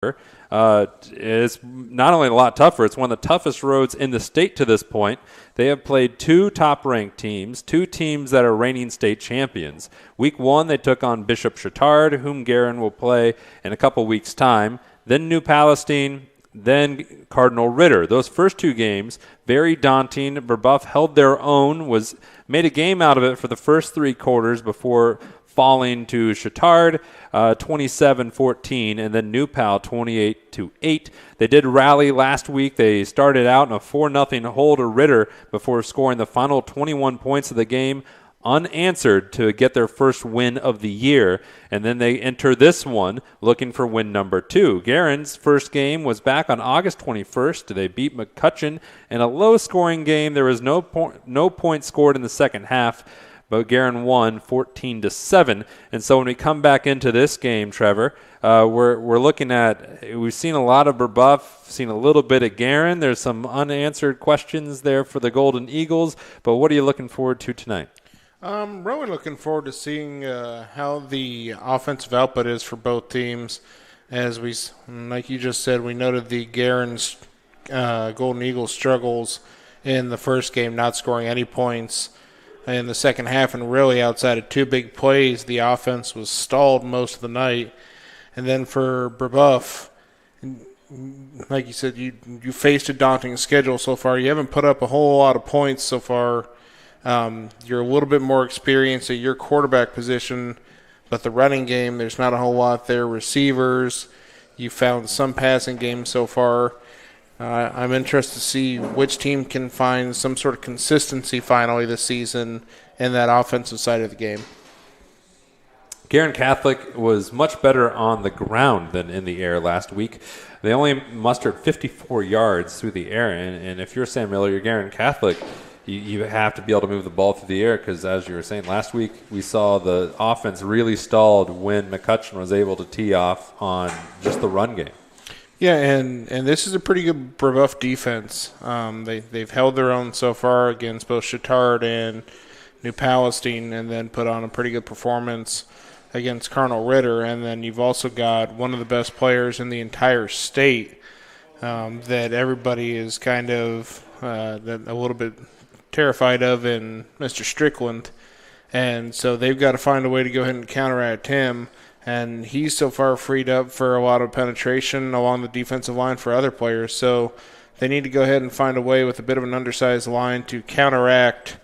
It's not only a lot tougher, it's one of the toughest roads in the state to this point. They have played two top-ranked teams, two teams that are reigning state champions. Week 1, they took on Bishop Chatard, whom Guerin will play in a couple weeks' time. Then New Palestine, then Cardinal Ritter. Those first two games, very daunting. Brebeuf held their own, made a game out of it for the first three quarters before falling to Chatard 27-14, and then New Pal 28-8. They did rally last week. They started out in a 4-0 hole to Ritter before scoring the final 21 points of the game unanswered to get their first win of the year. And then they enter this one looking for win number 2. Guerin's first game was back on August 21st. They beat McCutcheon in a low-scoring game. There was no point scored in the second half, but Guerin won 14-7. And so when we come back into this game, Trevor, we're looking at, we've seen a lot of Brebeuf, seen a little bit of Guerin. There's some unanswered questions there for the Golden Eagles, but what are you looking forward to tonight? I'm really looking forward to seeing how the offensive output is for both teams. As we, like you just said, we noted the Guerin's Golden Eagles struggles in the first game, not scoring any points in the second half, and really outside of two big plays, the offense was stalled most of the night. And then for Brebeuf, like you said, you faced a daunting schedule so far. You haven't put up a whole lot of points so far. You're a little bit more experienced at your quarterback position, but the running game, there's not a whole lot there. Receivers, you found some passing games so far. I'm interested to see which team can find some sort of consistency finally this season in that offensive side of the game. Guerin Catholic was much better on the ground than in the air last week. They only mustered 54 yards through the air, and if you're Sam Miller, you're Guerin Catholic, you have to be able to move the ball through the air because, as you were saying, last week we saw the offense really stalled when McCutcheon was able to tee off on just the run game. Yeah, and this is a pretty good Brebeuf defense. They've held their own so far against both Chatard and New Palestine, and then put on a pretty good performance against Cardinal Ritter. And then you've also got one of the best players in the entire state that everybody is kind of a little bit terrified of in Mr. Strickland. And so they've got to find a way to go ahead and counteract him. And he's so far freed up for a lot of penetration along the defensive line for other players. So they need to go ahead and find a way with a bit of an undersized line to counteract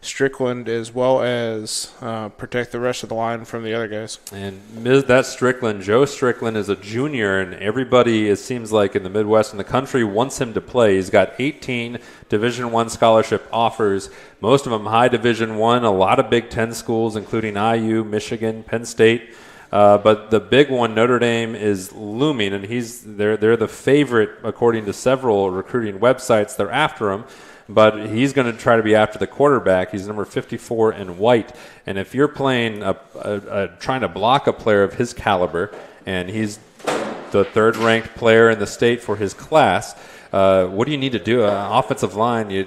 Strickland as well as protect the rest of the line from the other guys. And that Strickland, Joe Strickland, is a junior, and everybody, it seems like, in the Midwest and the country wants him to play. He's got 18 Division I scholarship offers, most of them high Division I, a lot of Big Ten schools, including IU, Michigan, Penn State. But the big one, Notre Dame, is looming, and they're the favorite according to several recruiting websites. They're after him, but he's going to try to be after the quarterback. He's number 54 in white, and if you're playing trying to block a player of his caliber, and he's the third-ranked player in the state for his class, what do you need to do? Offensive line,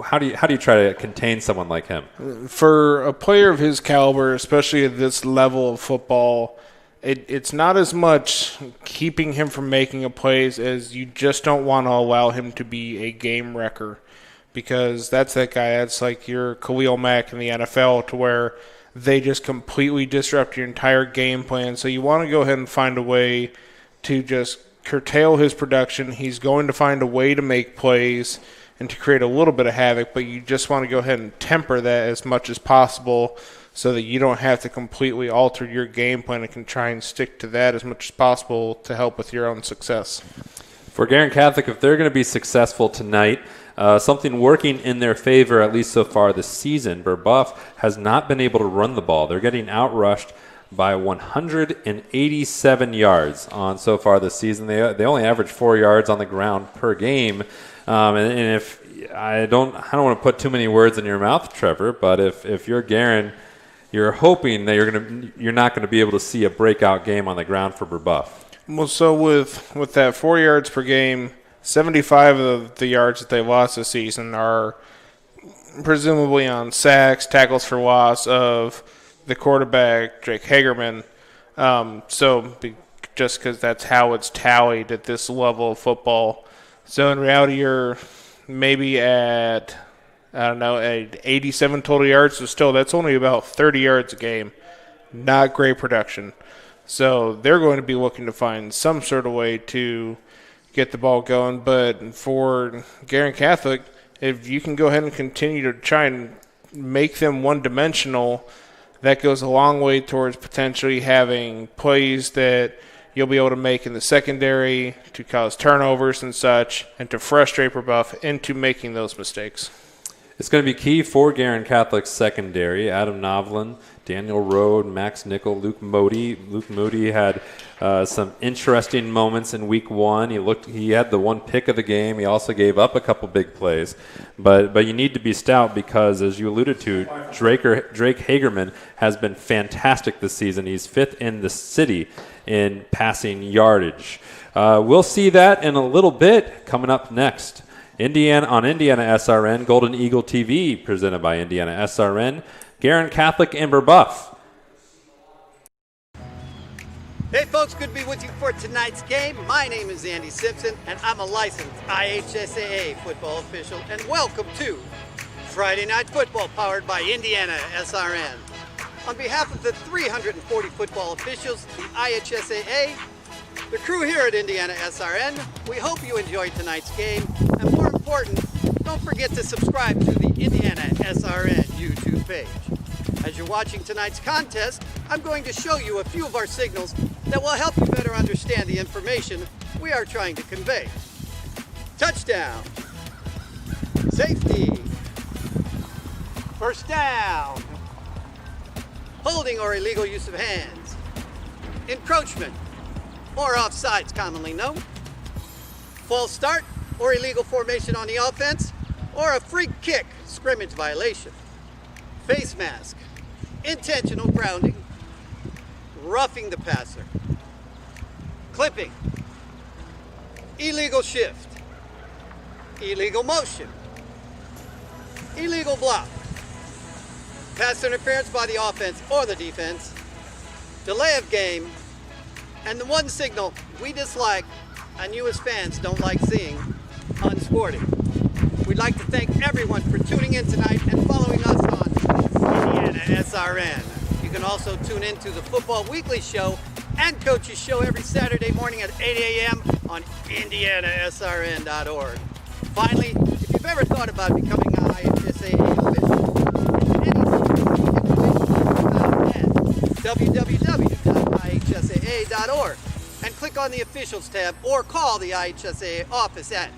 How do you try to contain someone like him? For a player of his caliber, especially at this level of football, it's not as much keeping him from making a plays as you just don't want to allow him to be a game wrecker, because that's that guy. That's like your Khalil Mack in the NFL, to where they just completely disrupt your entire game plan. So you want to go ahead and find a way to just curtail his production. He's going to find a way to make plays and to create a little bit of havoc, but you just want to go ahead and temper that as much as possible so that you don't have to completely alter your game plan and can try and stick to that as much as possible to help with your own success. For Guerin Catholic, if they're going to be successful tonight, something working in their favor, at least so far this season, Brebeuf has not been able to run the ball. They're getting outrushed by 187 yards on so far this season. They only average 4 yards on the ground per game. And if I don't want to put too many words in your mouth, Trevor, but if you're Guerin, you're hoping that you're not going to be able to see a breakout game on the ground for Brebeuf. Well, so with that 4 yards per game, 75 of the yards that they lost this season are presumably on sacks, tackles for loss of the quarterback, Drake Hagerman. So just because that's how it's tallied at this level of football. So in reality, you're maybe at, at 87 total yards. So still, that's only about 30 yards a game. Not great production. So they're going to be looking to find some sort of way to get the ball going. But for Guerin Catholic, if you can go ahead and continue to try and make them one-dimensional, that goes a long way towards potentially having plays that you'll be able to make in the secondary to cause turnovers and such, and to frustrate Brebeuf into making those mistakes. It's going to be key for Guerin Catholic's secondary. Adam Novlin, Daniel Rode, Max Nickel, Luke Modi. Luke Modi had some interesting moments in week one. He had the one pick of the game. He also gave up a couple big plays. But you need to be stout because, as you alluded to, Drake Hagerman has been fantastic this season. He's fifth in the city in passing yardage. We'll see that in a little bit coming up next. Indiana SRN, Golden Eagle TV, presented by Indiana SRN, Guerin Catholic and Brebeuf. Hey folks, good to be with you for tonight's game. My name is Andy Simpson, and I'm a licensed IHSAA football official, and welcome to Friday Night Football, powered by Indiana SRN. On behalf of the 340 football officials, the IHSAA, the crew here at Indiana SRN, we hope you enjoyed tonight's game, and more important, don't forget to subscribe to the Indiana SRN YouTube page. As you're watching tonight's contest, I'm going to show you a few of our signals that will help you better understand the information we are trying to convey. Touchdown, safety, first down, holding or illegal use of hands, encroachment, or offsides commonly known, false start or illegal formation on the offense, or a free kick scrimmage violation, face mask, intentional grounding, roughing the passer, clipping, illegal shift, illegal motion, illegal block, pass interference by the offense or the defense, delay of game, and the one signal we dislike and you as fans don't like seeing, unsporting. We'd like to thank everyone for tuning in tonight and following us on Indiana SRN. You can also tune in to the Football Weekly Show and Coach's Show every Saturday morning at 8 a.m. on IndianaSRN.org. Finally, if you've ever thought about becoming an IHSAA official, www.ihsaa.org and click on the Officials tab or call the IHSAA office at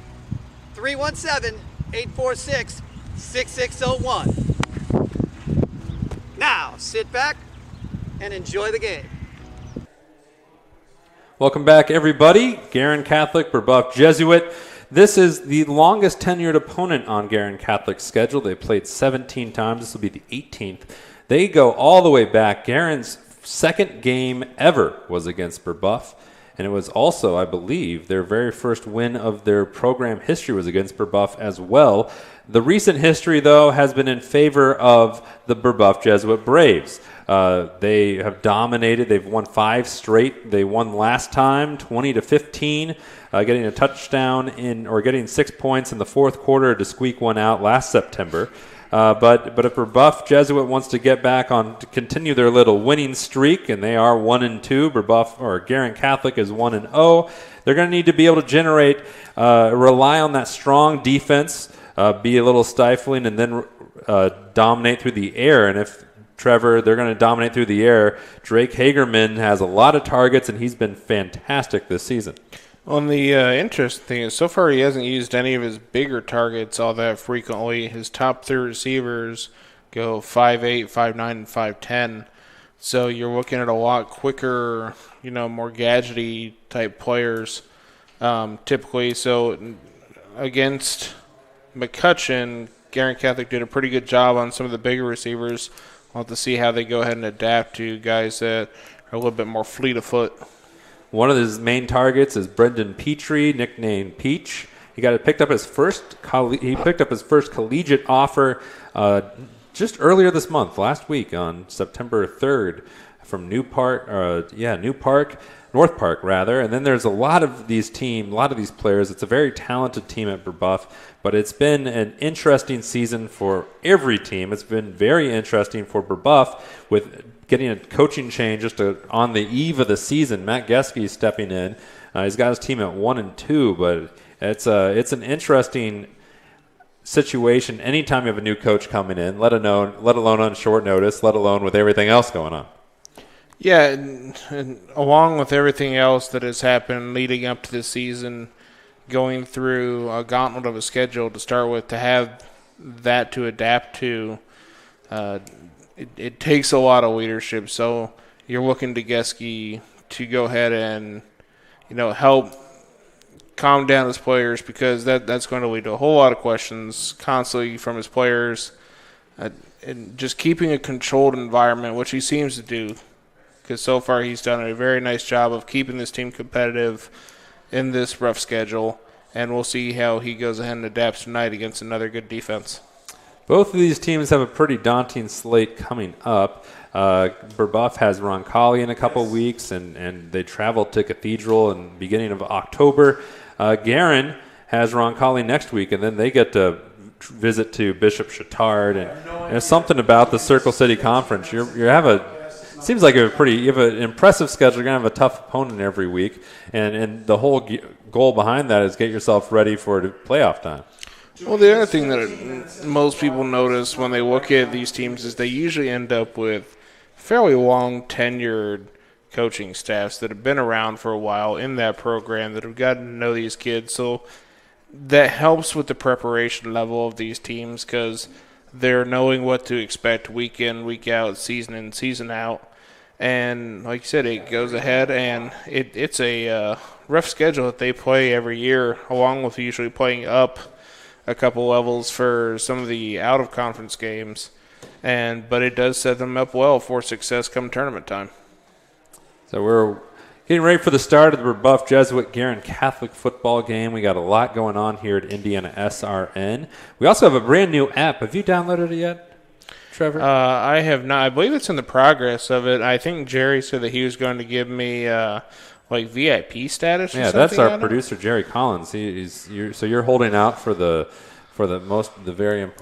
317-846-6601. Now, sit back and enjoy the game. Welcome back, everybody. Guerin Catholic, Brebeuf Jesuit. This is the longest tenured opponent on Guerin Catholic's schedule. They played 17 times. This will be the 18th. They go all the way back. Guerin's second game ever was against Brebeuf, and it was also, I believe, their very first win of their program history was against Brebeuf as well. The recent history, though, has been in favor of the Brebeuf Jesuit Braves. They have dominated. They've won 5 straight. They won last time 20-15, getting a touchdown getting 6 points in the fourth quarter to squeak one out last September. But if Brebeuf Jesuit wants to get back on to continue their little winning streak, and they are 1-2, Brebeuf or Guerin Catholic is 1-0. They're going to need to be able to rely on that strong defense, be a little stifling, and then dominate through the air. And if Trevor, they're going to dominate through the air. Drake Hagerman has a lot of targets, and he's been fantastic this season. Well, the interesting thing is, so far he hasn't used any of his bigger targets all that frequently. His top 3 receivers go 5'8", 5'9", and 5'10". So you're looking at a lot quicker, more gadgety type players typically. So against McCutcheon, Guerin Catholic did a pretty good job on some of the bigger receivers. We'll have to see how they go ahead and adapt to guys that are a little bit more fleet of foot. One of his main targets is Brendan Petrie, nicknamed Peach. He picked up his first collegiate offer just earlier this month, last week on September 3rd, from New Park. North Park rather. And then there's a lot of these players. It's a very talented team at Brebeuf, but it's been an interesting season for every team. It's been very interesting for Brebeuf with getting a coaching change just on the eve of the season. Matt Geske stepping in. He's got his team at 1-2, but it's an interesting situation anytime you have a new coach coming in, let alone on short notice, let alone with everything else going on. Yeah, and along with everything else that has happened leading up to this season, going through a gauntlet of a schedule to start with, to have that to adapt to, it takes a lot of leadership. So you're looking to Geske to go ahead and, help calm down his players, because that's going to lead to a whole lot of questions constantly from his players. And just keeping a controlled environment, which he seems to do, because so far he's done a very nice job of keeping this team competitive in this rough schedule. And we'll see how he goes ahead and adapts tonight against another good defense. Both of these teams have a pretty daunting slate coming up. Brebeuf has Roncalli in a couple weeks, and they travel to Cathedral in the beginning of October. Guerin has Roncalli next week, and then they get to visit to Bishop Chatard. And there's something about the Circle City Conference. Seems like you have an impressive schedule. You're going to have a tough opponent every week, and the whole goal behind that is get yourself ready for playoff time. Well, the other thing that most people notice when they look at these teams is they usually end up with fairly long tenured coaching staffs that have been around for a while in that program, that have gotten to know these kids. So that helps with the preparation level of these teams, because they're knowing what to expect week in, week out, season in, season out. And like you said, it goes ahead, and it's a rough schedule that they play every year, along with usually playing up a couple levels for some of the out-of-conference games. But it does set them up well for success come tournament time. So we're getting ready for the start of the Brebeuf Jesuit Guerin Catholic football game. We got a lot going on here at Indiana SRN. We also have a brand new app. Have you downloaded it yet, Trevor? I have not. I believe it's in the progress of it. I think Jerry said that he was going to give me VIP status. Or yeah, that's our producer Jerry Collins. So you're holding out for the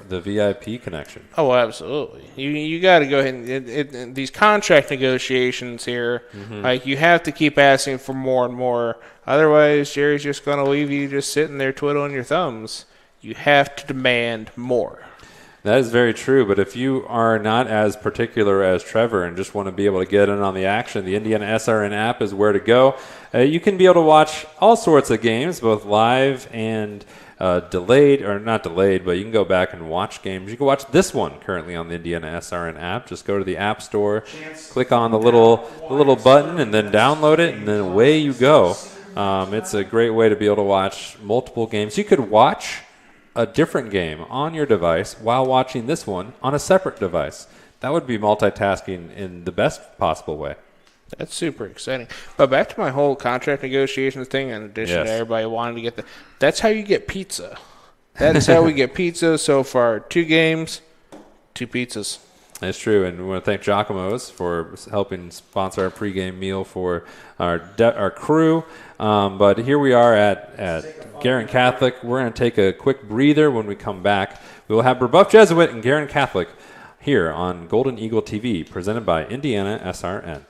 VIP connection. Oh, absolutely. You got to go ahead and these contract negotiations here. Like, you have to keep asking for more and more. Otherwise, Jerry's just going to leave you just sitting there twiddling your thumbs. You have to demand more. That is very true, but if you are not as particular as Trevor and just want to be able to get in on the action, the Indiana SRN app is where to go. You can be able to watch all sorts of games, both live and delayed, or not delayed, but you can go back and watch games. You can watch this one currently on the Indiana SRN app. Just go to the App Store, click on the little button, and then download it, and then away you go. It's a great way to be able to watch multiple games. You could watch a different game on your device while watching this one on a separate device. That would be multitasking in the best possible way. That's super exciting. But back to my whole contract negotiations thing, in addition to everybody wanting to get that's how you get pizza. That is how we get pizza so far. 2 games, 2 pizzas. That's true, and we want to thank Giacomo's for helping sponsor our pregame meal for our crew. But here we are at Guerin Catholic. We're going to take a quick breather. When we come back, we will have Brebeuf Jesuit and Guerin Catholic here on Golden Eagle TV, presented by Indiana SRN.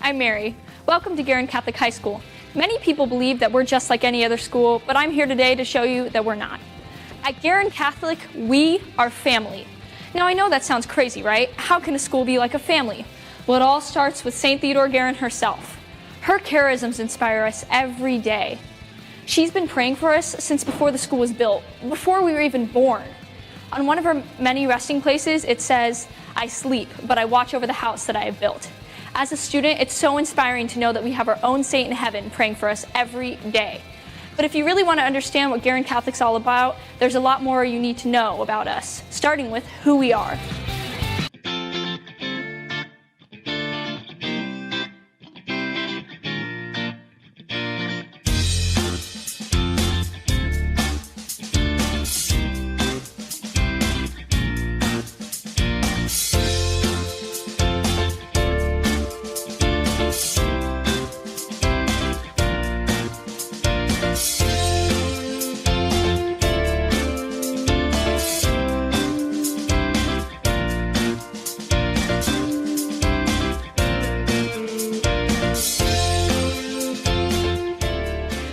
I'm Mary. Welcome to Guerin Catholic High School. Many people believe that we're just like any other school, but I'm here today to show you that we're not. At Guerin Catholic, we are family. Now, I know that sounds crazy, right? How can a school be like a family? Well, it all starts with St. Theodore Guerin herself. Her charisms inspire us every day. She's been praying for us since before the school was built, before we were even born. On one of her many resting places, it says, "I sleep, but I watch over the house that I have built." As a student, it's so inspiring to know that we have our own saint in heaven praying for us every day. But if you really want to understand what Guerin Catholic's all about, there's a lot more you need to know about us, starting with who we are.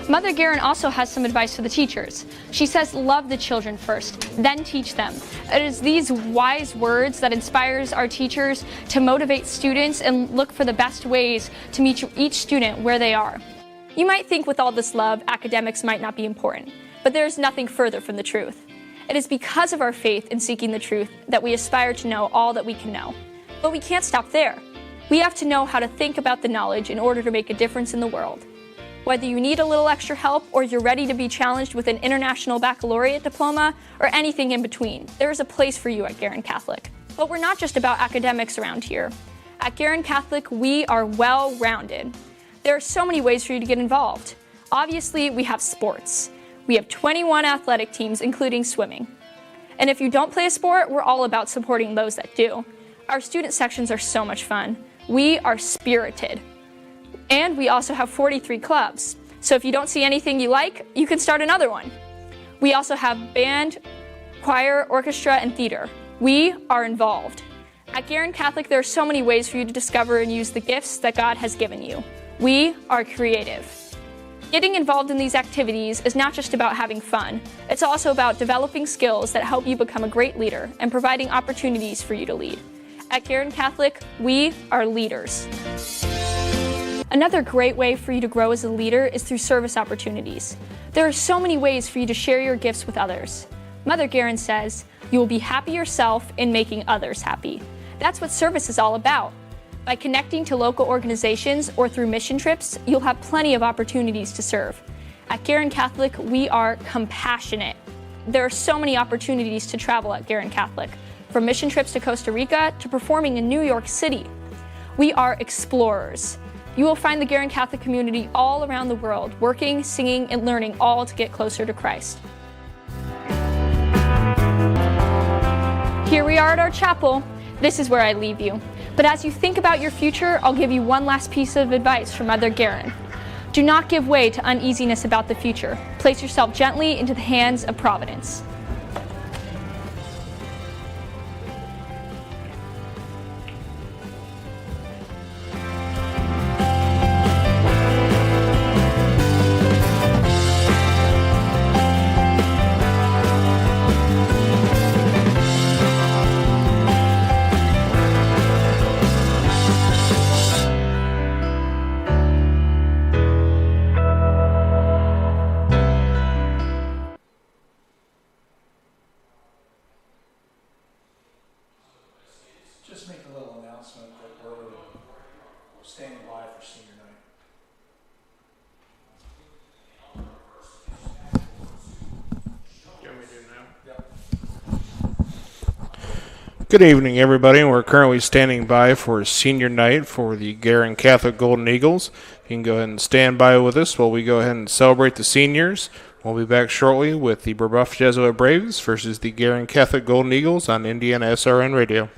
Mother Guerin also has some advice for the teachers. She says, love the children first, then teach them. It is these wise words that inspires our teachers to motivate students and look for the best ways to meet each student where they are. You might think with all this love, academics might not be important, but there is nothing further from the truth. It is because of our faith in seeking the truth that we aspire to know all that we can know. But we can't stop there. We have to know how to think about the knowledge in order to make a difference in the world. Whether you need a little extra help or you're ready to be challenged with an international baccalaureate diploma or anything in between, there is a place for you at Guerin Catholic. But we're not just about academics around here. At Guerin Catholic, we are well-rounded. There are so many ways for you to get involved. Obviously, we have sports. We have 21 athletic teams, including swimming. And if you don't play a sport, we're all about supporting those that do. Our student sections are so much fun. We are spirited. And we also have 43 clubs. So if you don't see anything you like, you can start another one. We also have band, choir, orchestra, and theater. We are involved. At Guerin Catholic, there are so many ways for you to discover and use the gifts that God has given you. We are creative. Getting involved in these activities is not just about having fun. It's also about developing skills that help you become a great leader and providing opportunities for you to lead. At Guerin Catholic, we are leaders. Another great way for you to grow as a leader is through service opportunities. There are so many ways for you to share your gifts with others. Mother Guerin says, you will be happy yourself in making others happy. That's what service is all about. By connecting to local organizations or through mission trips, you'll have plenty of opportunities to serve. At Guerin Catholic, we are compassionate. There are so many opportunities to travel at Guerin Catholic, from mission trips to Costa Rica to performing in New York City. We are explorers. You will find the Guerin Catholic community all around the world, working, singing, and learning, all to get closer to Christ. Here we are at our chapel. This is where I leave you. But as you think about your future, I'll give you one last piece of advice from Mother Guerin. Do not give way to uneasiness about the future. Place yourself gently into the hands of Providence. Just make a little announcement that we're standing by for senior night. Can we do now? Yep. Good evening, everybody. We're currently standing by for senior night for the Guerin Catholic Golden Eagles. You can go ahead and stand by with us while we go ahead and celebrate the seniors. We'll be back shortly with the Brebeuf Jesuit Braves versus the Guerin Catholic Golden Eagles on Indiana SRN Radio.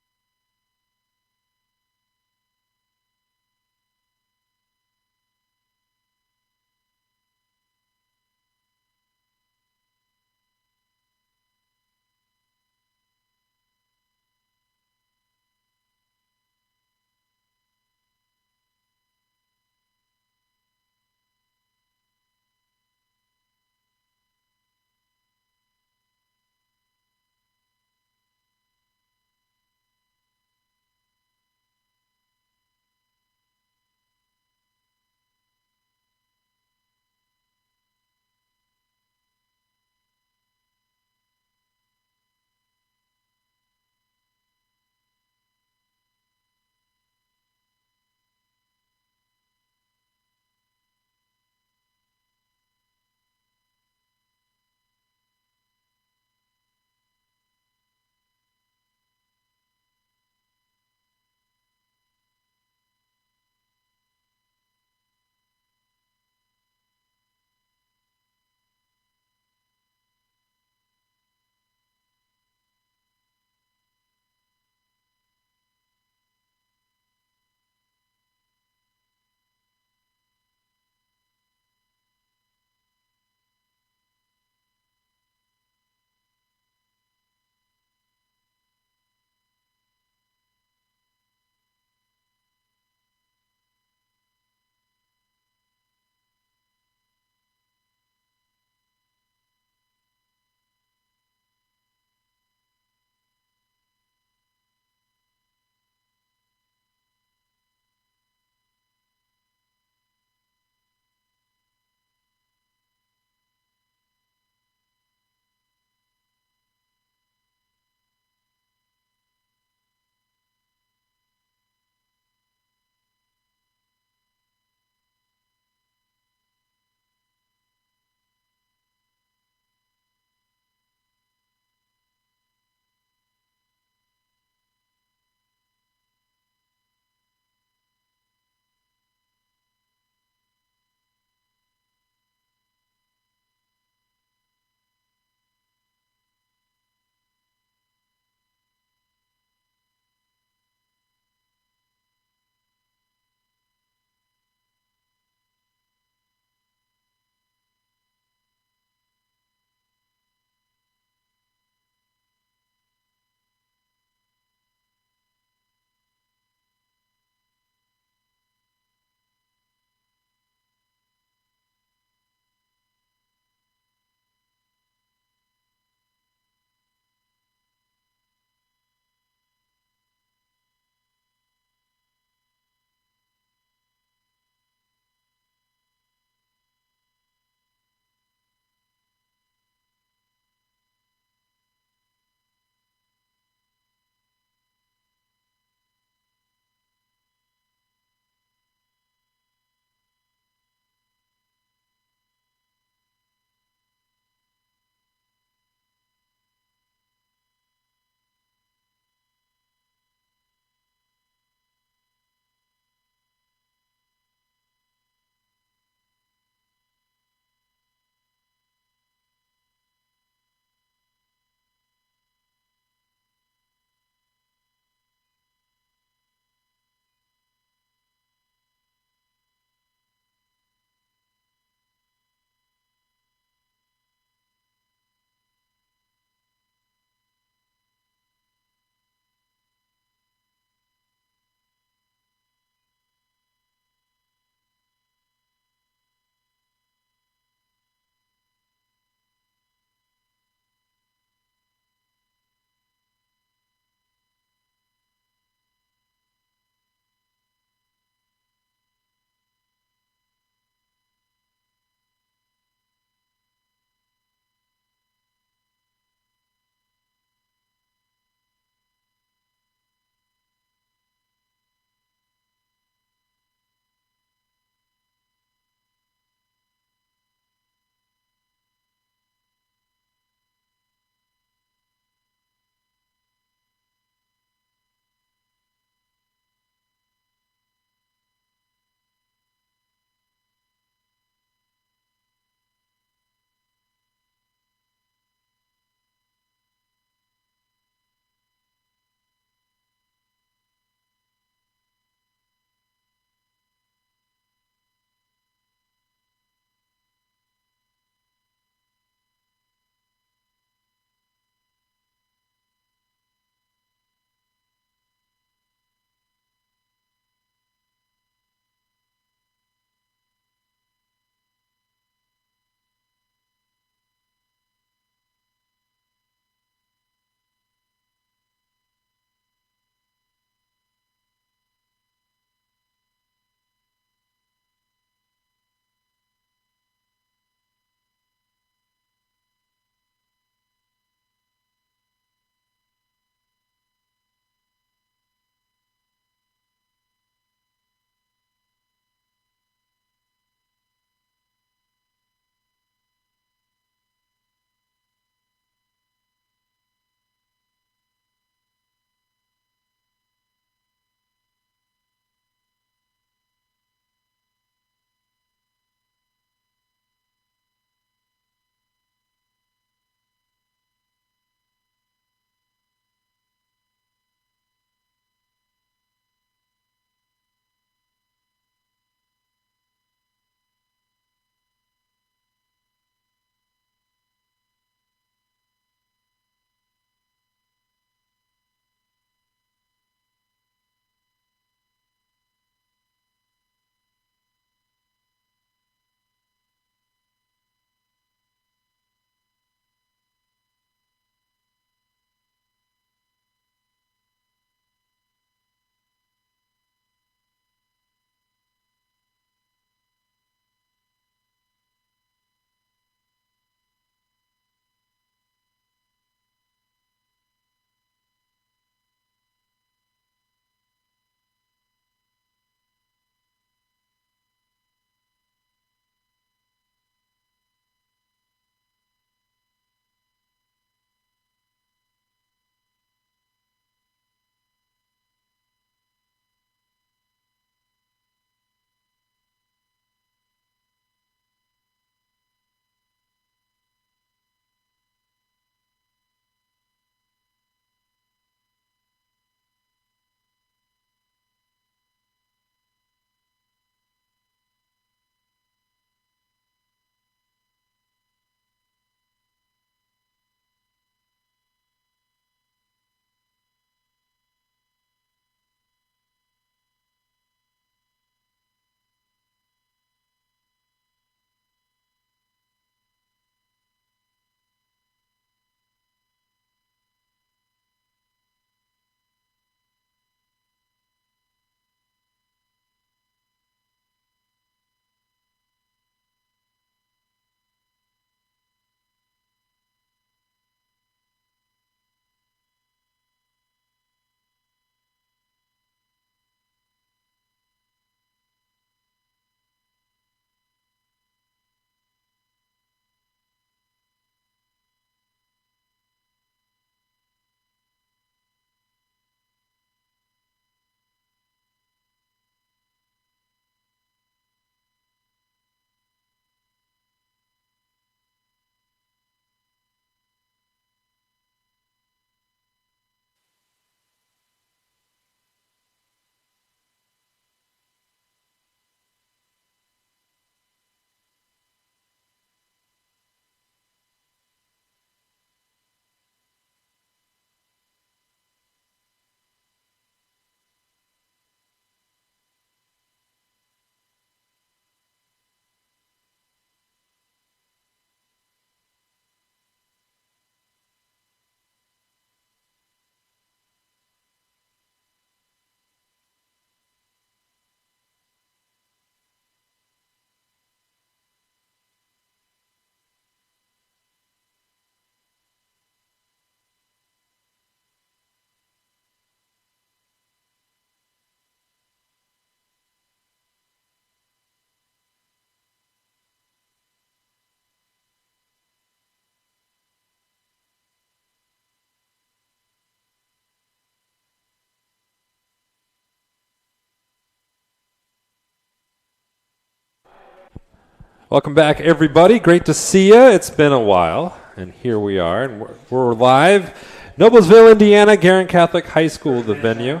Welcome back, everybody. Great to see you. It's been a while, and here we are, and we're live. Noblesville, Indiana, Guerin Catholic High School, the venue.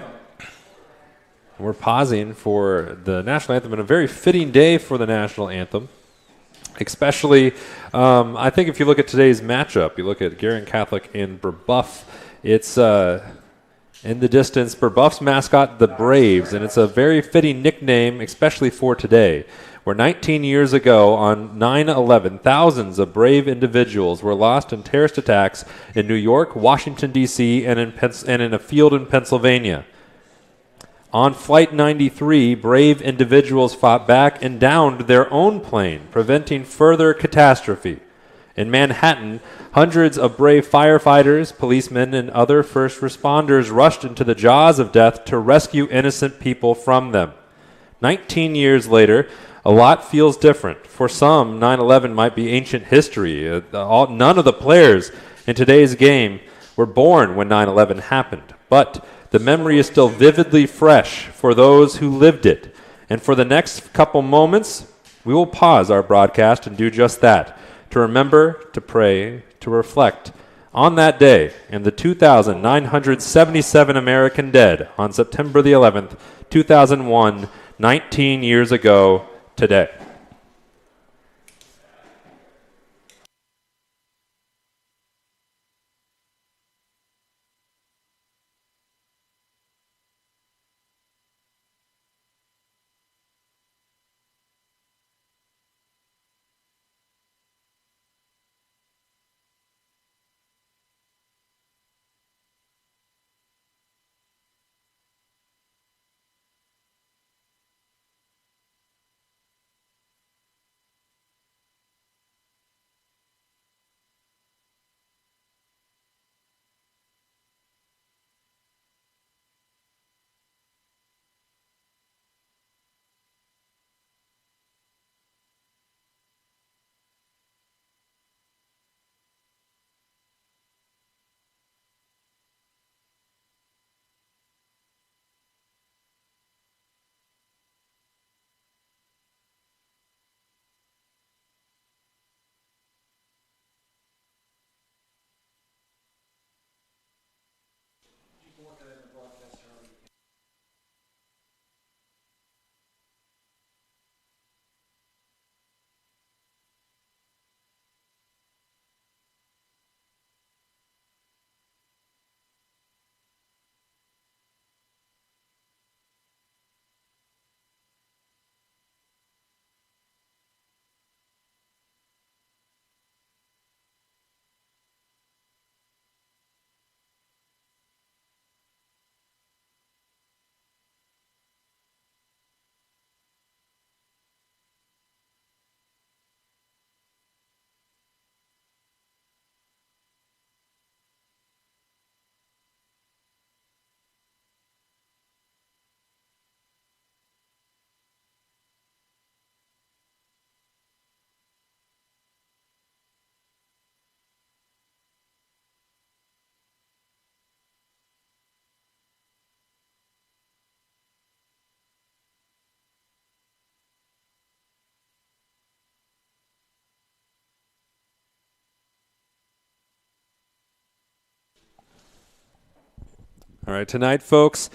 We're pausing for the national anthem, and a very fitting day for the national anthem. Especially, I think if you look at today's matchup, you look at Guerin Catholic and Brebeuf, it's in the distance, Brebeuf's mascot, the Braves, and it's a very fitting nickname, especially for today, where 19 years ago on 9/11, thousands of brave individuals were lost in terrorist attacks in New York, Washington, D.C., and in a field in Pennsylvania. On Flight 93, brave individuals fought back and downed their own plane, preventing further catastrophe. In Manhattan, hundreds of brave firefighters, policemen, and other first responders rushed into the jaws of death to rescue innocent people from them. 19 years later, a lot feels different. For some, 9/11 might be ancient history. None of the players in today's game were born when 9/11 happened, but the memory is still vividly fresh for those who lived it. And for the next couple moments, we will pause our broadcast and do just that, to remember, to pray, to reflect on that day and the 2,977 American dead on September the 11th, 2001, 19 years ago today. All right, tonight, folks,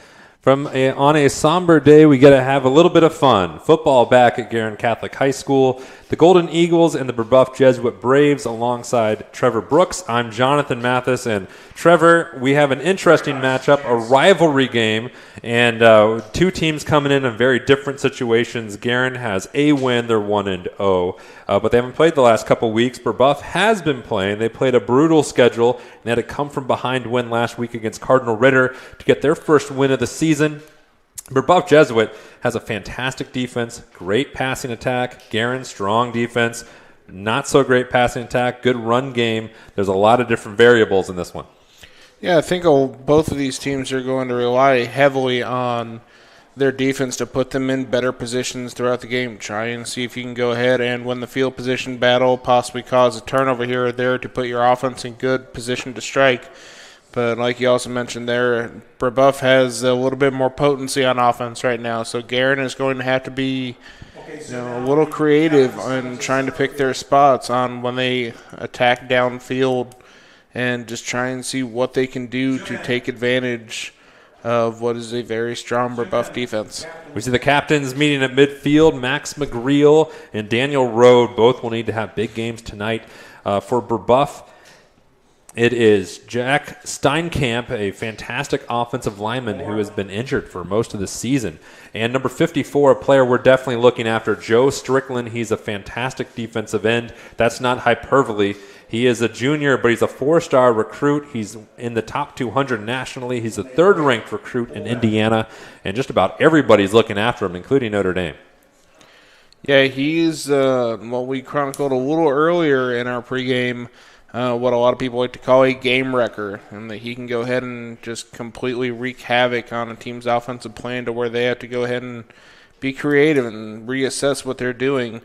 on a somber day, we get to have a little bit of fun. Football back at Guerin Catholic High School. The Golden Eagles and the Brebeuf Jesuit Braves alongside Trevor Brooks. I'm Jonathan Mathis, and Trevor, we have an interesting matchup, a rivalry game, and two teams coming in very different situations. Guerin has a win. They're 1-0, but they haven't played the last couple weeks. Brebeuf has been playing. They played a brutal schedule, and they had a come-from-behind win last week against Cardinal Ritter to get their first win of the season. Brebeuf Jesuit has a fantastic defense, great passing attack. Guerin, strong defense, not so great passing attack, good run game. There's a lot of different variables in this one. Yeah, I think both of these teams are going to rely heavily on their defense to put them in better positions throughout the game. Try and see if you can go ahead and win the field position battle, possibly cause a turnover here or there to put your offense in good position to strike. But like you also mentioned there, Brebeuf has a little bit more potency on offense right now. So Guerin is going to have to be a little creative on trying to pick their spots on when they attack downfield and just try and see what they can do to take advantage of what is a very strong Brebeuf defense. We see the captains meeting at midfield. Max McGreal and Daniel Rode both will need to have big games tonight. For Brebeuf, it is Jack Steinkamp, a fantastic offensive lineman who has been injured for most of the season. And number 54, a player we're definitely looking after, Joe Strickland. He's a fantastic defensive end. That's not hyperbole. He is a junior, but he's a 4-star recruit. He's in the top 200 nationally. He's a 3rd-ranked recruit in Indiana, and just about everybody's looking after him, including Notre Dame. Yeah, he's what we chronicled a little earlier in our pregame, what a lot of people like to call a game wrecker, and that he can go ahead and just completely wreak havoc on a team's offensive plan to where they have to go ahead and be creative and reassess what they're doing.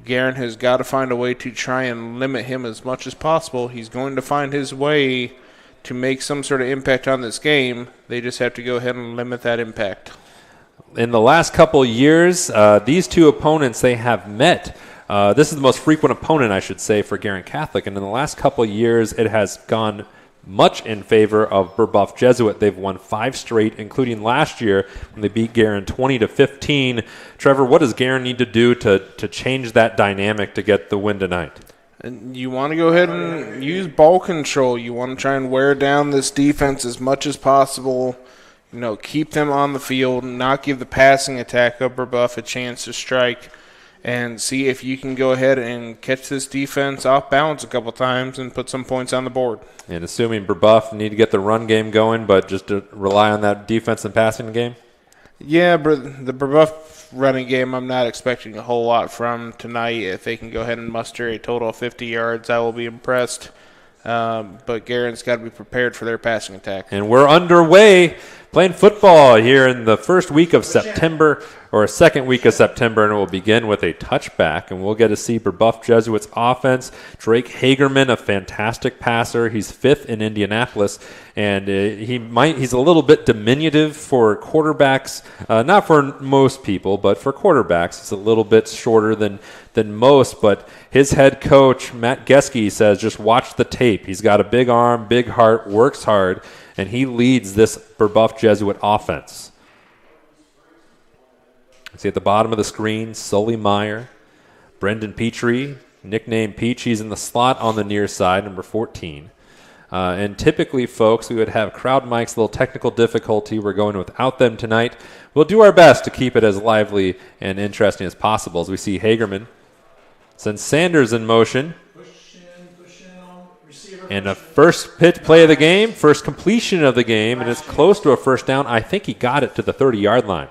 Guerin has got to find a way to try and limit him as much as possible. He's going to find his way to make some sort of impact on this game. They just have to go ahead and limit that impact. In the last couple years, these two opponents, they have met. This is the most frequent opponent, I should say, for Guerin Catholic. And in the last couple years, it has gone much in favor of Brebeuf Jesuit. They've won 5 straight, including last year when they beat Guerin 20-15. Trevor, what does Guerin need to do to change that dynamic to get the win tonight? And you want to go ahead and use ball control. You want to try and wear down this defense as much as possible. Keep them on the field, not give the passing attack of Brebeuf a chance to strike, and see if you can go ahead and catch this defense off balance a couple times and put some points on the board. And assuming Brebeuf need to get the run game going, but just to rely on that defense and passing game? Yeah, the Brebeuf running game I'm not expecting a whole lot from tonight. If they can go ahead and muster a total of 50 yards, I will be impressed. But Guerin's got to be prepared for their passing attack. And we're underway playing football here in the first week of September, or second week of September, and it will begin with a touchback, and we'll get to see Brebeuf Jesuits offense. Drake Hagerman, a fantastic passer. He's 5th in Indianapolis, and he's a little bit diminutive for quarterbacks, not for most people, but for quarterbacks. He's a little bit shorter than most, but his head coach, Matt Geske, says just watch the tape. He's got a big arm, big heart, works hard, and he leads this Brebeuf Jesuit offense. See at the bottom of the screen, Sully Meyer, Brendan Petrie, nicknamed Peach. He's in the slot on the near side, number 14. And typically, folks, we would have crowd mics, a little technical difficulty. We're going without them tonight. We'll do our best to keep it as lively and interesting as possible as we see Hagerman sends Sanders in motion. And a first pitch play of the game, first completion of the game, and it's close to a first down. I think he got it to the 30-yard line.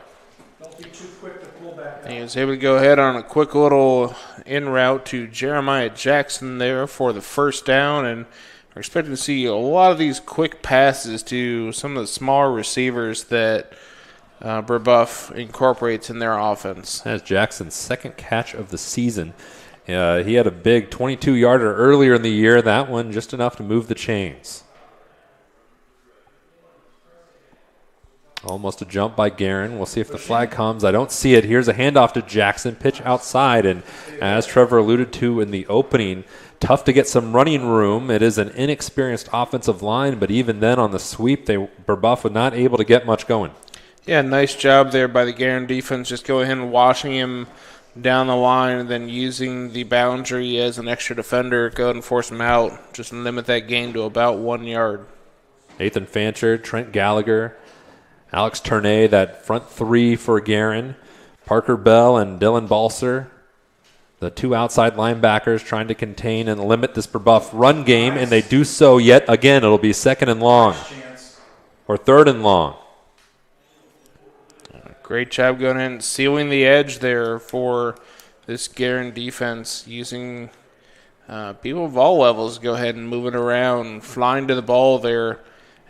He was able to go ahead on a quick little in route to Jeremiah Jackson there for the first down, and we're expecting to see a lot of these quick passes to some of the smaller receivers that Brebeuf incorporates in their offense. That's Jackson's second catch of the season. He had a big 22-yarder earlier in the year. That one just enough to move the chains. Almost a jump by Guerin. We'll see if the flag comes. I don't see it. Here's a handoff to Jackson. Pitch outside. And as Trevor alluded to in the opening, tough to get some running room. It is an inexperienced offensive line, but even then on the sweep, Brebeuf was not able to get much going. Yeah, nice job there by the Guerin defense. Just go ahead and washing him down the line and then using the boundary as an extra defender. Go ahead and force him out. Just limit that gain to about 1 yard. Nathan Fancher, Trent Gallagher, Alex Tournay, that front three for Guerin. Parker Bell and Dylan Balser, the two outside linebackers trying to contain and limit this Brebeuf run game, and they do so yet again. It'll be 2nd and long or 3rd and long. Great job going in, sealing the edge there for this Guerin defense, using people of all levels to go ahead and move it around, flying to the ball there.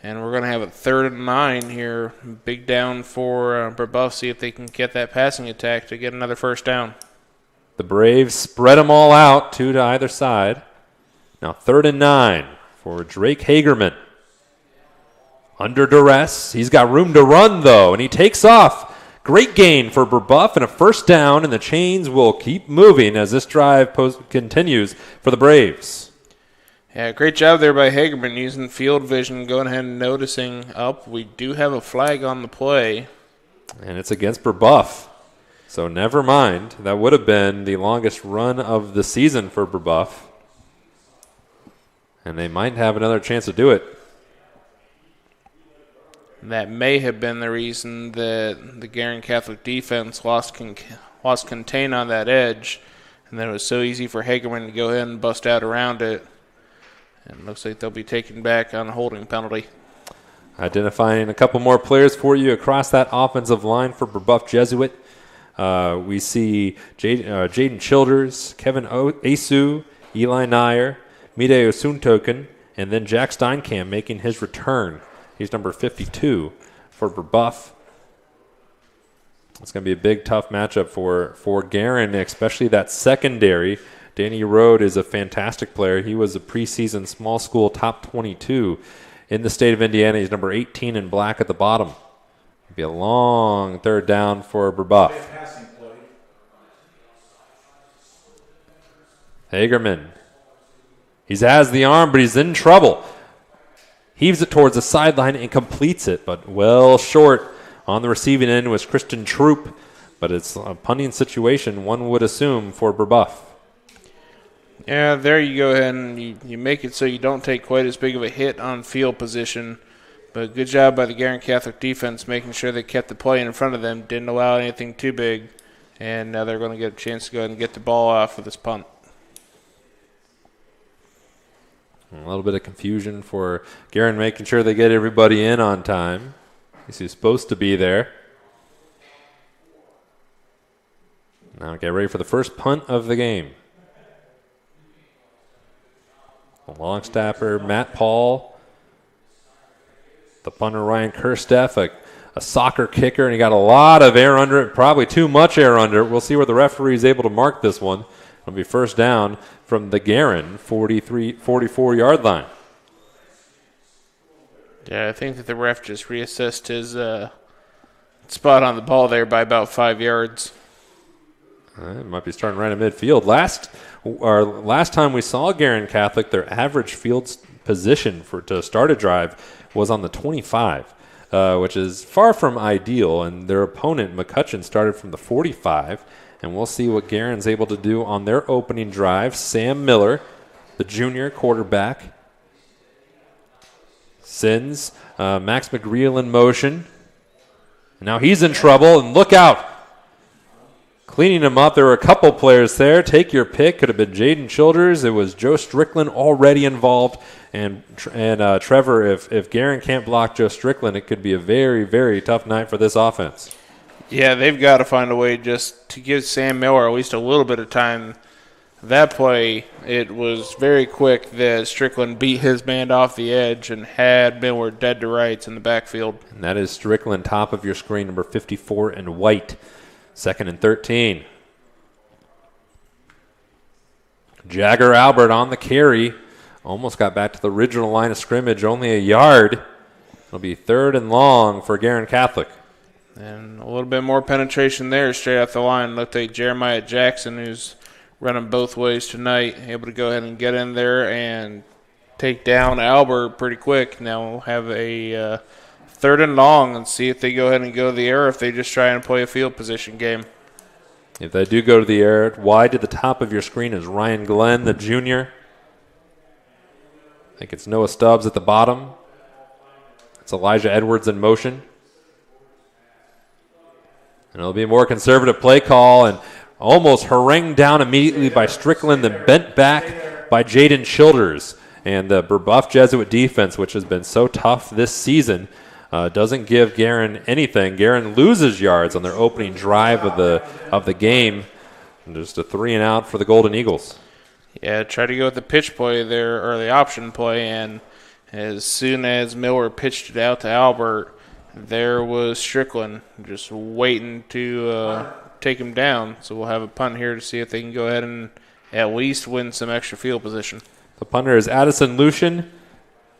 And we're going to have a 3rd and 9 here. Big down for Brebeuf, see if they can get that passing attack to get another first down. The Braves spread them all out, 2 to either side. Now 3rd and 9 for Drake Hagerman. Under duress. He's got room to run, though, and he takes off. Great gain for Brebeuf and a first down, and the chains will keep moving as this drive continues for the Braves. Yeah, great job there by Hagerman using field vision, going ahead and noticing we do have a flag on the play. And it's against Brebeuf. So never mind. That would have been the longest run of the season for Brebeuf. And they might have another chance to do it. That may have been the reason that the Guerin Catholic defense lost contain on that edge, and then it was so easy for Hagerman to go ahead and bust out around it. And it looks like they'll be taken back on a holding penalty. Identifying a couple more players for you across that offensive line for Brebeuf Jesuit. We see Jaden Childers, Kevin Asu, Eli Nair, Mide Osuntoken, and then Jack Steinkamp making his return. He's number 52 for Brebeuf. It's going to be a big, tough matchup for Guerin, especially that secondary. Danny Rode is a fantastic player. He was a preseason small school top 22 in the state of Indiana. He's number 18 in black at the bottom. It'll be a long third down for Brebeuf. Hagerman. He has the arm, but he's in trouble. Heaves it towards the sideline and completes it, but well short. On the receiving end was Christian Troop, but it's a punting situation, one would assume, for Brebeuf. Yeah, there you go ahead and you make it so you don't take quite as big of a hit on field position. But good job by the Guerin Catholic defense making sure they kept the play in front of them, didn't allow anything too big, and now they're going to get a chance to go ahead and get the ball off for this punt. A little bit of confusion for Guerin making sure they get everybody in on time. He's supposed to be there. Now get ready for the first punt of the game. The long snapper, Matt Paul. The punter, Ryan Kersteff, a soccer kicker, and he got a lot of air under it, probably too much air under it. We'll see where the referee is able to mark this one. It'll be first down from the Guerin 44-yard line. Yeah, I think that the ref just reassessed his spot on the ball there by about 5 yards. It might be starting right in midfield. Last time we saw Guerin Catholic, their average field position to start a drive was on the 25, which is far from ideal. And their opponent, McCutcheon, started from the 45. And we'll see what Guerin's able to do on their opening drive. Sam Miller, the junior quarterback, sends Max McGreal in motion. And now he's in trouble, and look out. Cleaning him up. There were a couple players there. Take your pick. Could have been Jaden Childers. It was Joe Strickland already involved. And Trevor, if Guerin can't block Joe Strickland, it could be a very, very tough night for this offense. Yeah, they've got to find a way just to give Sam Miller at least a little bit of time. That play, it was very quick that Strickland beat his man off the edge and had Miller dead to rights in the backfield. And that is Strickland, top of your screen, number 54 in white. 2nd and 13. Jagger Albert on the carry. Almost got back to the original line of scrimmage, only a yard. It'll be 3rd and long for Guerin Catholic. And a little bit more penetration there straight off the line. Looked like Jeremiah Jackson, who's running both ways tonight, able to go ahead and get in there and take down Albert pretty quick. Now we'll have a 3rd and long and see if they go ahead and go to the air or if they just try and play a field position game. If they do go to the air, wide to the top of your screen is Ryan Glenn, the junior. I think it's Noah Stubbs at the bottom. It's Elijah Edwards in motion. And it'll be a more conservative play call and almost harangued down immediately by Strickland, then bent back by Jaden Childers. And the Brebeuf Jesuit defense, which has been so tough this season, doesn't give Guerin anything. Guerin loses yards on their opening drive of the game. And just a 3-and-out for the Golden Eagles. Yeah, try to go with the pitch play there, or the option play, and as soon as Miller pitched it out to Albert, there was Strickland just waiting to take him down. So we'll have a punt here to see if they can go ahead and at least win some extra field position. The punter is Addison Lucian.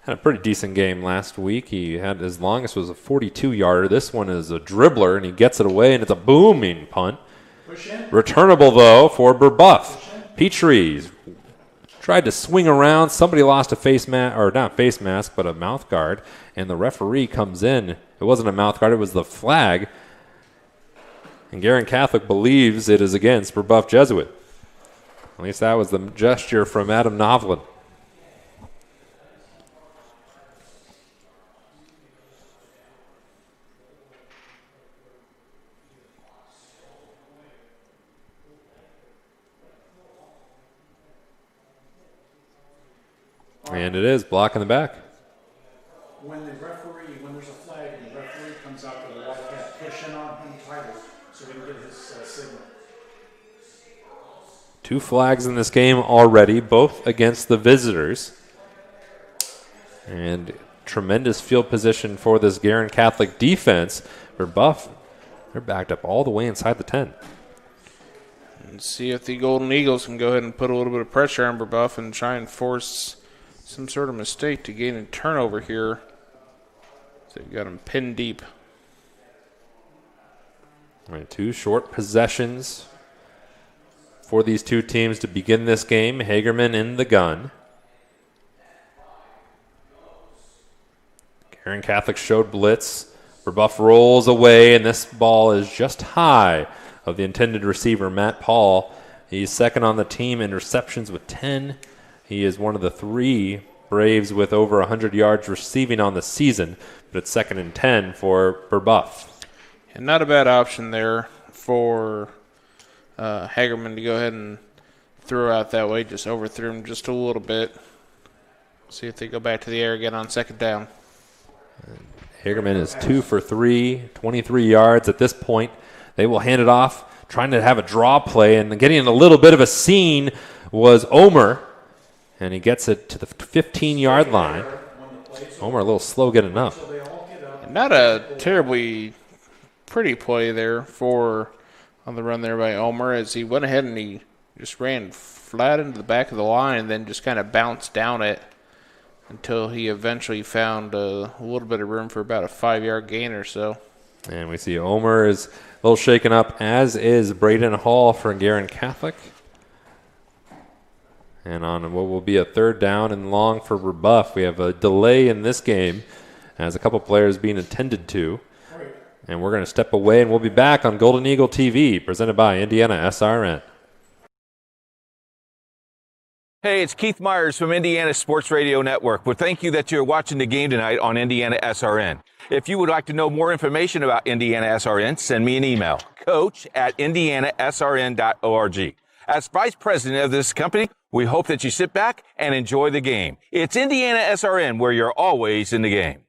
Had a pretty decent game last week. He had his longest was a 42-yarder. This one is a dribbler, and he gets it away, and it's a booming punt. Returnable, though, for Brebeuf. Petrie's tried to swing around. Somebody lost a face mask, or not face mask, but a mouth guard, and the referee comes in. It wasn't a mouth guard, it was the flag. And Guerin Catholic believes it is against Brebeuf Jesuit. At least that was the gesture from Adam Novlin. And it is block in the back. When there's a flag and the referee comes out to the white hat, push in on Untitled so we can get his signal. 2 flags in this game already, both against the visitors. And tremendous field position for this Guerin Catholic defense. Brebeuf, they're backed up all the way inside the 10. And see if the Golden Eagles can go ahead and put a little bit of pressure on Brebeuf and try and force some sort of mistake to gain a turnover here. So they've got him pinned deep. All right, 2 short possessions for these 2 teams to begin this game. Hagerman in the gun. Guerin Catholic showed blitz. Brebeuf rolls away, and this ball is just high of the intended receiver, Matt Paul. He's second on the team in receptions with 10. He is one of the 3 Braves with over 100 yards receiving on the season, but it's 2nd and 10 for Brebeuf. And not a bad option there for Hagerman to go ahead and throw out that way. Just overthrew him just a little bit. See if they go back to the air again on 2nd down. Hagerman is 2 for 3, 23 yards at this point. They will hand it off, trying to have a draw play, and getting in a little bit of a scene was Omer. And he gets it to the 15-yard line. Omer a little slow getting up. Not a terribly pretty play there on the run there by Omer, as he went ahead and he just ran flat into the back of the line and then just kind of bounced down it until he eventually found a little bit of room for about a 5-yard gain or so. And we see Omer is a little shaken up, as is Braden Hall for Guerin Catholic. And on what will be a 3rd down and long for Brebeuf, we have a delay in this game as a couple players being attended to. And we're going to step away, and we'll be back on Golden Eagle TV, presented by Indiana SRN. Hey, it's Keith Myers from Indiana Sports Radio Network. Well, thank you that you're watching the game tonight on Indiana SRN. If you would like to know more information about Indiana SRN, send me an email, coach@indianasrn.org. As vice president of this company, we hope that you sit back and enjoy the game. It's Indiana SRN, where you're always in the game.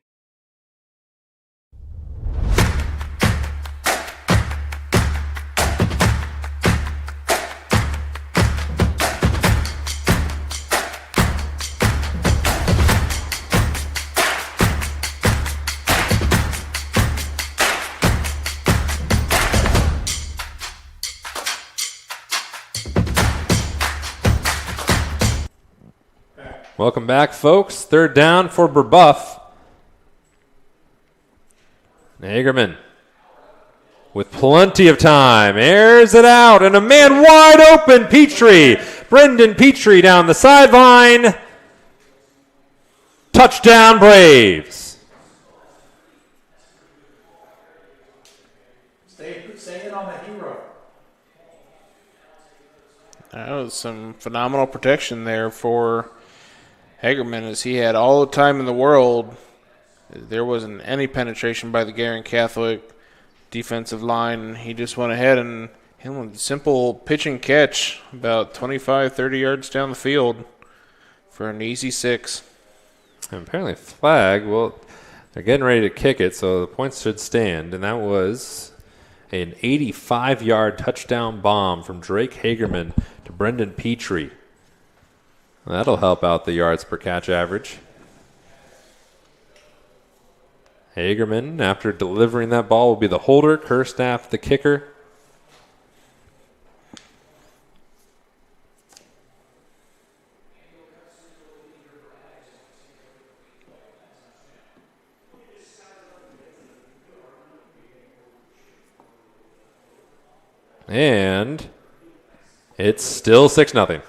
Welcome back, folks. 3rd down for Brebeuf. Hagerman with plenty of time, airs it out, and a man wide open, Petrie. Brendan Petrie down the sideline. Touchdown, Braves. Stay in on the hero. That was some phenomenal protection there for Hagerman, as he had all the time in the world. There wasn't any penetration by the Guerin Catholic defensive line. He just went ahead and hit him with a simple pitch and catch about 25, 30 yards down the field for an easy 6. And apparently flag, well, they're getting ready to kick it, so the points should stand. And that was an 85-yard touchdown bomb from Drake Hagerman to Brendan Petrie. That'll help out the yards per catch average. Hagerman, after delivering that ball, will be the holder. Kerstaff, the kicker. And it's still 6-0.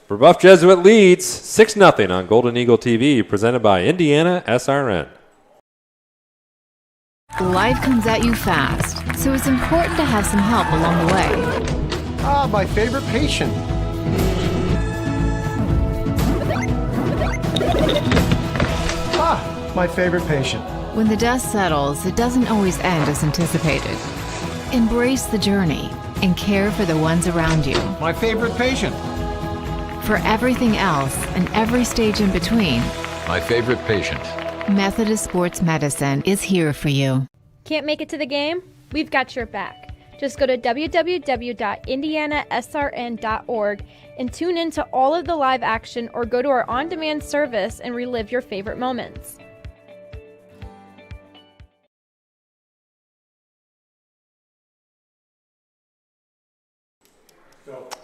Brebeuf Jesuit leads 6-0 on Golden Eagle TV, presented by Indiana SRN. Life comes at you fast, so it's important to have some help along the way. Ah, my favorite patient. Ah, my favorite patient. When the dust settles, it doesn't always end as anticipated. Embrace the journey and care for the ones around you. My favorite patient. For everything else and every stage in between, my favorite patient. Methodist Sports Medicine is here for you. Can't make it to the game? We've got your back. Just go to www.indianasrn.org and tune in to all of the live action, or go to our on-demand service and relive your favorite moments.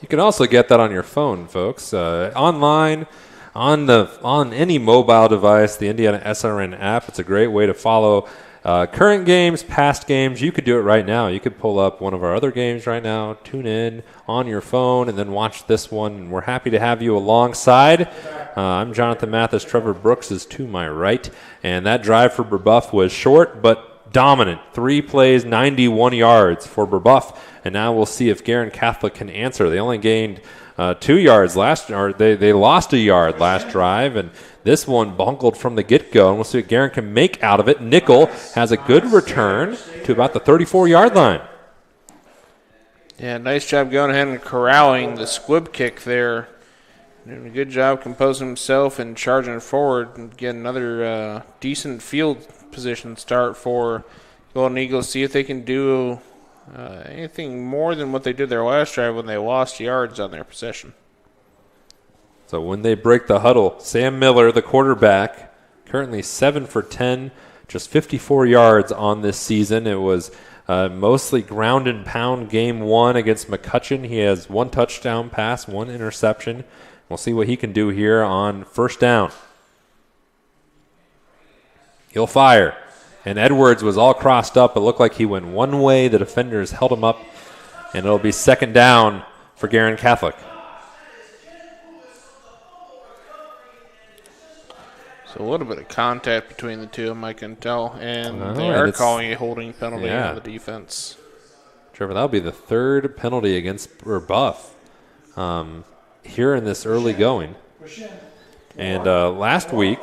You can also get that on your phone, folks. Online, on any mobile device, the Indiana SRN app. It's a great way to follow current games, past games. You could do it right now. You could pull up one of our other games right now, tune in on your phone, and then watch this one. And we're happy to have you alongside. I'm Jonathan Mathis. Trevor Brooks is to my right. And that drive for Brebeuf was short but dominant. 3 plays, 91 yards for Brebeuf. And now we'll see if Guerin Catholic can answer. They only gained 2 yards they lost a yard last drive, and this one bungled from the get-go, and we'll see what Guerin can make out of it. Nickel has a good return to about the 34-yard line. Yeah, nice job going ahead and corralling the squib kick there. Doing a good job composing himself and charging forward and get another decent field position start for Golden Eagles. See if they can do anything more than what they did their last drive when they lost yards on their possession. So when they break the huddle, Sam Miller, the quarterback, currently 7 for 10, just 54 yards on this season. It was mostly ground and pound game 1 against McCutcheon. He has 1 touchdown pass, 1 interception. We'll see what he can do here on first down. He'll fire. And Edwards was all crossed up. It looked like he went one way. The defenders held him up, and it'll be second down for Guerin Catholic. So a little bit of contact between the two of them, I can tell, and they are calling a holding penalty on the defense. Trevor, that'll be the 3rd penalty against Brebeuf here in this early going. And last week,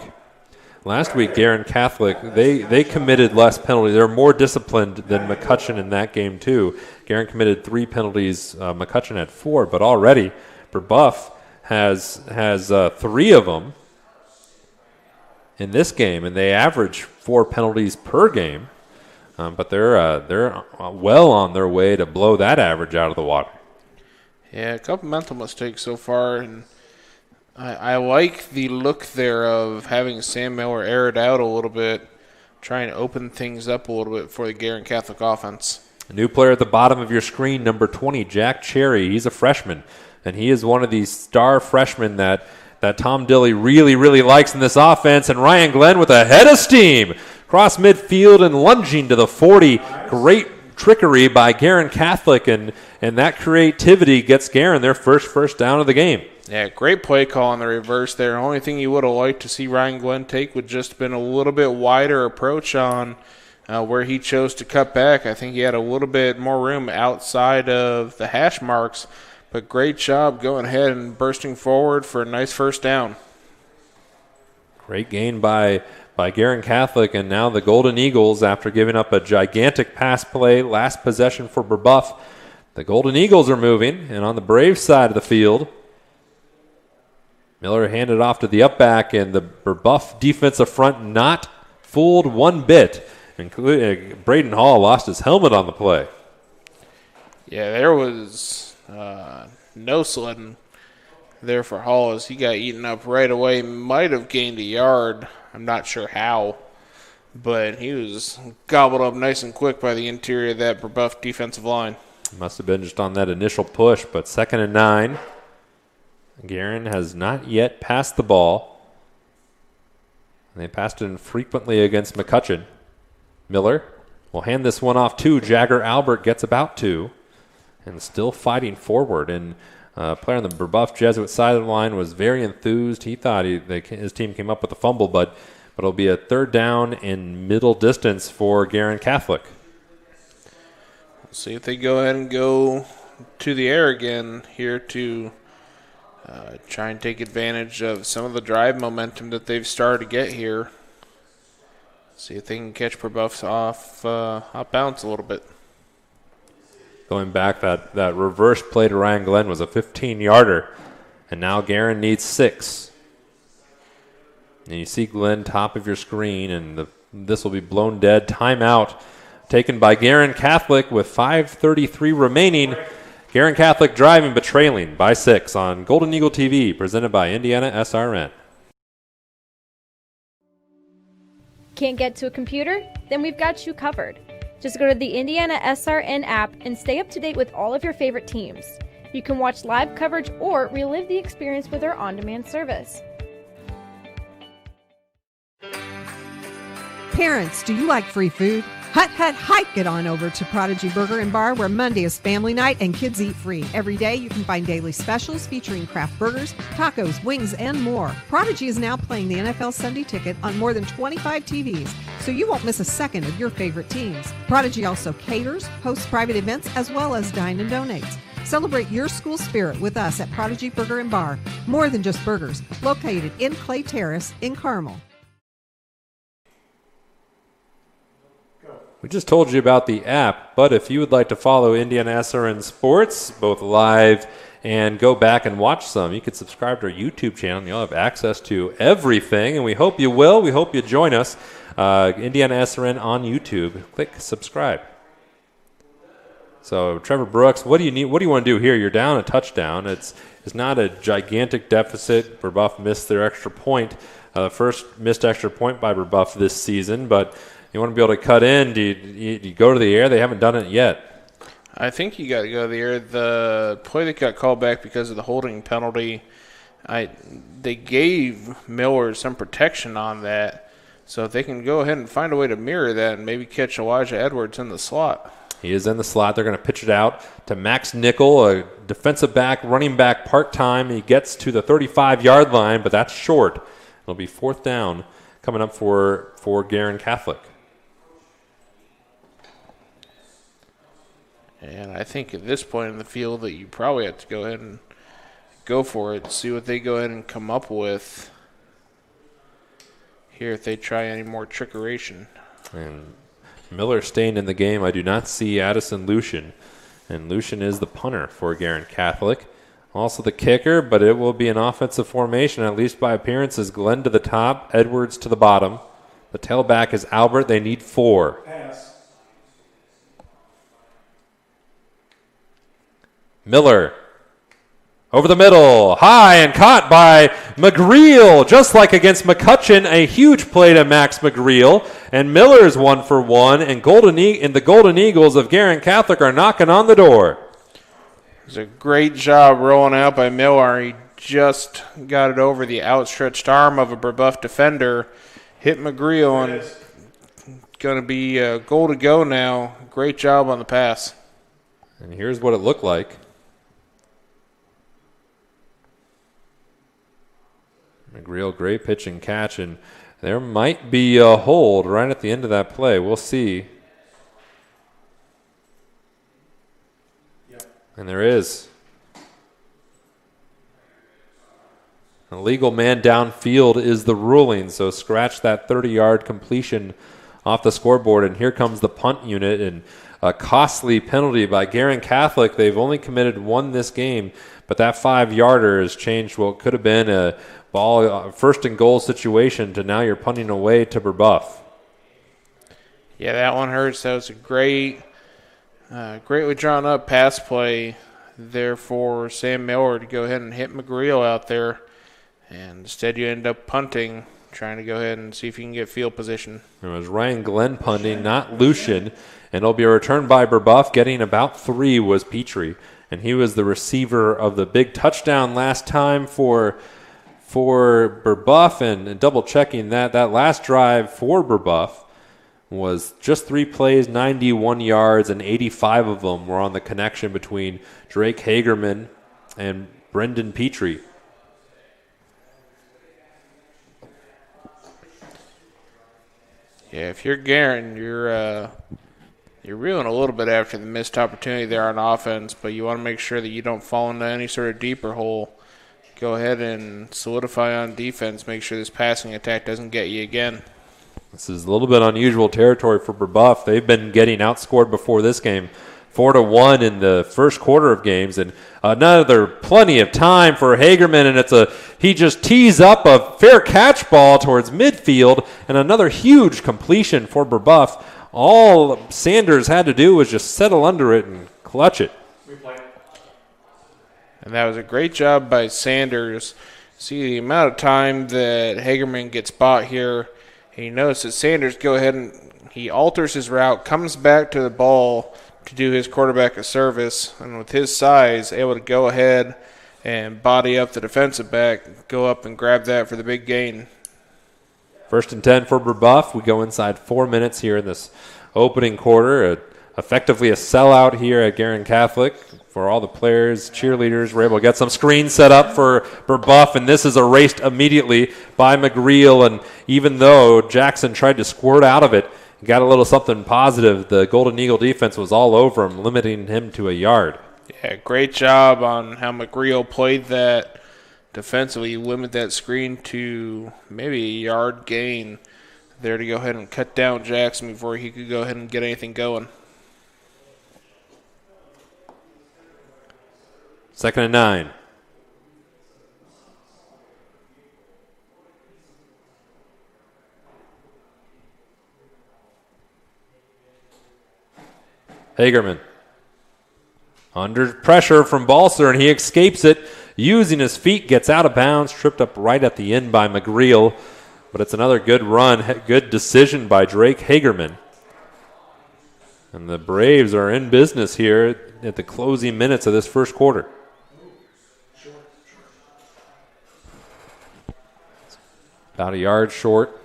Guerin Catholic, they committed less penalties. They were more disciplined than McCutcheon in that game, too. Guerin committed 3 penalties. McCutcheon had 4, but already Brebeuf has 3 of them in this game, and they average 4 penalties per game. But they're well on their way to blow that average out of the water. Yeah, a couple mental mistakes so far, and I like the look there of having Sam Miller air it out a little bit, trying to open things up a little bit for the Guerin Catholic offense. A new player at the bottom of your screen, number 20, Jack Cherry. He's a freshman, and he is one of these star freshmen that Tom Dilley really, really likes in this offense. And Ryan Glenn with a head of steam. Cross midfield and lunging to the 40. Great trickery by Guerin Catholic, and that creativity gets Guerin their first down of the game. Yeah, great play call on the reverse there. Only thing you would have liked to see Ryan Glenn take would just been a little bit wider approach on where he chose to cut back. I think he had a little bit more room outside of the hash marks, but great job going ahead and bursting forward for a nice first down. Great gain by Guerin Catholic, and now the Golden Eagles, after giving up a gigantic pass play, last possession for Brebeuf, the Golden Eagles are moving, and on the Braves side of the field, Miller handed off to the up back, and the Brebeuf defensive front not fooled one bit. Including Braden Hall lost his helmet on the play. Yeah, there was no sledding there for Hall as he got eaten up right away. Might have gained a yard. I'm not sure how, but he was gobbled up nice and quick by the interior of that Brebeuf defensive line. Must have been just on that initial push, but 2nd and 9. Guerin has not yet passed the ball. They passed it infrequently against McCutcheon. Miller will hand this one off to Jagger Albert, gets about 2. and still fighting forward. And player on the Brebeuf Jesuit side of the line was very enthused. He thought his team came up with a fumble, but it'll be a third down in middle distance for Guerin Catholic. See if they go ahead and go to the air again here to try and take advantage of some of the drive momentum that they've started to get here. See if they can catch Brebeuf off balance a little bit. Going back, that reverse play to Ryan Glenn was a 15-yarder, and now Guerin needs 6. And you see Glenn top of your screen, and this will be blown dead. Timeout taken by Guerin Catholic with 5:33 remaining. Guerin Catholic driving but trailing by 6 on Golden Eagle TV, presented by Indiana SRN. Can't get to a computer? Then we've got you covered. Just go to the Indiana SRN app and stay up to date with all of your favorite teams. You can watch live coverage or relive the experience with our on-demand service. Parents, do you like free food? Hike it on over to Prodigy Burger and Bar, where Monday is family night and kids eat free. Every day you can find daily specials featuring craft burgers, tacos, wings, and more. Prodigy is now playing the NFL Sunday Ticket on more than 25 TVs, so you won't miss a second of your favorite teams. Prodigy also caters, hosts private events, as well as dine and donates. Celebrate your school spirit with us at Prodigy Burger and Bar. More than just burgers, located in Clay Terrace in Carmel. We just told you about the app, but if you would like to follow Indiana SRN Sports, both live and go back and watch some, you can subscribe to our YouTube channel, and you'll have access to everything, and we hope you will. We hope you join us. Indiana SRN on YouTube. Click subscribe. So, Trevor Brooks, what do you need? What do you want to do here? You're down a touchdown. It's not a gigantic deficit. Brebeuf missed their extra point, first missed extra point by Brebeuf this season, but you want to be able to cut in. Do you go to the air? They haven't done it yet. I think you got to go to the air. The play that got called back because of the holding penalty, they gave Miller some protection on that. So if they can go ahead and find a way to mirror that and maybe catch Elijah Edwards in the slot. He is in the slot. They're going to pitch it out to Max Nickel, a defensive back, running back part-time. He gets to the 35-yard line, but that's short. It'll be fourth down coming up for Guerin Catholic. And I think at this point in the field that you probably have to go ahead and go for it, see what they go ahead and come up with here if they try any more trickeration. And Miller staying in the game. I do not see Addison Lucian. And Lucian is the punter for Guerin Catholic. Also the kicker, but it will be an offensive formation, at least by appearances. Glenn to the top, Edwards to the bottom. The tailback is Albert. They need 4. Pass. Miller over the middle, high and caught by McGreel, just like against McCutcheon. A huge play to Max McGreel, and Miller's 1 for 1, and the Golden Eagles of Guerin Catholic are knocking on the door. It was a great job rolling out by Miller. He just got it over the outstretched arm of a Brebeuf defender, hit McGreel, and going to be a goal to go now. Great job on the pass. And here's what it looked like. McGreel, great pitch and catch, and there might be a hold right at the end of that play. We'll see. Yep. And there is. A legal man downfield is the ruling, so scratch that 30-yard completion off the scoreboard, and here comes the punt unit, and a costly penalty by Guerin Catholic. They've only committed 1 this game, but that 5-yarder has changed what could have been a ball first and goal situation to now you're punting away to Brebeuf. Yeah, that one hurts. That was a greatly drawn up pass play there for Sam Miller to go ahead and hit McGreel out there. And instead you end up punting, trying to go ahead and see if you can get field position. It was Ryan Glenn punting, not Lucian. And it'll be a return by Brebeuf. Getting about 3 was Petrie. And he was the receiver of the big touchdown last time for Brebeuf. And double checking that last drive for Brebeuf was just 3 plays, 91 yards, and 85 of them were on the connection between Drake Hagerman and Brendan Petrie. Yeah, if you're Guerin, you're reeling a little bit after the missed opportunity there on offense, but you want to make sure that you don't fall into any sort of deeper hole. Go ahead and solidify on defense. Make sure this passing attack doesn't get you again. This is a little bit unusual territory for Brebeuf. They've been getting outscored before this game, 4-1 in the first quarter of games, and another plenty of time for Hagerman, and he just tees up a fair catch ball towards midfield, and another huge completion for Brebeuf. All Sanders had to do was just settle under it and clutch it. And that was a great job by Sanders. See the amount of time that Hagerman gets bought here. And you notice that Sanders go ahead and he alters his route, comes back to the ball to do his quarterback a service, and with his size, able to go ahead and body up the defensive back, go up and grab that for the big gain. 1st and 10 for Brebeuf. We go inside 4 minutes here in this opening quarter. Effectively a sellout here at Guerin Catholic for all the players, cheerleaders. We're able to get some screens set up for Brebeuf, and this is erased immediately by McGreal. And even though Jackson tried to squirt out of it, got a little something positive, the Golden Eagle defense was all over him, limiting him to a yard. Yeah, great job on how McGreal played that defensively. Limit that screen to maybe a yard gain there to go ahead and cut down Jackson before he could go ahead and get anything going. 2nd and 9. Hagerman under pressure from Balser, and he escapes it. Using his feet, gets out of bounds, tripped up right at the end by McGreal. But it's another good run, good decision by Drake Hagerman. And the Braves are in business here at the closing minutes of this first quarter. About a yard short.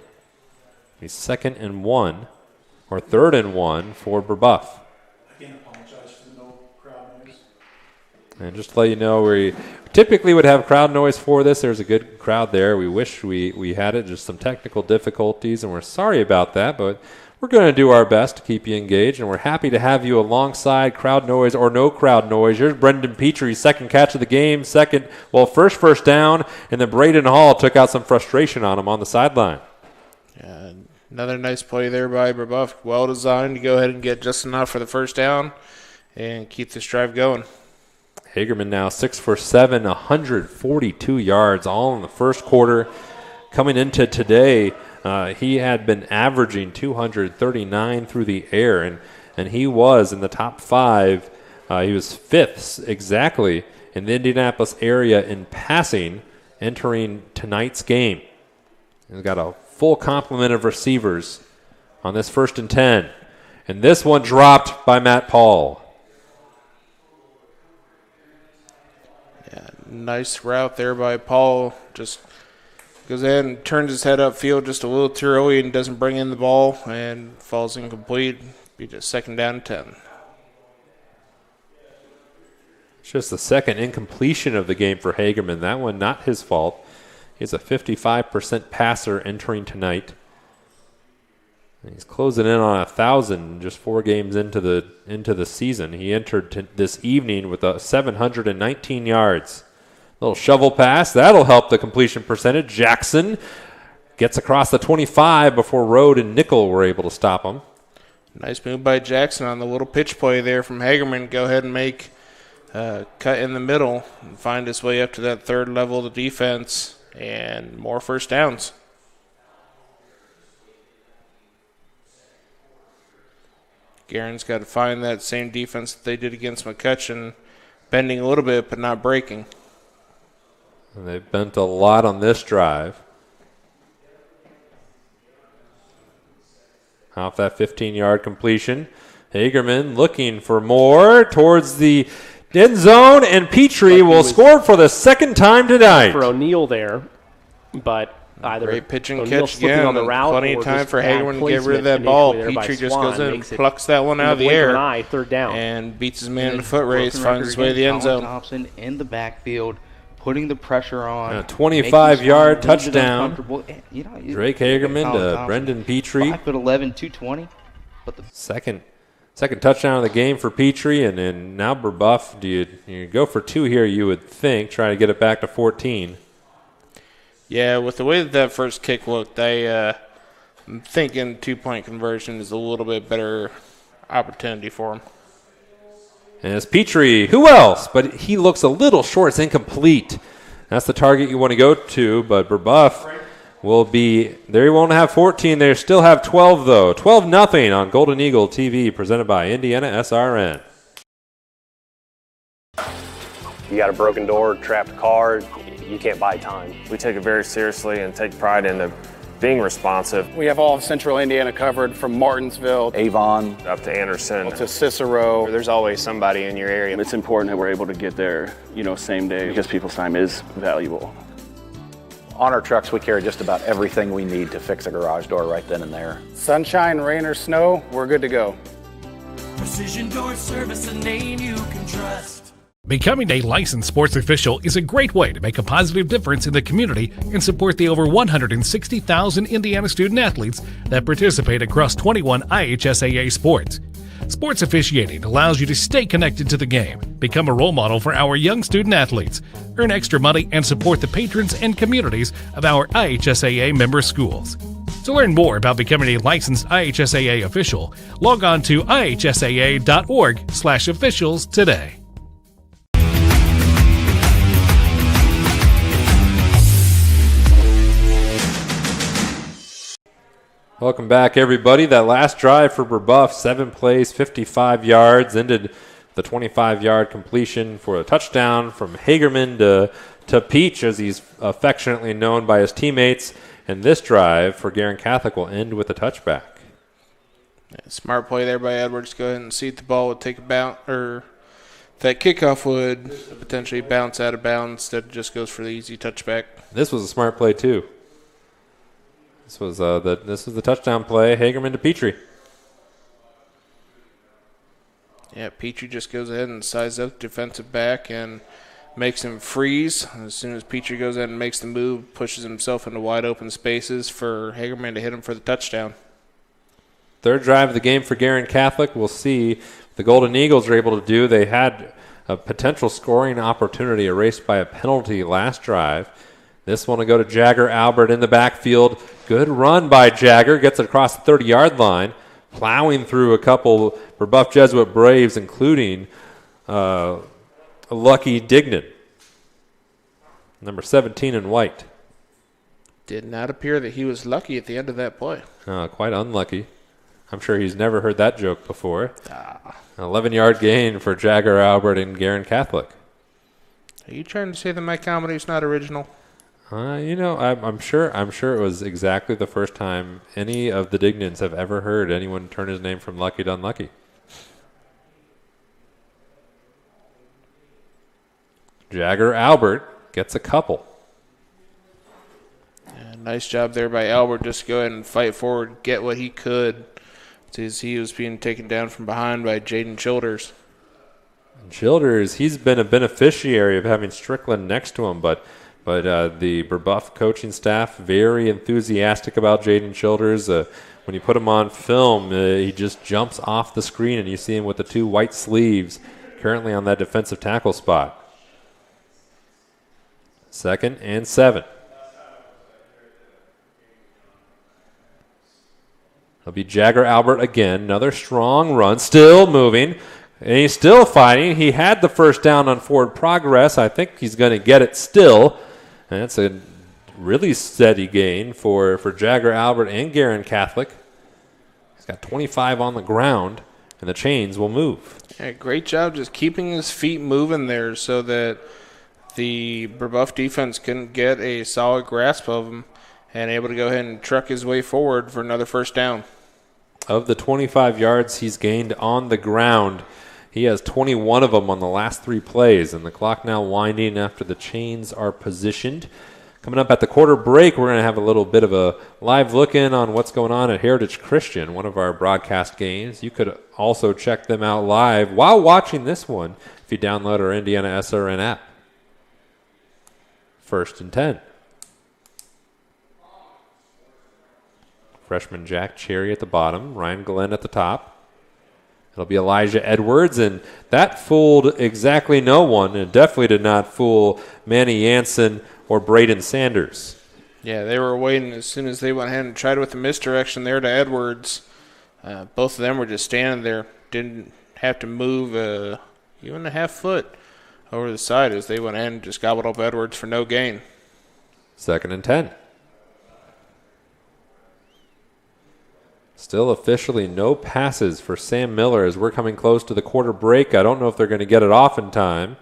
He's 2nd and 1, or 3rd and 1 for Brebeuf. Again, apologize for the no crowd noise. And just to let you know, we typically would have crowd noise for this. There's a good crowd there. We wish we had it. Just some technical difficulties, and we're sorry about that, but we're going to do our best to keep you engaged, and we're happy to have you alongside crowd noise or no crowd noise. Here's Brendan Petrie's 2nd catch of the game, first down, and then Braden Hall took out some frustration on him on the sideline. Yeah, another nice play there by Brebeuf. Well designed to go ahead and get just enough for the first down and keep this drive going. Hagerman now 6 for 7, 142 yards, all in the first quarter. Coming into today, he had been averaging 239 through the air, and he was in the top 5. He was 5th exactly in the Indianapolis area in passing entering tonight's game. He's got a full complement of receivers on this 1st and 10. And this one dropped by Matt Paul. Yeah, nice route there by Paul. Just goes ahead and turns his head upfield just a little too early and doesn't bring in the ball and falls incomplete. Be just 2nd down and 10. It's just the 2nd incompletion of the game for Hagerman. That one not his fault. He's a 55% passer entering tonight. And he's closing in on 1,000 just 4 games into the season. He entered this evening with 719 yards. Little shovel pass. That'll help the completion percentage. Jackson gets across the 25 before Rode and Nickel were able to stop him. Nice move by Jackson on the little pitch play there from Hagerman. Go ahead and make a cut in the middle and find his way up to that 3rd level of the defense and more first downs. Guerin's got to find that same defense that they did against McCutcheon, bending a little bit but not breaking. And they've bent a lot on this drive. Off that 15-yard completion. Hagerman looking for more towards the end zone, and Petrie will score for the 2nd time tonight. For O'Neal there, but either great pitch and O'Neal catch slipping again. on the route, Plenty or of time just for bad Hagerman to get rid of placement that ball. initially there by Petrie just Swan goes in, makes it plucks that one in out of the blink of air, an eye, third down. and beats his man in the foot Broken race, finds his way to the end Colin zone. Thompson in the backfield, putting the pressure on. A 25-yard touchdown. Drake Hagerman to Brendan Petrie. 5'11", 220. But the Second touchdown of the game for Petrie, and then now Brebeuf. Do you go for 2 here, you would think, try to get it back to 14. Yeah, with the way that first kick looked, I'm thinking 2-point conversion is a little bit better opportunity for him. And it's Petrie. Who else? But he looks a little short. It's incomplete. That's the target you want to go to, but Brebeuf will be there. He won't have 14. They still have 12, though. 12-0 on Golden Eagle TV, presented by Indiana SRN. You got a broken door, trapped car, you can't buy time. We take it very seriously and take pride in being responsive. We have all of Central Indiana covered, from Martinsville, Avon, up to Anderson, to Cicero. There's always somebody in your area. It's important that we're able to get there, same day, because people's time is valuable. On our trucks, we carry just about everything we need to fix a garage door right then and there. Sunshine, rain, or snow, we're good to go. Precision Door Service, a name you can trust. Becoming a licensed sports official is a great way to make a positive difference in the community and support the over 160,000 Indiana student athletes that participate across 21 IHSAA sports. Sports officiating allows you to stay connected to the game, become a role model for our young student athletes, earn extra money, and support the patrons and communities of our IHSAA member schools. To learn more about becoming a licensed IHSAA official, log on to ihsaa.org/officials today. Welcome back, everybody. That last drive for Brebeuf, 7 plays, 55 yards, ended the 25-yard completion for a touchdown from Hagerman to Peach, as he's affectionately known by his teammates. And this drive for Guerin Catholic will end with a touchback. Yeah, smart play there by Edwards. Go ahead and see if the ball would take a bounce, or that kickoff would potentially bounce out of bounds. Instead, it just goes for the easy touchback. This was a smart play, too. This was the touchdown play, Hagerman to Petrie. Yeah, Petrie just goes ahead and sizes up defensive back and makes him freeze. As soon as Petrie goes ahead and makes the move, pushes himself into wide open spaces for Hagerman to hit him for the touchdown. Third drive of the game for Guerin Catholic. We'll see what the Golden Eagles are able to do. They had a potential scoring opportunity erased by a penalty last drive. This one will go to Jagger Albert in the backfield. Good run by Jagger. Gets it across the 30-yard line, plowing through a couple Brebeuf Jesuit Braves, including Lucky Dignan, number 17 in white. Did not appear that he was lucky at the end of that play. Quite unlucky. I'm sure he's never heard that joke before. 11-yard gain for Jagger Albert and Guerin Catholic. Are you trying to say that my comedy is not original? I'm sure it was exactly the first time any of the Dignans have ever heard anyone turn his name from lucky to unlucky. Jagger Albert gets a couple. Yeah, nice job there by Albert. Just go ahead and fight forward, get what he could, as he was being taken down from behind by Jaden Childers. Childers, he's been a beneficiary of having Strickland next to him, but the Brebeuf coaching staff very enthusiastic about Jaden Childers. When you put him on film, he just jumps off the screen, and you see him with the 2 white sleeves currently on that defensive tackle spot. 2nd and 7. It'll be Jagger Albert again. Another strong run, still moving. And he's still fighting. He had the first down on forward progress. I think he's going to get it still. And that's a really steady gain for Jagger Albert and Guerin Catholic. He's got 25 on the ground, and the chains will move. Yeah, great job just keeping his feet moving there so that the Brebeuf defense couldn't get a solid grasp of him, and able to go ahead and truck his way forward for another first down. Of the 25 yards he's gained on the ground, he has 21 of them on the last 3 plays, and the clock now winding after the chains are positioned. Coming up at the quarter break, we're going to have a little bit of a live look in on what's going on at Heritage Christian, one of our broadcast games. You could also check them out live while watching this one if you download our Indiana SRN app. 1st and 10. Freshman Jack Cherry at the bottom, Ryan Glenn at the top. It'll be Elijah Edwards, and that fooled exactly no one, and definitely did not fool Manny Jansen or Braden Sanders. Yeah, they were waiting as soon as they went ahead and tried with the misdirection there to Edwards. Both of them were just standing there, didn't have to move even a half foot over the side as they went in and just gobbled up Edwards for no gain. 2nd and 10. Still officially no passes for Sam Miller as we're coming close to the quarter break. I don't know if they're going to get it off in time,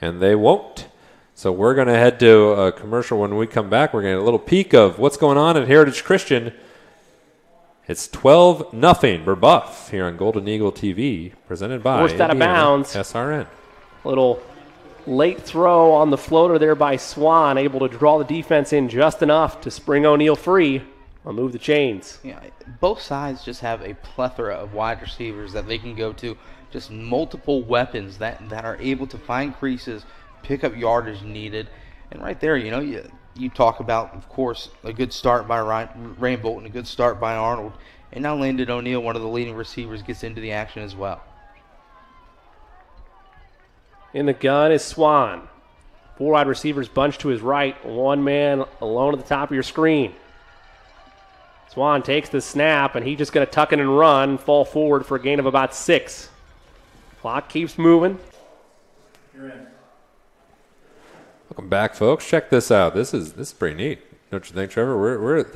and they won't. So we're going to head to a commercial. When we come back, we're going to get a little peek of what's going on at Heritage Christian. It's 12-0 Brebeuf here on Golden Eagle TV, presented by Forced out of bounds. SRN. Little late throw on the floater there by Swan, able to draw the defense in just enough to spring O'Neal free. I'll move the chains. Yeah, both sides just have a plethora of wide receivers that they can go to, just multiple weapons that are able to find creases, pick up yardage needed. And right there, you talk about, of course, a good start by Rain Bolton, a good start by Arnold, and now Landon O'Neal, one of the leading receivers, gets into the action as well. In the gun is Swan. 4 wide receivers bunched to his right, 1 man alone at the top of your screen. Swan takes the snap, and he's just going to tuck it and run, fall forward for a gain of about 6. Clock keeps moving. You're in. Welcome back, folks. Check this out. This is pretty neat, don't you think, Trevor?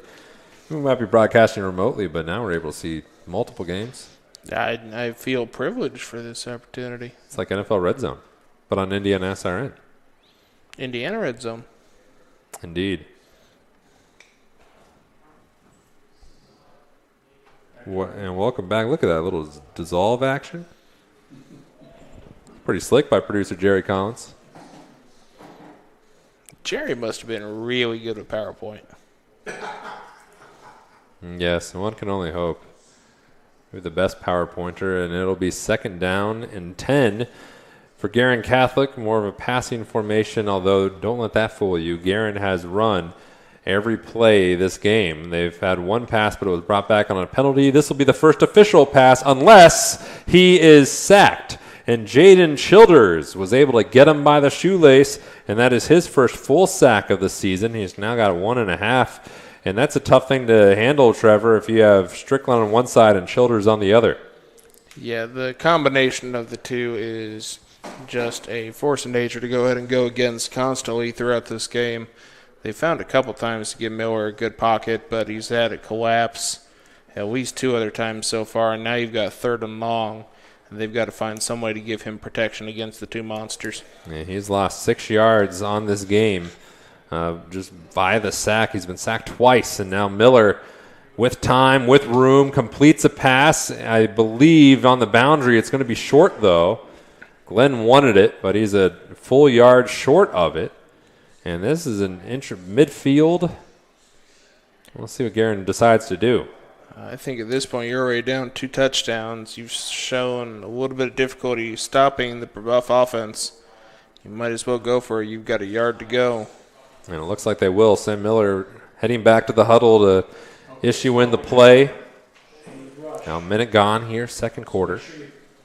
We might be broadcasting remotely, but now we're able to see multiple games. I feel privileged for this opportunity. It's like NFL Red Zone, but on Indiana SRN. Indiana Red Zone. Indeed. And welcome back. Look at that little dissolve action. Pretty slick by producer Jerry Collins. Jerry must have been really good at PowerPoint. Yes, one can only hope. We're the best PowerPointer, and it'll be 2nd down and 10 for Guerin Catholic. More of a passing formation, although don't let that fool you. Guerin has run every play this game. They've had 1 pass, but it was brought back on a penalty. This will be the first official pass unless he is sacked. And Jaden Childers was able to get him by the shoelace, and that is his first full sack of the season. He's now got 1.5, and that's a tough thing to handle, Trevor, if you have Strickland on one side and Childers on the other. Yeah, the combination of the two is just a force of nature to go ahead and go against constantly throughout this game. They found a couple times to give Miller a good pocket, but he's had it collapse at least 2 other times so far, and now you've got 3rd and long. They've got to find some way to give him protection against the 2 monsters. Yeah, he's lost 6 yards on this game just by the sack. He's been sacked twice, and now Miller, with time, with room, completes a pass. I believe on the boundary. It's going to be short, though. Glenn wanted it, but he's a full yard short of it. And this is an inch of midfield. We'll see what Guerin decides to do. I think at this point you're already down 2 touchdowns. You've shown a little bit of difficulty stopping the Brebeuf offense. You might as well go for it. You've got a yard to go. And it looks like they will. Sam Miller heading back to the huddle to issue in the play. Now a minute gone here, 2nd quarter.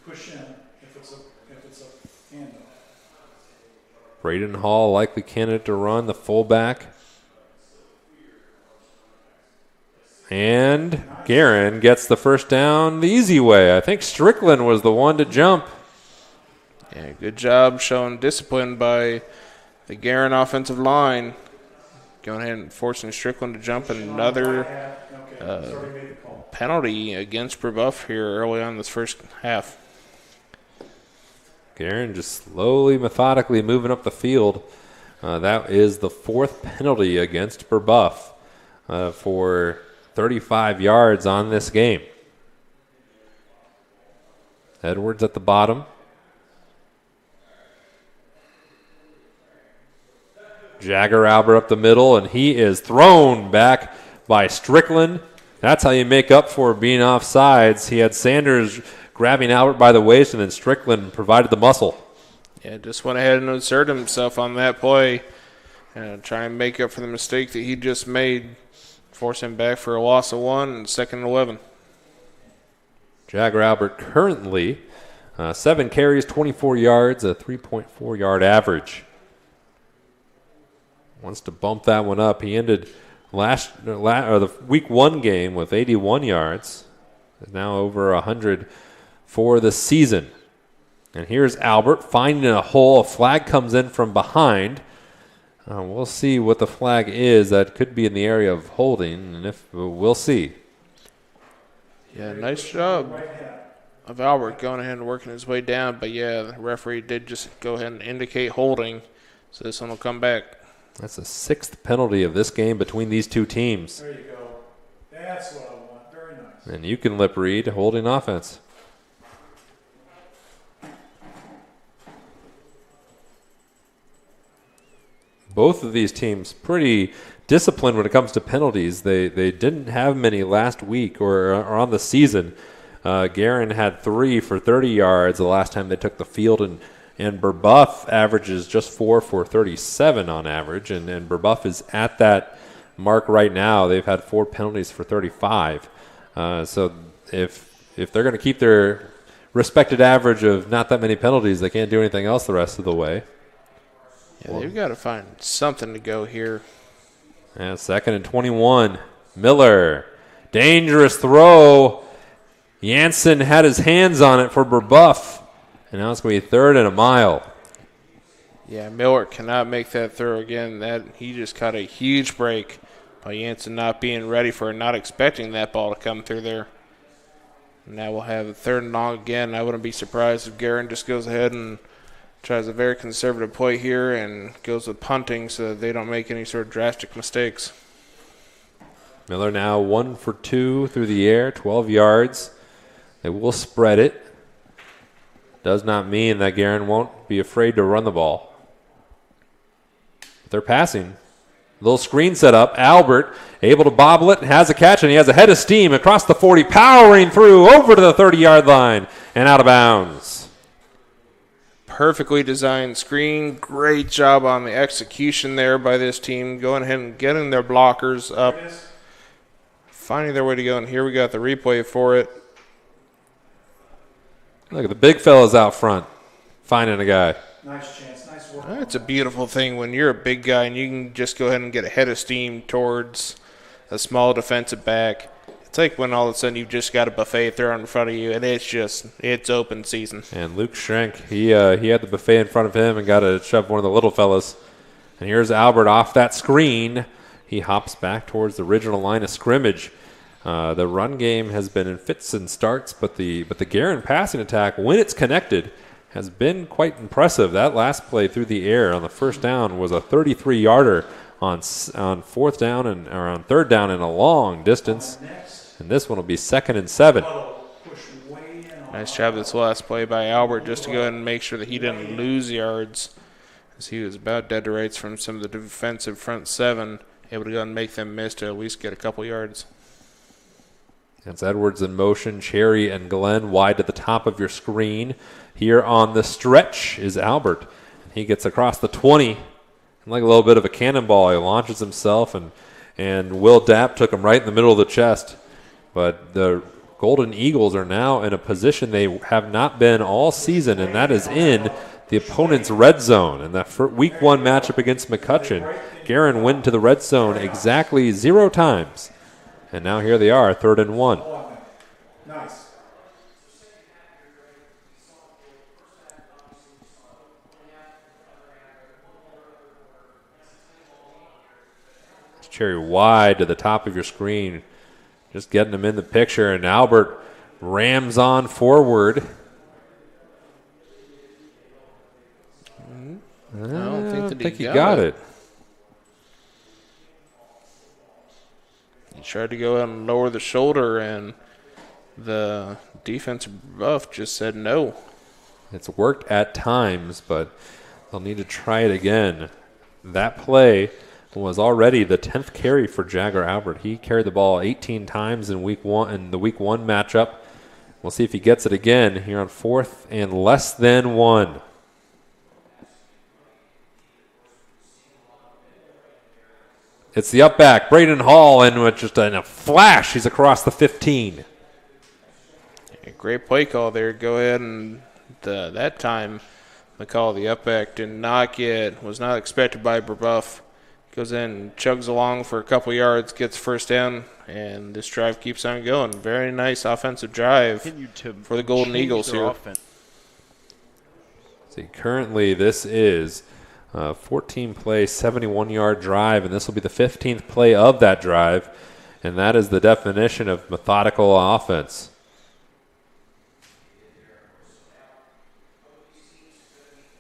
Push in if it's a handoff. Braden Hall, likely candidate to run, the fullback. And Guerin gets the first down the easy way. I think Strickland was the one to jump. Yeah, good job showing discipline by the Guerin offensive line. Going ahead and forcing Strickland to jump, and another penalty against Brebeuf here early on this first half. Guerin just slowly, methodically moving up the field. That is the 4th penalty against Brebeuf for 35 yards on this game. Edwards at the bottom. Jagger Albert up the middle, and he is thrown back by Strickland. That's how you make up for being off sides. He had Sanders grabbing Albert by the waist, and then Strickland provided the muscle. Yeah, just went ahead and inserted himself on that play and try and make up for the mistake that he just made, force him back for a loss of 1 and 2nd and 11. Jagger Albert currently 7 carries, 24 yards, a 3.4 yard average. Wants to bump that one up. He ended the week 1 game with 81 yards. Is now over 100 for the season. And here's Albert finding a hole. A flag comes in from behind. We'll see what the flag is. That could be in the area of holding, and if we'll see. Yeah, nice job of Albert going ahead and working his way down. But yeah, the referee did just go ahead and indicate holding, so this one will come back. That's the 6th penalty of this game between these two teams. There you go. That's what I want. Very nice. And you can lip read holding offense. Both of these teams pretty disciplined when it comes to penalties. They didn't have many last week or on the season. Guerin had 3 for 30 yards the last time they took the field, and Brebeuf averages just 4 for 37 on average, and Brebeuf is at that mark right now. They've had 4 penalties for 35. So if they're going to keep their respected average of not that many penalties, they can't do anything else the rest of the way. Yeah, they've got to find something to go here. And 2nd and 21. Miller. Dangerous throw. Jansen had his hands on it for Brebeuf. And now it's going to be 3rd and a mile. Yeah, Miller cannot make that throw again. He just caught a huge break by Jansen not being ready for it, not expecting that ball to come through there. Now we'll have a 3rd and long again. I wouldn't be surprised if Guerin just goes ahead and tries a very conservative play here and goes with punting so that they don't make any sort of drastic mistakes. Miller now 1 for 2 through the air, 12 yards. They will spread it. Does not mean that Guerin won't be afraid to run the ball. But they're passing. Little screen set up. Albert able to bobble it and has a catch, and he has a head of steam across the 40, powering through over to the 30-yard line and out of bounds. Perfectly designed screen. Great job on the execution there by this team. Going ahead and getting their blockers up. Finding their way to go, and here we got the replay for it. Look at the big fellas out front finding a guy. Nice chance. Nice work. It's a beautiful thing when you're a big guy and you can just go ahead and get a head of steam towards a small defensive back. It's like when all of a sudden you've just got a buffet thrown in front of you, and it's open season. And Luke Schrenk, he had the buffet in front of him and got to shove one of the little fellas. And here's Albert off that screen. He hops back towards the original line of scrimmage. The run game has been in fits and starts, but the Guerin passing attack, when it's connected, has been quite impressive. That last play through the air on the first down was a 33-yarder on 4th down or on 3rd down in a long distance. And this one will be 2nd and 7. Nice job this last play by Albert just to go ahead and make sure that he didn't lose yards, as he was about dead to rights from some of the defensive front 7, able to go and make them miss to at least get a couple yards. That's Edwards in motion. Cherry and Glenn wide to the top of your screen. Here on the stretch is Albert. He gets across the 20. And like a little bit of a cannonball, he launches himself, and Will Dapp took him right in the middle of the chest. But the Golden Eagles are now in a position they have not been all season, and that is in the opponent's red zone. In that week 1 matchup against McCutcheon, Guerin went to the red zone exactly 0 times. And now here they are, 3rd and 1. Nice. Cherry wide to the top of your screen. Just getting them in the picture, and Albert rams on forward. I don't think he got it. He tried to go out and lower the shoulder, and the defensive buff just said no. It's worked at times, but they'll need to try it again. that play was already the 10th carry for Jagger Albert. He carried the ball 18 times in week 1 in the week 1 matchup. We'll see if he gets it again here on 4th and less than 1. It's the up back, Braden Hall, and with just in a flash, he's across the 15. Great play call there. Go ahead and that time the call, the up back was not expected by Brebeuf. Goes in, chugs along for a couple yards, gets first down, and this drive keeps on going. Very nice offensive drive for the Golden Eagles here. See, currently this is a 14-play, 71-yard drive, and this will be the 15th play of that drive, and that is the definition of methodical offense.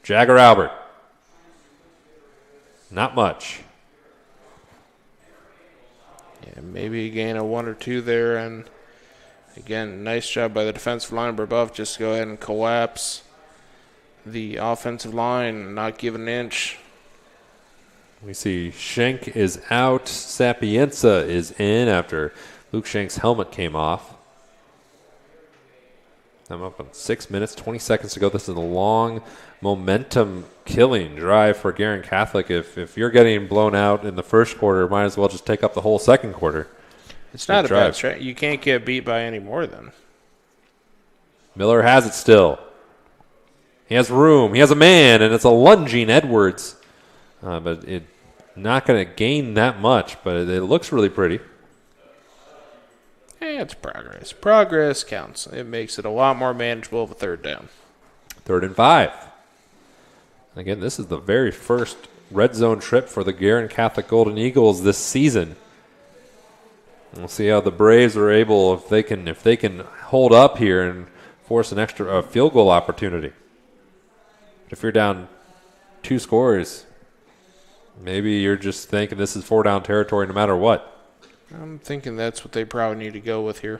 Jagger Albert. Not much. Yeah, maybe a gain of 1 or 2 there, and again, nice job by the defensive line. Brebeuf just go ahead and collapse the offensive line, not give an inch. We see Schenk is out. Sapienza is in after Luke Schenk's helmet came off. I'm up on 6 minutes, 20 seconds to go. This is a long momentum-killing drive for Guerin Catholic. If you're getting blown out in the first quarter, might as well just take up the whole second quarter. It's not a bad stretch. You can't get beat by any more than. Miller has it still. He has room. He has a man, and it's a lunging Edwards. But it not going to gain that much, but it looks really pretty. Yeah, it's progress. Progress counts. It makes it a lot more manageable of a third down. 3rd and 5. Again, this is the very first red zone trip for the Guerin Catholic Golden Eagles this season. We'll see how the Braves are able, if they can hold up here and force an extra field goal opportunity. If you're down 2 scores, maybe you're just thinking this is 4-down territory no matter what. I'm thinking that's what they probably need to go with here.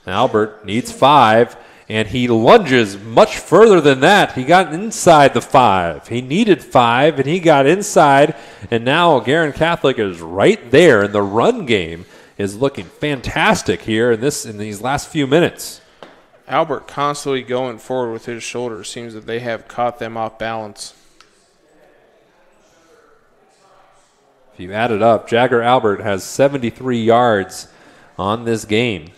Albert needs 5, and he lunges much further than that. He got inside the 5. He needed 5, and he got inside, and now Guerin Catholic is right there, and the run game is looking fantastic here in these last few minutes. Albert constantly going forward with his shoulders. Seems that they have caught them off balance. If you add it up, Jagger Albert has 73 yards on this game.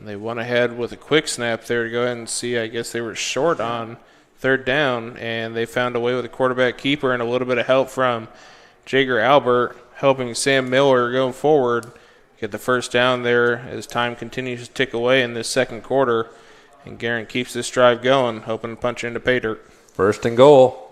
They went ahead with a quick snap there to go ahead and see. I guess they were short on 3rd down, and they found a way with a quarterback keeper and a little bit of help from Jagger Albert, helping Sam Miller going forward get the first down there as time continues to tick away in this second quarter. And Guerin keeps this drive going, hoping to punch into pay dirt. 1st and goal.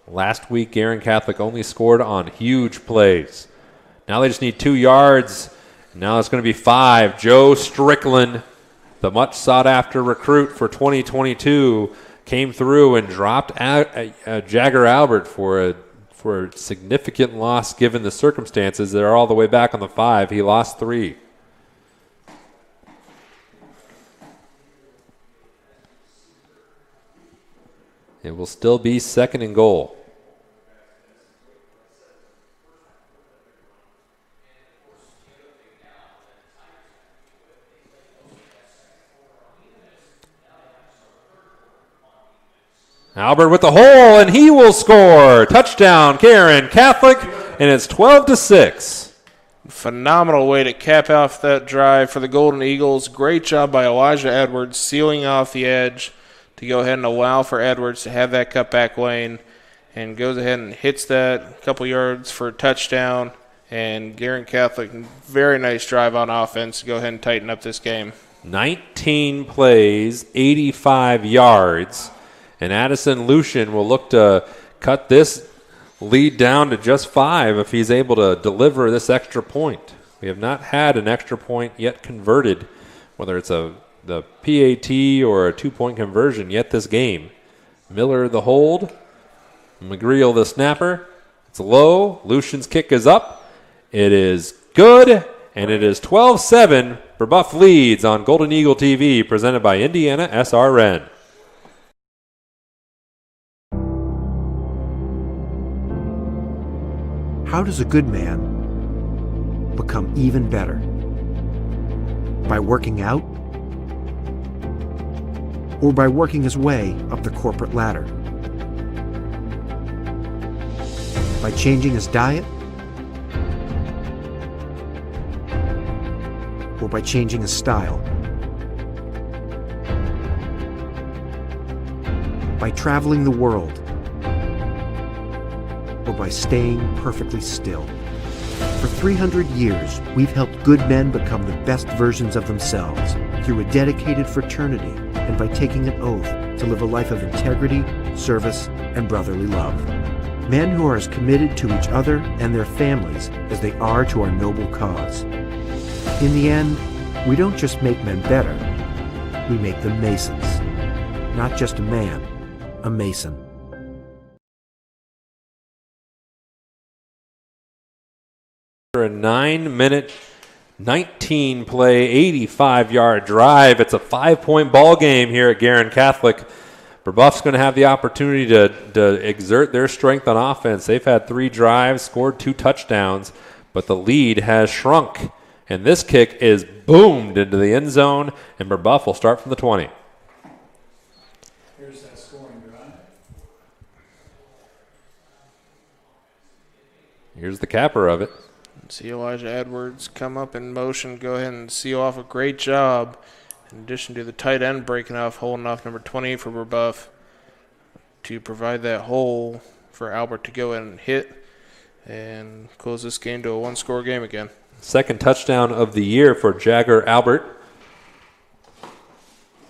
Last week, Guerin Catholic only scored on huge plays. Now they just need 2 yards. Now it's going to be 5. Joe Strickland, the much sought-after recruit for 2022, came through and dropped Jagger Albert for a significant loss given the circumstances. They're all the way back on the 5. He lost 3. It will still be 2nd and goal. Albert with the hole, and he will score. Touchdown, Guerin Catholic, and it's 12-6. Phenomenal way to cap off that drive for the Golden Eagles. Great job by Elijah Edwards sealing off the edge to go ahead and allow for Edwards to have that cutback lane, and goes ahead and hits that couple yards for a touchdown. And Guerin Catholic, very nice drive on offense to go ahead and tighten up this game. 19 plays, 85 yards. And Addison Lucian will look to cut this lead down to just 5 if he's able to deliver this extra point. We have not had an extra point yet converted, whether it's the PAT or a 2-point conversion yet this game. Miller the hold. McGreal the snapper. It's low. Lucian's kick is up. It is good, and it is 12-7 Brebeuf leads on Golden Eagle TV, presented by Indiana SRN. How does a good man become even better? By working out? Or by working his way up the corporate ladder? By changing his diet? Or by changing his style? By traveling the world? Or by staying perfectly still? For 300 years, we've helped good men become the best versions of themselves through a dedicated fraternity and by taking an oath to live a life of integrity, service, and brotherly love. Men who are as committed to each other and their families as they are to our noble cause. In the end, we don't just make men better, we make them Masons. Not just a man, a Mason. A 9-minute, 19-play, 85-yard drive. It's a 5-point ball game here at Guerin Catholic. Brebeuf's going to have the opportunity to exert their strength on offense. They've had 3 drives, scored 2 touchdowns, but the lead has shrunk. And this kick is boomed into the end zone, and Brebeuf will start from the 20. Here's that scoring drive. Here's the capper of it. See Elijah Edwards come up in motion, go ahead and seal off a great job. In addition to the tight end breaking off, holding off number 28 for Brebeuf to provide that hole for Albert to go in and hit and close this game to a 1-score game again. Second touchdown of the year for Jagger Albert,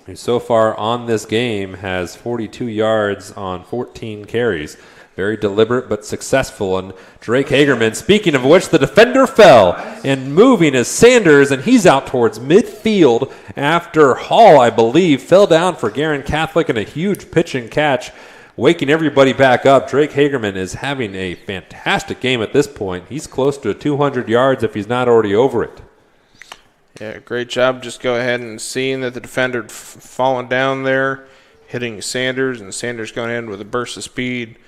who so far on this game has 42 yards on 14 carries. Very deliberate but successful. And Drake Hagerman, speaking of which, the defender fell and moving is Sanders, and he's out towards midfield after Hall, I believe, fell down for Guerin Catholic in a huge pitch and catch, waking everybody back up. Drake Hagerman is having a fantastic game at this point. He's close to 200 yards if he's not already over it. Yeah, great job. Just go ahead and seeing that the defender had fallen down there, hitting Sanders, and Sanders going in with a burst of speed.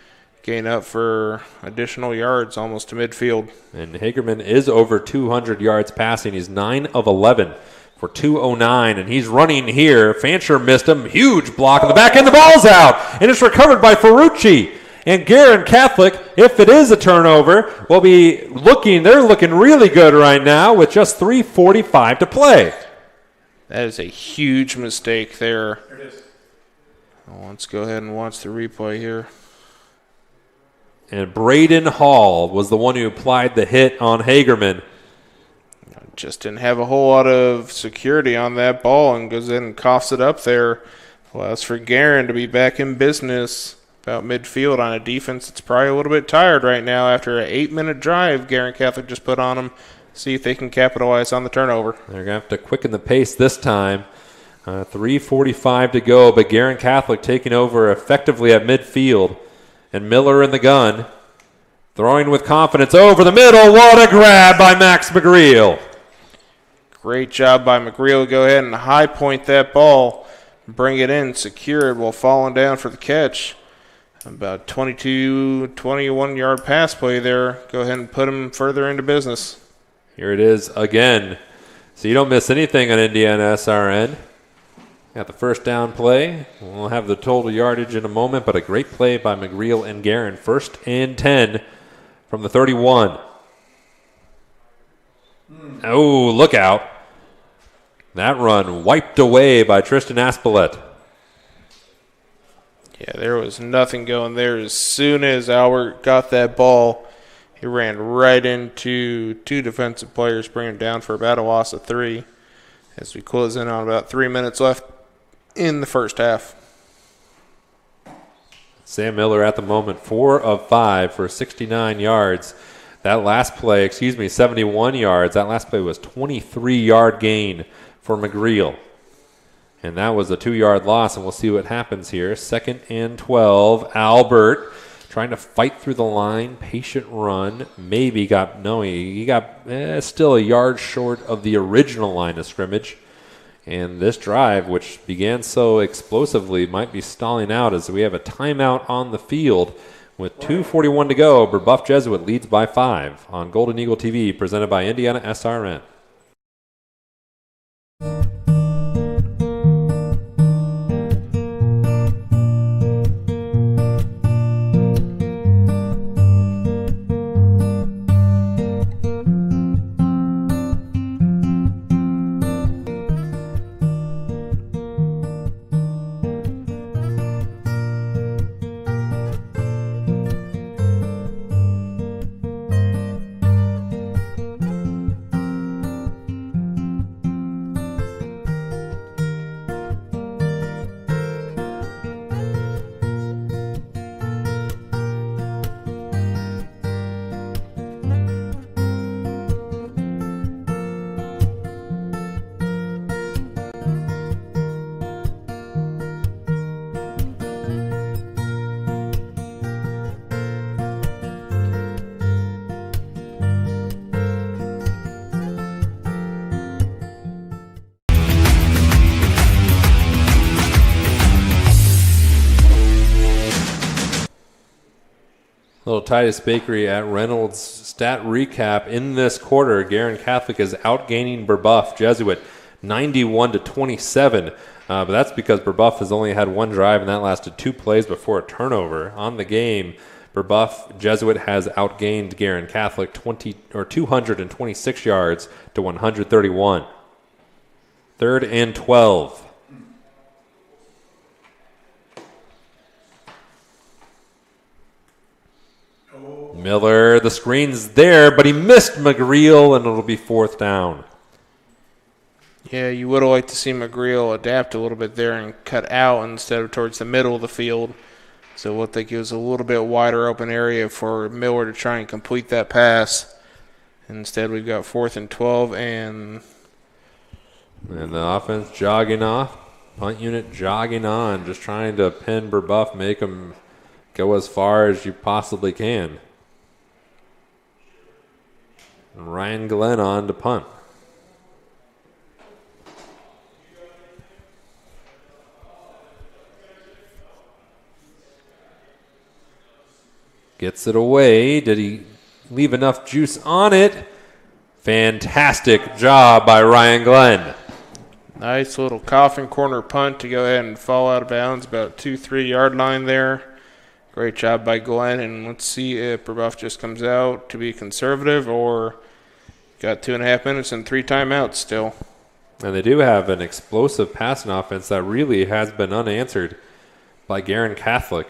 Gain up for additional yards almost to midfield. And Hagerman is over 200 yards passing. He's 9 of 11 for 209, and he's running here. Fancher missed him. Huge block in the back end. The ball's out, and it's recovered by Ferrucci. And Guerin Catholic, if it is a turnover, will be looking. They're looking really good right now with just 3:45 to play. That is a huge mistake there. There it is. Let's go ahead and watch the replay here. And Braden Hall was the one who applied the hit on Hagerman. Just didn't have a whole lot of security on that ball and goes in and coughs it up there. Allows for Guerin to be back in business about midfield on a defense that's probably a little bit tired right now after an 8-minute drive Guerin Catholic just put on them. See if they can capitalize on the turnover. They're going to have to quicken the pace this time. 3:45 to go, but Guerin Catholic taking over effectively at midfield. And Miller in the gun, throwing with confidence over the middle. What a grab by Max McGreal. Great job by McGreal. Go ahead and high point that ball, bring it in, secure it while falling down for the catch. About 21-yard pass play there. Go ahead and put him further into business. Here it is again. So you don't miss anything on Indiana SRN. Got the first down play. We'll have the total yardage in a moment, but a great play by McGreal and Guerin. 1st and 10 from the 31. Oh, look out. That run wiped away by Tristan Aspilett. Yeah, there was nothing going there. As soon as Albert got that ball, he ran right into 2 defensive players, bringing him down for about a loss of 3 as we close in on about 3 minutes left in the first half. Sam Miller at the moment, 4 of 5 for 69 yards. That last play, 71 yards. That last play was 23-yard gain for McGreal. And that was a 2-yard loss, and we'll see what happens here. 2nd and 12. Albert trying to fight through the line, patient run. Maybe he got still a yard short of the original line of scrimmage. And this drive, which began so explosively, might be stalling out as we have a timeout on the field. With 2:41 to go, Brebeuf Jesuit leads by 5 on Golden Eagle TV, presented by Indiana SRN. Little Titus Bakery at Reynolds stat recap. In this quarter, Guerin Catholic is outgaining Brebeuf Jesuit 91-27. But that's because Brebeuf has only had one drive, and that lasted 2 plays before a turnover. On the game, Brebeuf Jesuit has outgained Guerin Catholic 226 yards to 131. 3rd and 12. Miller, the screen's there, but he missed McGreel, and it'll be 4th down. Yeah, you would have liked to see McGreel adapt a little bit there and cut out instead of towards the middle of the field. So what that gives a little bit wider open area for Miller to try and complete that pass. Instead, we've got 4th and 12, and the offense jogging off. Punt unit jogging on, just trying to pin Brebeuf, make them go as far as you possibly can. And Ryan Glenn on to punt. Gets it away. Did he leave enough juice on it? Fantastic job by Ryan Glenn. Nice little coffin corner punt to go ahead and fall out of bounds, about 2-3 yard line there. Great job by Glenn, and let's see if Brebeuf just comes out to be conservative or got 2.5 minutes and 3 timeouts still. And they do have an explosive passing offense that really has been unanswered by Guerin Catholic.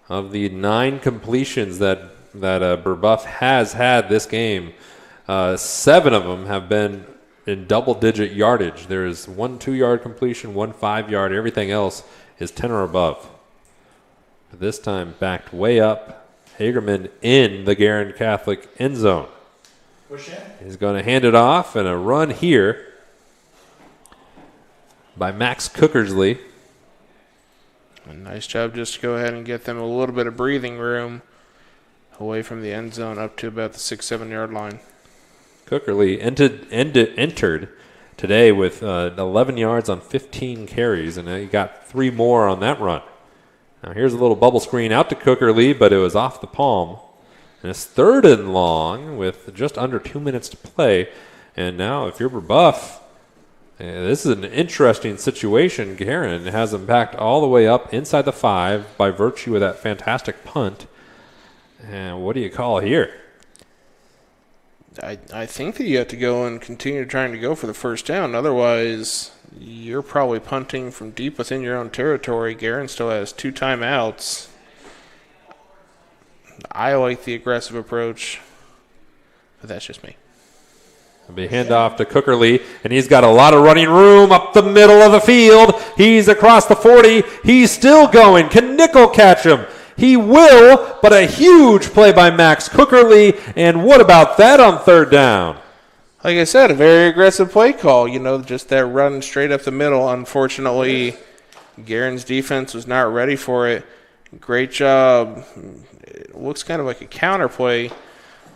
Of the 9 completions that Brebeuf has had this game, 7 of them have been in double-digit yardage. There is 1 2-yard completion, 1 5-yard. Everything else is 10 or above. But this time backed way up. Hagerman in the Guerin Catholic end zone. Push in. He's going to hand it off, and a run here by Max Cookersley. A nice job just to go ahead and get them a little bit of breathing room away from the end zone up to about the 6-7 yard line. Cookersley entered today with 11 yards on 15 carries, and he got 3 more on that run. Now here's a little bubble screen out to Cookersley, but it was off the palm. And it's 3rd and long with just under 2 minutes to play. And now if you're Brebeuf, this is an interesting situation. Guerin has them backed all the way up inside the 5 by virtue of that fantastic punt. And what do you call here? I think that you have to go and continue trying to go for the first down. Otherwise, you're probably punting from deep within your own territory. Guerin still has 2 timeouts. I like the aggressive approach, but that's just me. It'll be handoff to Cookersley, and he's got a lot of running room up the middle of the field. He's across the 40. He's still going. Can Nickel catch him? He will, but a huge play by Max Cookersley. And what about that on 3rd down? Like I said, a very aggressive play call. You know, just that run straight up the middle. Unfortunately, Guerin's defense was not ready for it. Great job. It looks kind of like a counterplay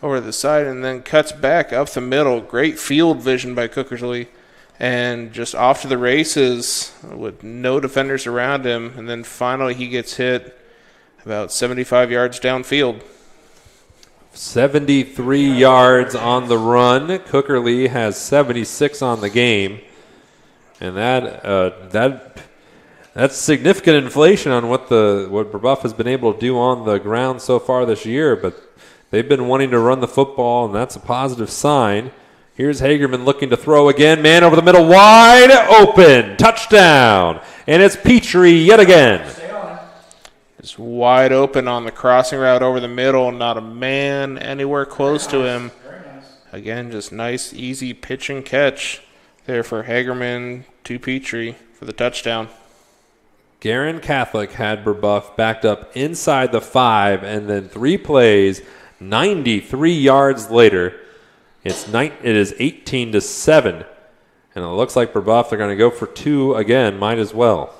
over the side and then cuts back up the middle. Great field vision by Cookersley. And just off to the races with no defenders around him. And then finally he gets hit about 75 yards downfield. 73 yards on the run. Cookerly has 76 on the game. And that's significant inflation on what Brebeuf has been able to do on the ground so far this year. But they've been wanting to run the football, and that's a positive sign. Here's Hagerman looking to throw again. Man over the middle, wide open. Touchdown. And it's Petrie yet again. It's wide open on the crossing route over the middle. Not a man anywhere close to him. Again, just nice, easy pitch and catch there for Hagerman to Petrie for the touchdown. Guerin Catholic had Brebeuf backed up inside the 5, and then 3 plays, 93 yards later, it is 18-7, and it looks like Brebeuf, they're going to go for 2 again, might as well.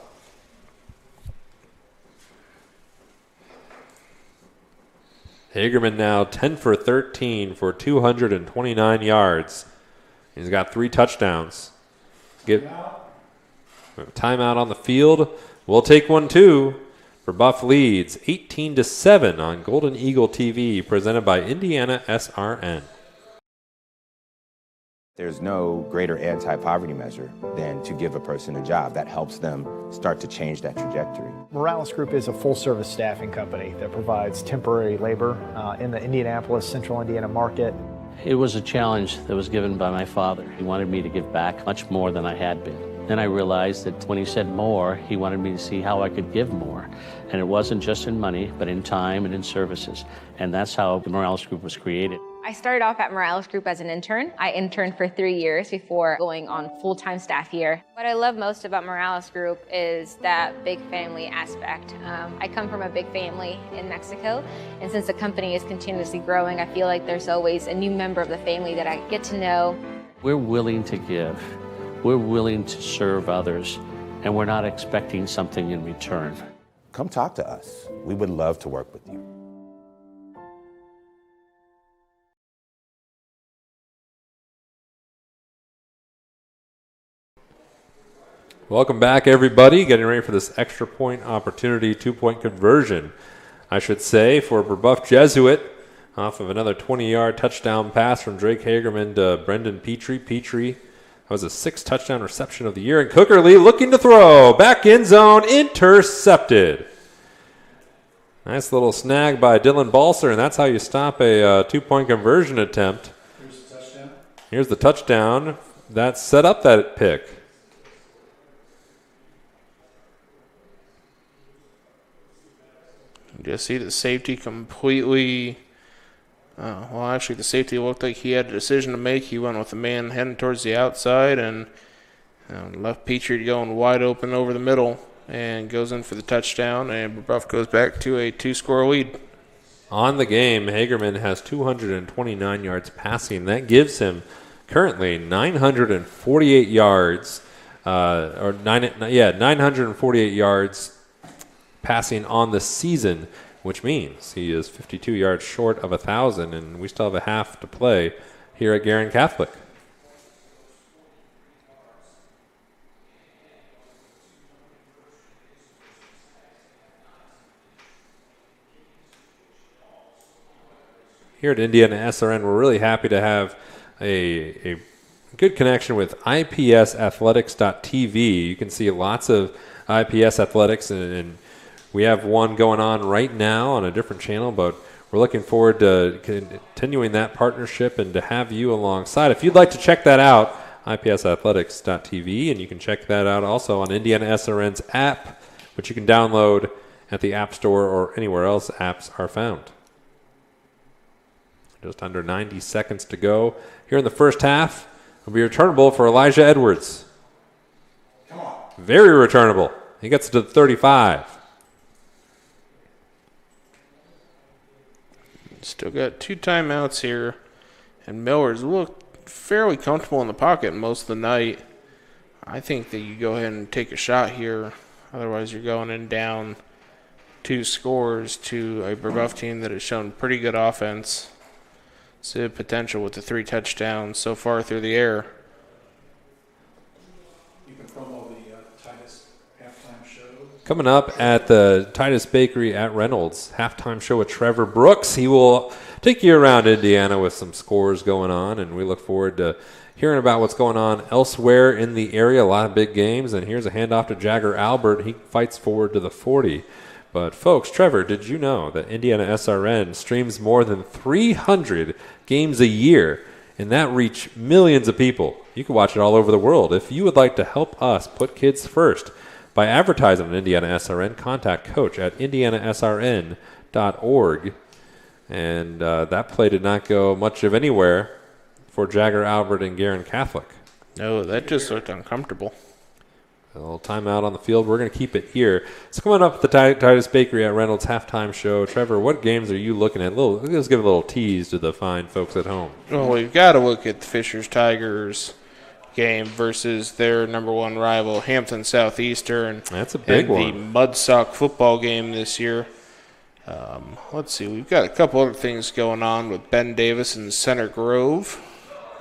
Hagerman now 10 for 13 for 229 yards. He's got 3 touchdowns. Timeout on the field. We'll take one too. Brebeuf leads 18-7 on Golden Eagle TV, presented by Indiana SRN. There's no greater anti-poverty measure than to give a person a job. That helps them start to change that trajectory. Morales Group is a full-service staffing company that provides temporary labor in the Indianapolis, Central Indiana market. It was a challenge that was given by my father. He wanted me to give back much more than I had been. Then I realized that when he said more, he wanted me to see how I could give more. And it wasn't just in money, but in time and in services. And that's how the Morales Group was created. I started off at Morales Group as an intern. I interned for 3 years before going on full-time staff here. What I love most about Morales Group is that big family aspect. I come from a big family in Mexico, and since the company is continuously growing, I feel like there's always a new member of the family that I get to know. We're willing to give. We're willing to serve others, and we're not expecting something in return. Come talk to us. We would love to work with you. Welcome back, everybody. Getting ready for this extra point opportunity, 2-point conversion, I should say, for Brebeuf Jesuit off of another 20-yard touchdown pass from Drake Hagerman to Brendan Petrie. Petrie, that was a 6th touchdown reception of the year. And Cookerly looking to throw. Back in zone, intercepted. Nice little snag by Dylan Balser, and that's how you stop a 2-point conversion attempt. Here's the touchdown. Here's the touchdown that set up that pick. You just see the safety completely. Actually, the safety looked like he had a decision to make. He went with the man heading towards the outside and left Petrie going wide open over the middle and goes in for the touchdown. And Brebeuf goes back to a 2-score lead. On the game, Hagerman has 229 yards passing. That gives him currently 948 yards, 948 yards passing on the season, which means he is 52 yards short of 1,000, and we still have a half to play here at Guerin Catholic. Here at Indiana SRN, we're really happy to have a good connection with IPSathletics.tv. You can see lots of IPS athletics, and we have one going on right now on a different channel, but we're looking forward to continuing that partnership and to have you alongside. If you'd like to check that out, IPSathletics.tv, and you can check that out also on Indiana SRN's app, which you can download at the App Store or anywhere else apps are found. Just under 90 seconds to go here in the first half. Will be returnable for Elijah Edwards. Come on. Very returnable. He gets to the 35. Still got 2 timeouts here, and Miller's looked fairly comfortable in the pocket most of the night. I think that you go ahead and take a shot here. Otherwise, you're going in down 2 scores to a Brebeuf team that has shown pretty good offense. So potential with the 3 touchdowns so far through the air. You can promo the Titus halftime show. Coming up at the Titus Bakery at Reynolds, halftime show with Trevor Brooks. He will take you around Indiana with some scores going on, and we look forward to hearing about what's going on elsewhere in the area. A lot of big games, and here's a handoff to Jagger Albert. He fights forward to the 40. But, folks, Trevor, did you know that Indiana SRN streams more than 300 games a year, and that reach millions of people? You can watch it all over the world. If you would like to help us put kids first by advertising on Indiana SRN, contact Coach at indianasrn.org. And that play did not go much of anywhere for Jagger Albert and Guerin Catholic. No, that just looked uncomfortable. A little timeout on the field. We're going to keep it here. So coming up at the Titus Bakery at Reynolds halftime show. Trevor, what games are you looking at? Let's give a little tease to the fine folks at home. Well, we've got to look at the Fishers Tigers game versus their number 1 rival, Hampton Southeastern. That's a big one. The Mudsock football game this year. Let's see. We've got a couple other things going on with Ben Davis and Center Grove,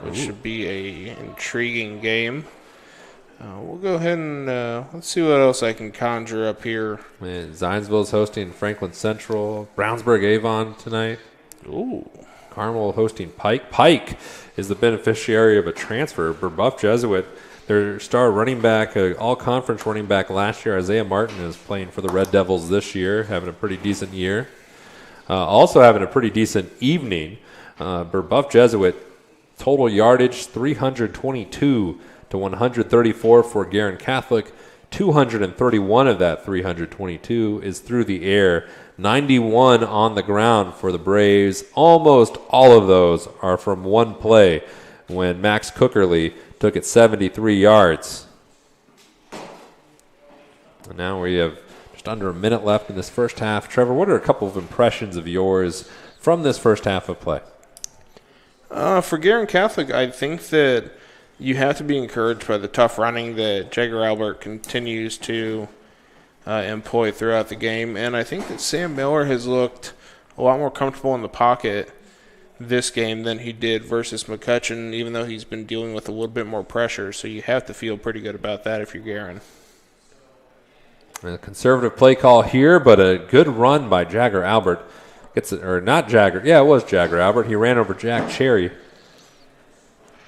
which should be a intriguing game. We'll go ahead and let's see what else I can conjure up here. Man, Zionsville's hosting Franklin Central. Brownsburg Avon tonight. Ooh. Carmel hosting Pike. Pike is the beneficiary of a transfer. Brebeuf Jesuit, their star running back, all-conference running back last year, Isaiah Martin, is playing for the Red Devils this year, having a pretty decent year. Also having a pretty decent evening. Brebeuf Jesuit, total yardage 322 to 134 for Guerin Catholic. 231 of that 322 is through the air. 91 on the ground for the Braves. Almost all of those are from one play when Max Cookerly took it 73 yards. And now we have just under a minute left in this first half. Trevor, what are a couple of impressions of yours from this first half of play? For Guerin Catholic, I think that you have to be encouraged by the tough running that Jagger Albert continues to employ throughout the game. And I think that Sam Miller has looked a lot more comfortable in the pocket this game than he did versus McCutcheon, even though he's been dealing with a little bit more pressure. So you have to feel pretty good about that if you're Guerin. A conservative play call here, but a good run by Jagger Albert. Or not Jagger. Yeah, it was Jagger Albert. He ran over Jack Cherry.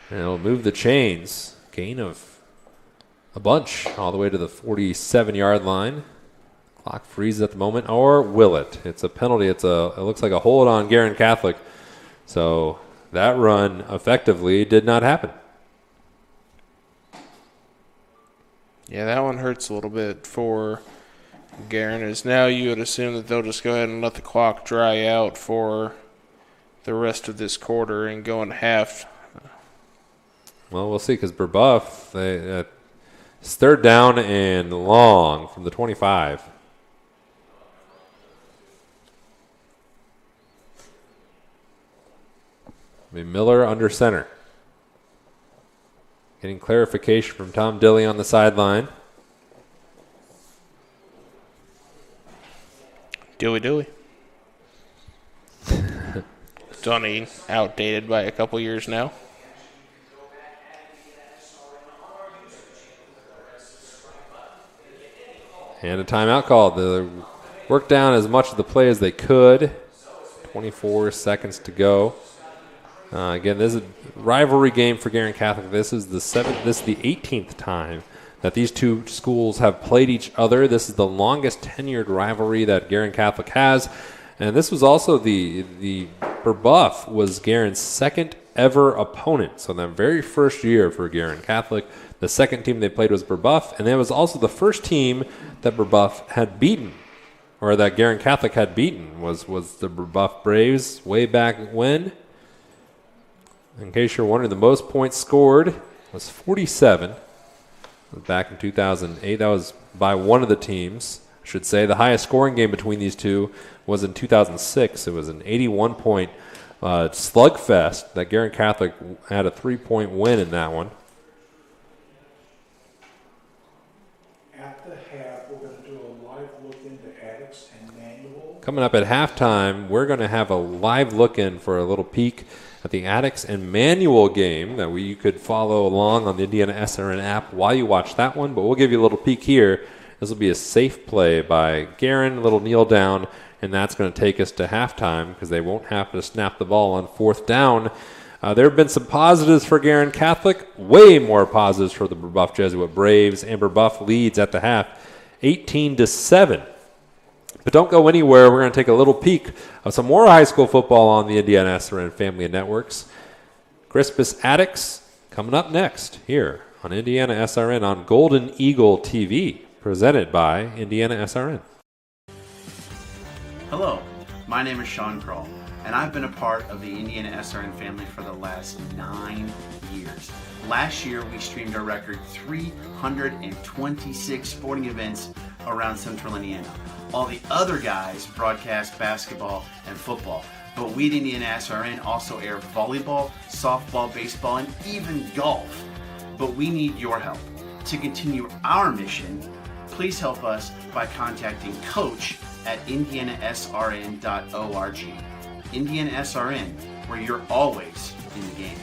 And it'll move the chains. Gain of a bunch all the way to the 47-yard line. Clock freezes at the moment, or will it? It's a penalty. It looks like a hold on Guerin Catholic. So that run effectively did not happen. Yeah, that one hurts a little bit for Guerin. As now you would assume that they'll just go ahead and let the clock dry out for the rest of this quarter and go into half. Well, we'll see, because Brebeuf, it's third down and long from the 25. Miller under center. Getting clarification from Tom Dilley on the sideline. Dewey. Donnie outdated by a couple years now. And a timeout called. They worked down as much of the play as they could. 24 seconds to go. Again, this is a rivalry game for Guerin Catholic. This is the 18th time that these two schools have played each other. This is the longest tenured rivalry that Guerin Catholic has. And this was also the Brebeuf was Guerin's second ever opponent. So in that very first year for Guerin Catholic, the second team they played was Brebeuf, and that was also the first team that Brebeuf had beaten, or that Guerin Catholic had beaten, was the Brebeuf Braves way back when. In case you're wondering, the most points scored was 47. Back in 2008, that was by one of the teams. I should say the highest scoring game between these two was in 2006. It was an 81-point slugfest that Guerin Catholic had a 3-point win in that one. At at the half, we're going to do a live look into addicts and manual. Coming up at halftime, we're going to have a live look-in for a little peek at the Addicts and Manual game that you could follow along on the Indiana SRN app while you watch that one. But we'll give you a little peek here. This will be a safe play by Guerin, a little kneel down, and that's going to take us to halftime because they won't have to snap the ball on 4th down. There have been some positives for Guerin Catholic, way more positives for the Brebeuf Jesuit Braves, and Brebeuf leads at the half 18-7. But don't go anywhere. We're going to take a little peek of some more high school football on the Indiana SRN family of networks. Crispus Addicts coming up next here on Indiana SRN on Golden Eagle TV, presented by Indiana SRN. Hello, my name is Sean Kroll, and I've been a part of the Indiana SRN family for the last 9 years. Last year, we streamed a record 326 sporting events around Central Indiana. All the other guys broadcast basketball and football, but we at Indiana SRN also air volleyball, softball, baseball, and even golf. But we need your help. To continue our mission, please help us by contacting Coach at indianasrn.org. Indiana SRN, where you're always in the game.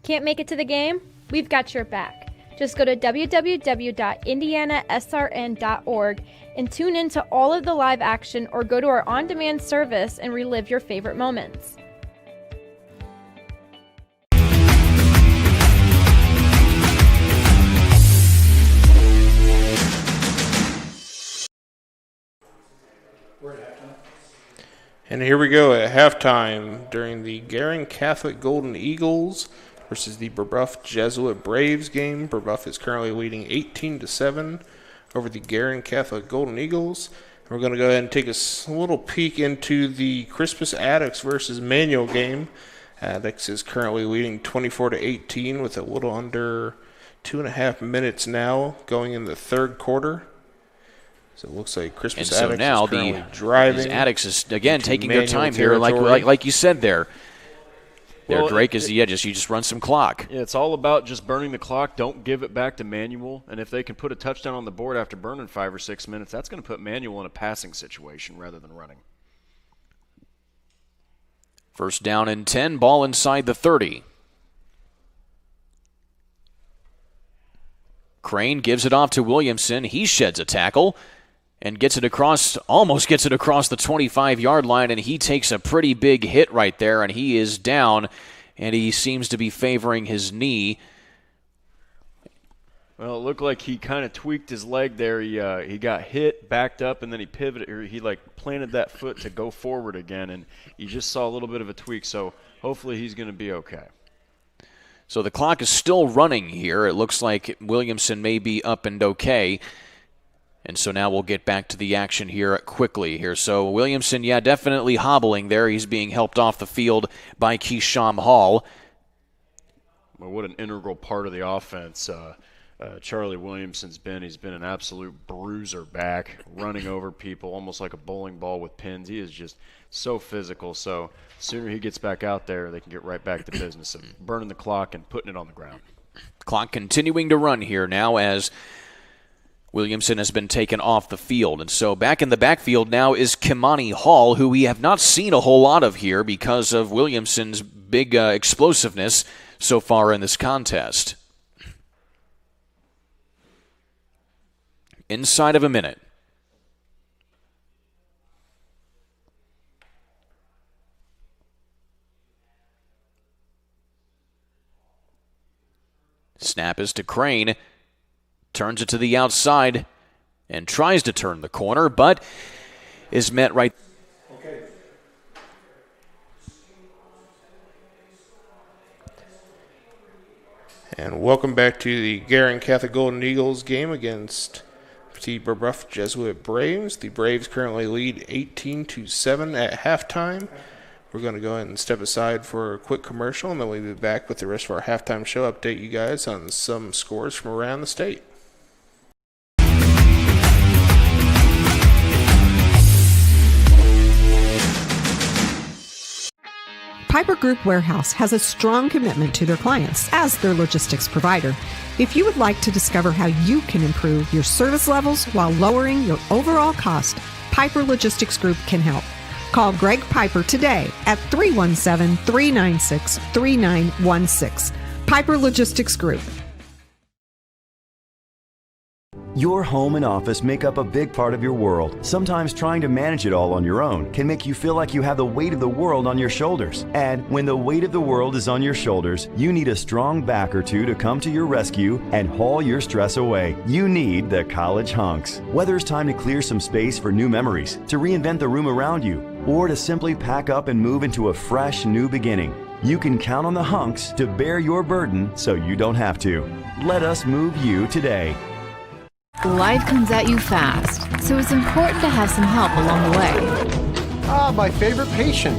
Can't make it to the game? We've got your back. Just go to www.indianasrn.org and tune in to all of the live action, or go to our on-demand service and relive your favorite moments. And here we go at halftime during the Guerin Catholic Golden Eagles versus the Brebeuf Jesuit Braves game. Brebeuf is currently leading 18-7 over the Guerin Catholic Golden Eagles. We're going to go ahead and take a little peek into the Crispus Addicts versus Manual game. Addicts is currently leading 24-18 with a little under 2.5 minutes now going in the third quarter. So it looks like Crispus Addicts now is currently driving. Addicts is again taking their time here, like you said there. There, Drake, is you just run some clock. Yeah, it's all about just burning the clock. Don't give it back to Manual. And if they can put a touchdown on the board after burning 5 or 6 minutes, that's going to put Manual in a passing situation rather than running. First down and 10, ball inside the 30. Crane gives it off to Williamson. He sheds a tackle and gets it across, almost gets it across the 25-yard line, and he takes a pretty big hit right there, and he is down, and he seems to be favoring his knee. Well, it looked like he kind of tweaked his leg there. He got hit, backed up, and then he pivoted, or he planted that foot to go forward again, and you just saw a little bit of a tweak, so hopefully he's going to be okay. So the clock is still running here. It looks like Williamson may be up and okay. And so now we'll get back to the action here quickly here. So Williamson, definitely hobbling there. He's being helped off the field by Keisham Hall. Well, what an integral part of the offense Charlie Williamson's been. He's been an absolute bruiser back, running over people almost like a bowling ball with pins. He is just so physical. So the sooner he gets back out there, they can get right back to business of burning the clock and putting it on the ground. Clock continuing to run here now as Williamson has been taken off the field. And so back in the backfield now is Kimani Hall, who we have not seen a whole lot of here because of Williamson's big explosiveness so far in this contest. Inside of a minute. Snap is to Crane. Turns it to the outside and tries to turn the corner, but is met right. Okay. And welcome back to the Guerin Catholic Golden Eagles game against the Brebeuf Jesuit Braves. The Braves currently lead 18-7 at halftime. We're going to go ahead and step aside for a quick commercial, and then we'll be back with the rest of our halftime show, update you guys on some scores from around the state. Piper Group Warehouse has a strong commitment to their clients as their logistics provider. If you would like to discover how you can improve your service levels while lowering your overall cost, Piper Logistics Group can help. Call Greg Piper today at 317-396-3916. Piper Logistics Group. Your home and office make up a big part of your world. Sometimes trying to manage it all on your own can make you feel like you have the weight of the world on your shoulders. And when the weight of the world is on your shoulders, you need a strong back or two to come to your rescue and haul your stress away. You need the College Hunks. Whether it's time to clear some space for new memories, to reinvent the room around you, or to simply pack up and move into a fresh new beginning, you can count on the Hunks to bear your burden so you don't have to. Let us move you today. Life comes at you fast, so it's important to have some help along the way. Ah, my favorite patient.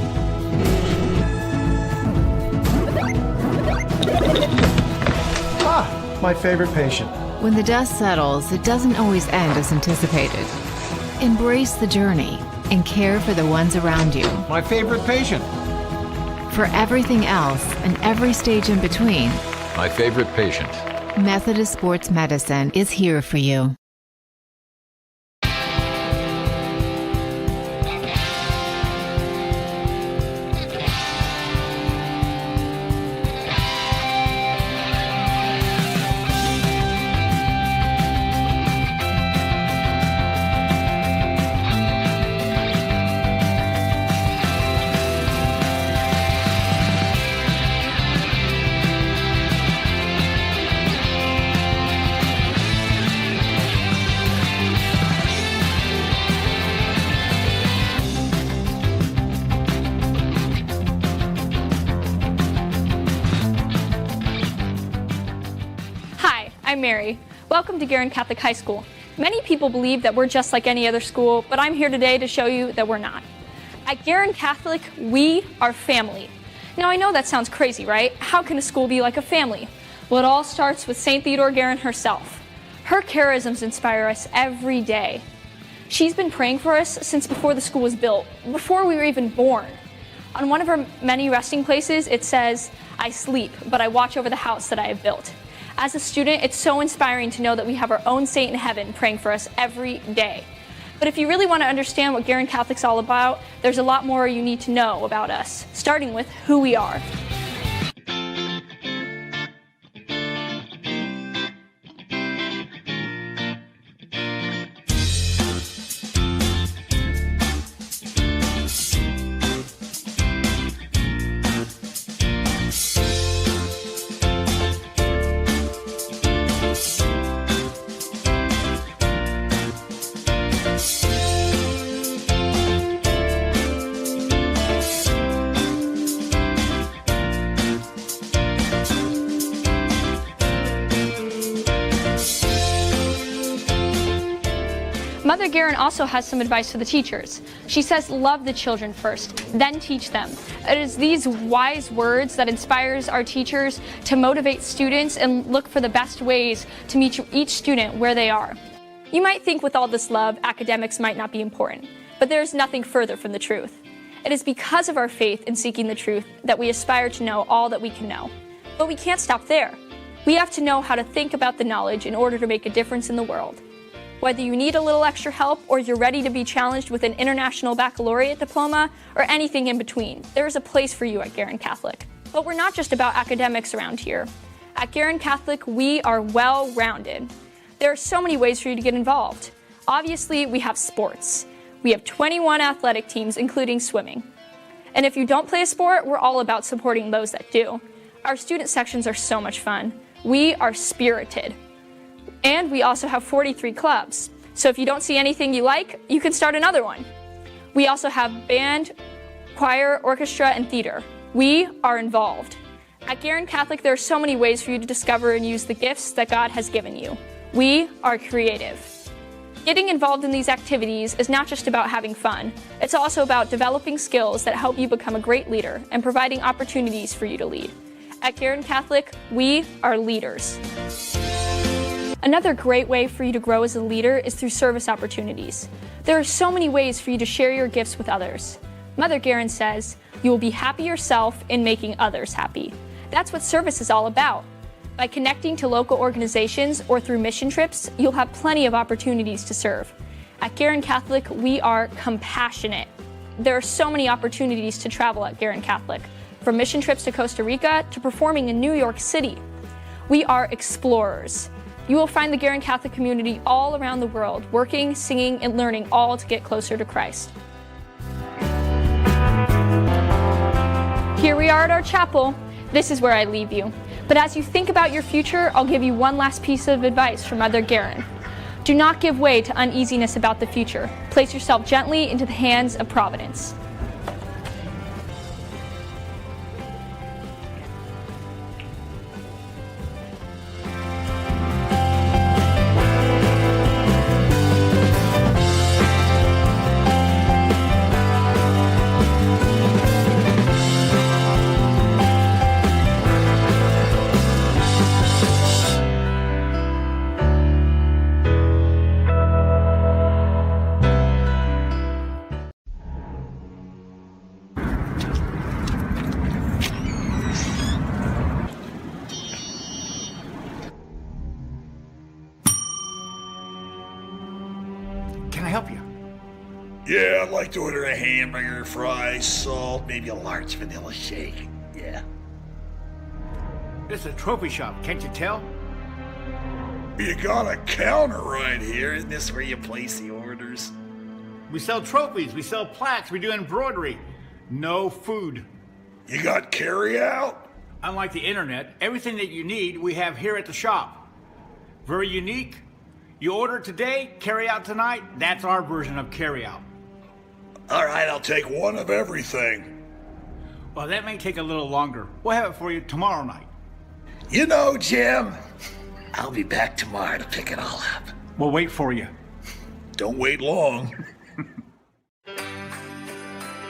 Ah, my favorite patient. When the dust settles, it doesn't always end as anticipated. Embrace the journey and care for the ones around you. My favorite patient. For everything else and every stage in between, my favorite patient. Methodist Sports Medicine is here for you. I'm Mary. Welcome to Guerin Catholic High School. Many people believe that we're just like any other school, but I'm here today to show you that we're not. At Guerin Catholic, we are family. Now I know that sounds crazy, right? How can a school be like a family? Well, it all starts with St. Theodore Guerin herself. Her charisms inspire us every day. She's been praying for us since before the school was built, before we were even born. On one of her many resting places, it says, "I sleep, but I watch over the house that I have built." As a student, it's so inspiring to know that we have our own saint in heaven praying for us every day. But if you really want to understand what Guerin Catholic's all about, there's a lot more you need to know about us, starting with who we are. Mother Guerin also has some advice for the teachers. She says, love the children first, then teach them. It is these wise words that inspires our teachers to motivate students and look for the best ways to meet each student where they are. You might think with all this love, academics might not be important, but there is nothing further from the truth. It is because of our faith in seeking the truth that we aspire to know all that we can know. But we can't stop there. We have to know how to think about the knowledge in order to make a difference in the world. Whether you need a little extra help or you're ready to be challenged with an international baccalaureate diploma or anything in between, there is a place for you at Guerin Catholic. But we're not just about academics around here. At Guerin Catholic, we are well-rounded. There are so many ways for you to get involved. Obviously, we have sports. We have 21 athletic teams, including swimming. And if you don't play a sport, we're all about supporting those that do. Our student sections are so much fun. We are spirited. And we also have 43 clubs. So if you don't see anything you like, you can start another one. We also have band, choir, orchestra, and theater. We are involved. At Guerin Catholic, there are so many ways for you to discover and use the gifts that God has given you. We are creative. Getting involved in these activities is not just about having fun. It's also about developing skills that help you become a great leader and providing opportunities for you to lead. At Guerin Catholic, we are leaders. Another great way for you to grow as a leader is through service opportunities. There are so many ways for you to share your gifts with others. Mother Guerin says, you will be happy yourself in making others happy. That's what service is all about. By connecting to local organizations or through mission trips, you'll have plenty of opportunities to serve. At Guerin Catholic, we are compassionate. There are so many opportunities to travel at Guerin Catholic, from mission trips to Costa Rica to performing in New York City. We are explorers. You will find the Guerin Catholic community all around the world, working, singing, and learning, all to get closer to Christ. Here we are at our chapel. This is where I leave you. But as you think about your future, I'll give you one last piece of advice from Mother Guerin. Do not give way to uneasiness about the future. Place yourself gently into the hands of Providence. Yeah, I'd like to order a hamburger, fries, salt, maybe a large vanilla shake. Yeah. This is a trophy shop, can't you tell? You got a counter right here. Isn't this where you place the orders? We sell trophies, we sell plaques, we do embroidery. No food. You got carry out? Unlike the internet, everything that you need we have here at the shop. Very unique. You order today, carry out tonight. That's our version of carry out. All right, I'll take one of everything. Well, that may take a little longer. We'll have it for you tomorrow night. You know, Jim, I'll be back tomorrow to pick it all up. We'll wait for you. Don't wait long.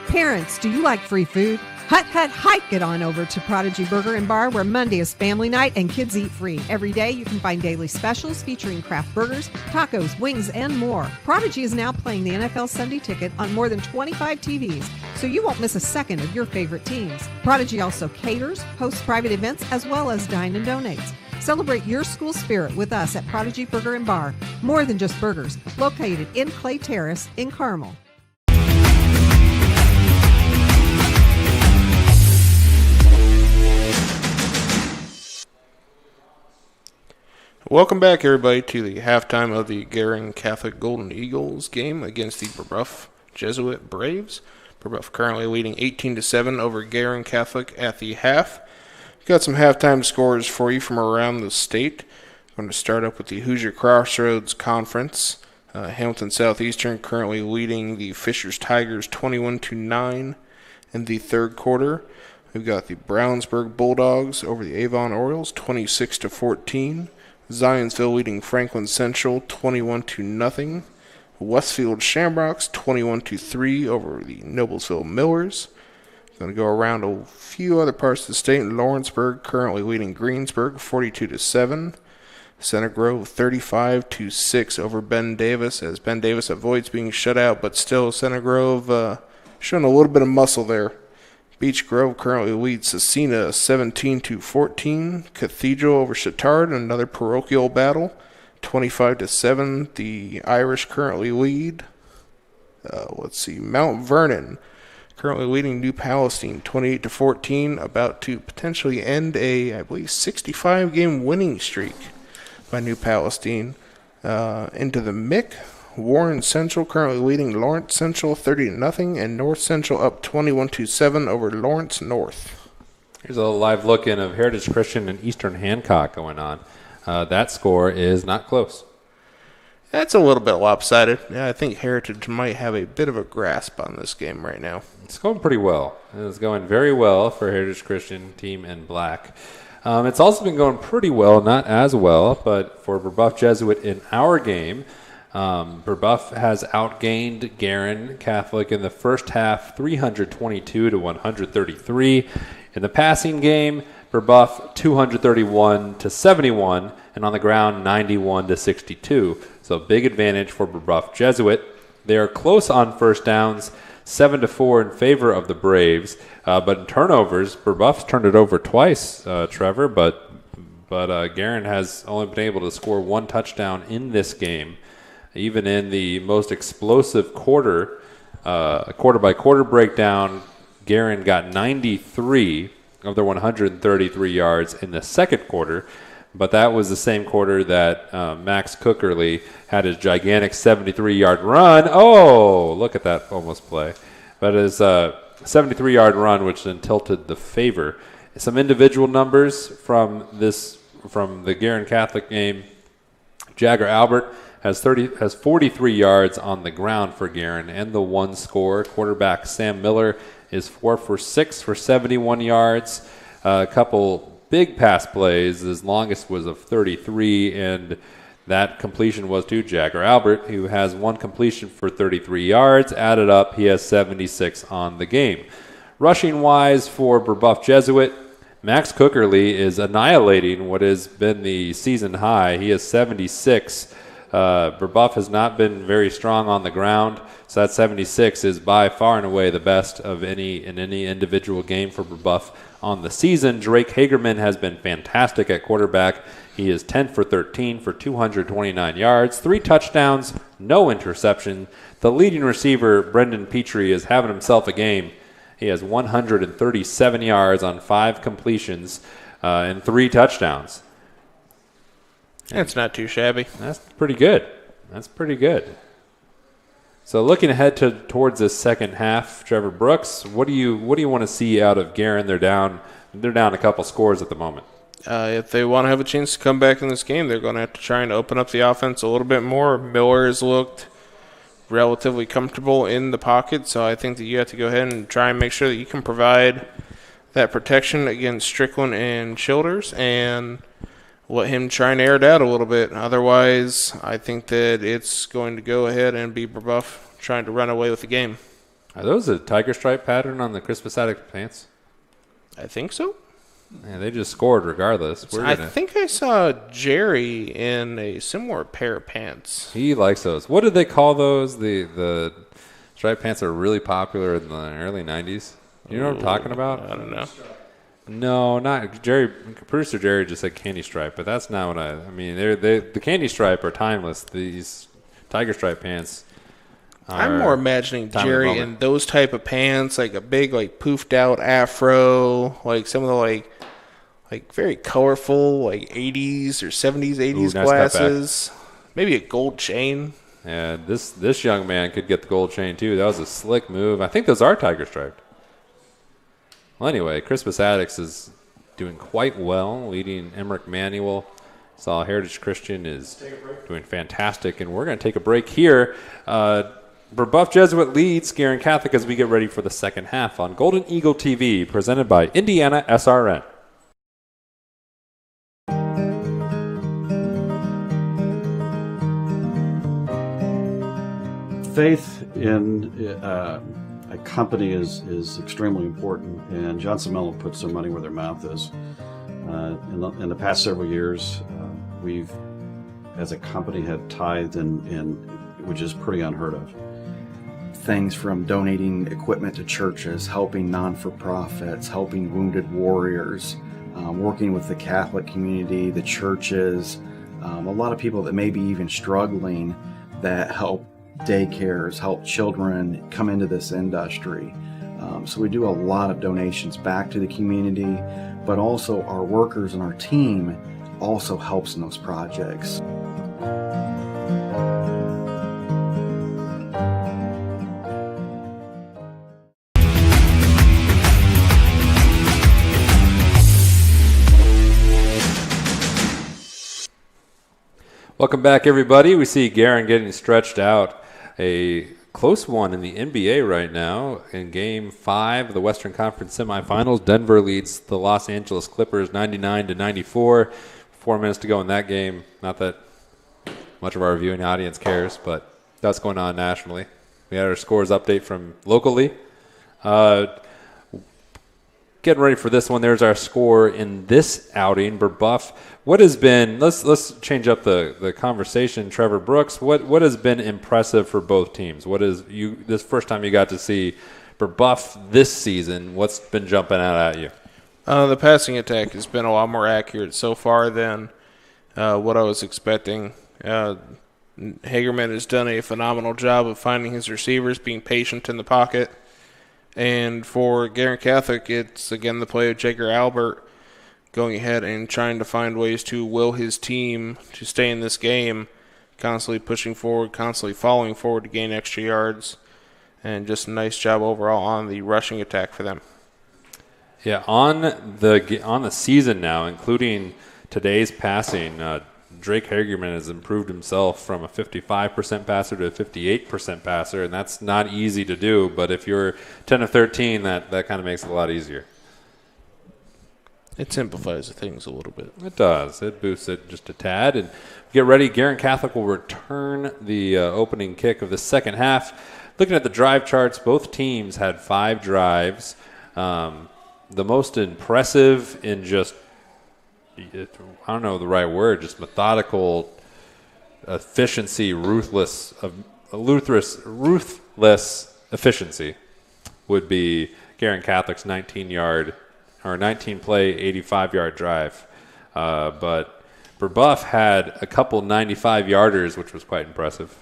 Parents, do you like free food? Hike it on over to Prodigy Burger and Bar, where Monday is family night and kids eat free. Every day you can find daily specials featuring craft burgers, tacos, wings, and more. Prodigy is now playing the NFL Sunday Ticket on more than 25 TVs, so you won't miss a second of your favorite teams. Prodigy also caters, hosts private events, as well as dine and donates. Celebrate your school spirit with us at Prodigy Burger and Bar. More than just burgers, located in Clay Terrace in Carmel. Welcome back, everybody, to the halftime of the Guerin Catholic Golden Eagles game against the Brebeuf Jesuit Braves. Brebeuf currently leading 18-7 over Guerin Catholic at the half. Got some halftime scores for you from around the state. I'm going to start up with the Hoosier Crossroads Conference. Hamilton Southeastern currently leading the Fishers Tigers 21-9 in the third quarter. We've got the Brownsburg Bulldogs over the Avon Orioles 26-14. Zionsville leading Franklin Central 21-0. Westfield Shamrocks 21-3 over the Noblesville Millers. Going to go around a few other parts of the state. Lawrenceburg currently leading Greensburg 42-7. Center Grove 35-6 over Ben Davis, as Ben Davis avoids being shut out, but still Center Grove showing a little bit of muscle there. Beech Grove currently leads Cecina 17-14. Cathedral over Chittard, another parochial battle, 25-7. The Irish currently lead. Mount Vernon currently leading New Palestine 28-14, about to potentially end a, I believe, 65-game winning streak by New Palestine. Into the MIC. Warren Central currently leading Lawrence Central 30-0, and North Central up 21-7 over Lawrence North. Here's a live look-in of Heritage Christian and Eastern Hancock going on. That score is not close. That's a little bit lopsided. Yeah, I think Heritage might have a bit of a grasp on this game right now. It's going pretty well. It's going very well for Heritage Christian team in black. It's also been going pretty well, not as well, but for Brebeuf Jesuit in our game, Brebeuf has outgained Guerin Catholic in the first half 322-133. In the passing game, Brebeuf 231-71, and on the ground 91-62. So big advantage for Brebeuf Jesuit. They are close on first downs, 7-4 in favor of the Braves. But in turnovers, Brebeuf turned it over twice, Trevor, but Guerin has only been able to score one touchdown in this game. Even in the most explosive quarter-by-quarter breakdown, Guerin got 93 of their 133 yards in the second quarter, but that was the same quarter that Max Cookerly had his gigantic 73-yard run. Oh, look at that almost play. But his 73-yard run, which then tilted the favor. Some individual numbers from the Guerin Catholic game. Jagger Albert has 43 yards on the ground for Guerin and the one score. Quarterback Sam Miller is 4 for 6 for 71 yards. A couple big pass plays. His longest was of 33, and that completion was to Jagger Albert, who has one completion for 33 yards. Added up, he has 76 on the game. Rushing-wise for Brebeuf Jesuit, Max Cookerly is annihilating what has been the season high. He has 76. Brebeuf has not been very strong on the ground, so that 76 is by far and away the best of any individual game for Brebeuf on the season. Drake Hagerman has been fantastic at quarterback. He is 10 for 13 for 229 yards, 3 touchdowns, no interception. The leading receiver, Brendan Petrie, is having himself a game. He has 137 yards on 5 completions and 3 touchdowns. That's not too shabby. That's pretty good. So looking ahead towards this second half, Trevor Brooks, what do you want to see out of Guerin? They're down a couple scores at the moment. If they want to have a chance to come back in this game, they're going to have to try and open up the offense a little bit more. Miller has looked relatively comfortable in the pocket, so I think that you have to go ahead and try and make sure that you can provide that protection against Strickland and Childers and let him try and air it out a little bit. Otherwise, I think that it's going to go ahead and be Brebeuf trying to run away with the game. Are those a tiger stripe pattern on the Christmas Attic pants? I think so. Yeah, they just scored regardless. I think I saw Jerry in a similar pair of pants. He likes those. What did they call those? The striped pants are really popular in the early 90s. You know what I'm talking about? I don't know. No, not Jerry. Producer Jerry just said candy stripe, but that's not what I mean. The candy stripe are timeless. These tiger stripe pants. I'm more imagining Jerry in those type of pants, like a big, like poofed out afro, like some of the like very colorful, like 80s or 70s, 80s glasses. Maybe a gold chain. Yeah, this young man could get the gold chain too. That was a slick move. I think those are tiger striped. Well, anyway, Crispus Attucks is doing quite well, leading Emmerich Manuel. Saw Heritage Christian is doing fantastic, and we're going to take a break here. Brebeuf Jesuit leads Guerin Catholic as we get ready for the second half on Golden Eagle TV, presented by Indiana SRN. Faith in a company is extremely important, and Johnson Mello puts their money where their mouth is. In the past several years, we've, as a company, had tithed in which is pretty unheard of. Things from donating equipment to churches, helping non-for-profits, helping wounded warriors, working with the Catholic community, the churches, a lot of people that may be even struggling that help daycares, help children come into this industry. So we do a lot of donations back to the community, but also our workers and our team also helps in those projects. Welcome back, everybody. We see Guerin getting stretched out. A close one in the NBA right now. In Game 5 of the Western Conference semifinals, Denver leads the Los Angeles Clippers 99-94. 4 minutes to go in that game. Not that much of our viewing audience cares, but that's going on nationally. We had our scores update from locally. getting ready for this one, there's our score in this outing. Brebeuf, what has been, let's change up the conversation. Trevor Brooks, what has been impressive for both teams? What is this first time you got to see Brebeuf this season? What's been jumping out at you? The passing attack has been a lot more accurate so far than what I was expecting. Hagerman has done a phenomenal job of finding his receivers, being patient in the pocket. And for Guerin Catholic, it's again the play of Jager Albert going ahead and trying to find ways to will his team to stay in this game, constantly pushing forward, constantly falling forward to gain extra yards, and just a nice job overall on the rushing attack for them. Yeah, on the season now, including today's passing, Drake Hagerman has improved himself from a 55% passer to a 58% passer, and that's not easy to do, but if you're 10 of 13, that kind of makes it a lot easier. It simplifies things a little bit. It does. It boosts it just a tad. And get ready, Guerin Catholic will return the opening kick of the second half. Looking at the drive charts, both teams had 5 drives. The most impressive in just, I don't know the right word, just methodical efficiency, ruthless efficiency would be Guerin Catholic's 19-play, 85-yard drive. But Brebeuf had a couple 95-yarders, which was quite impressive.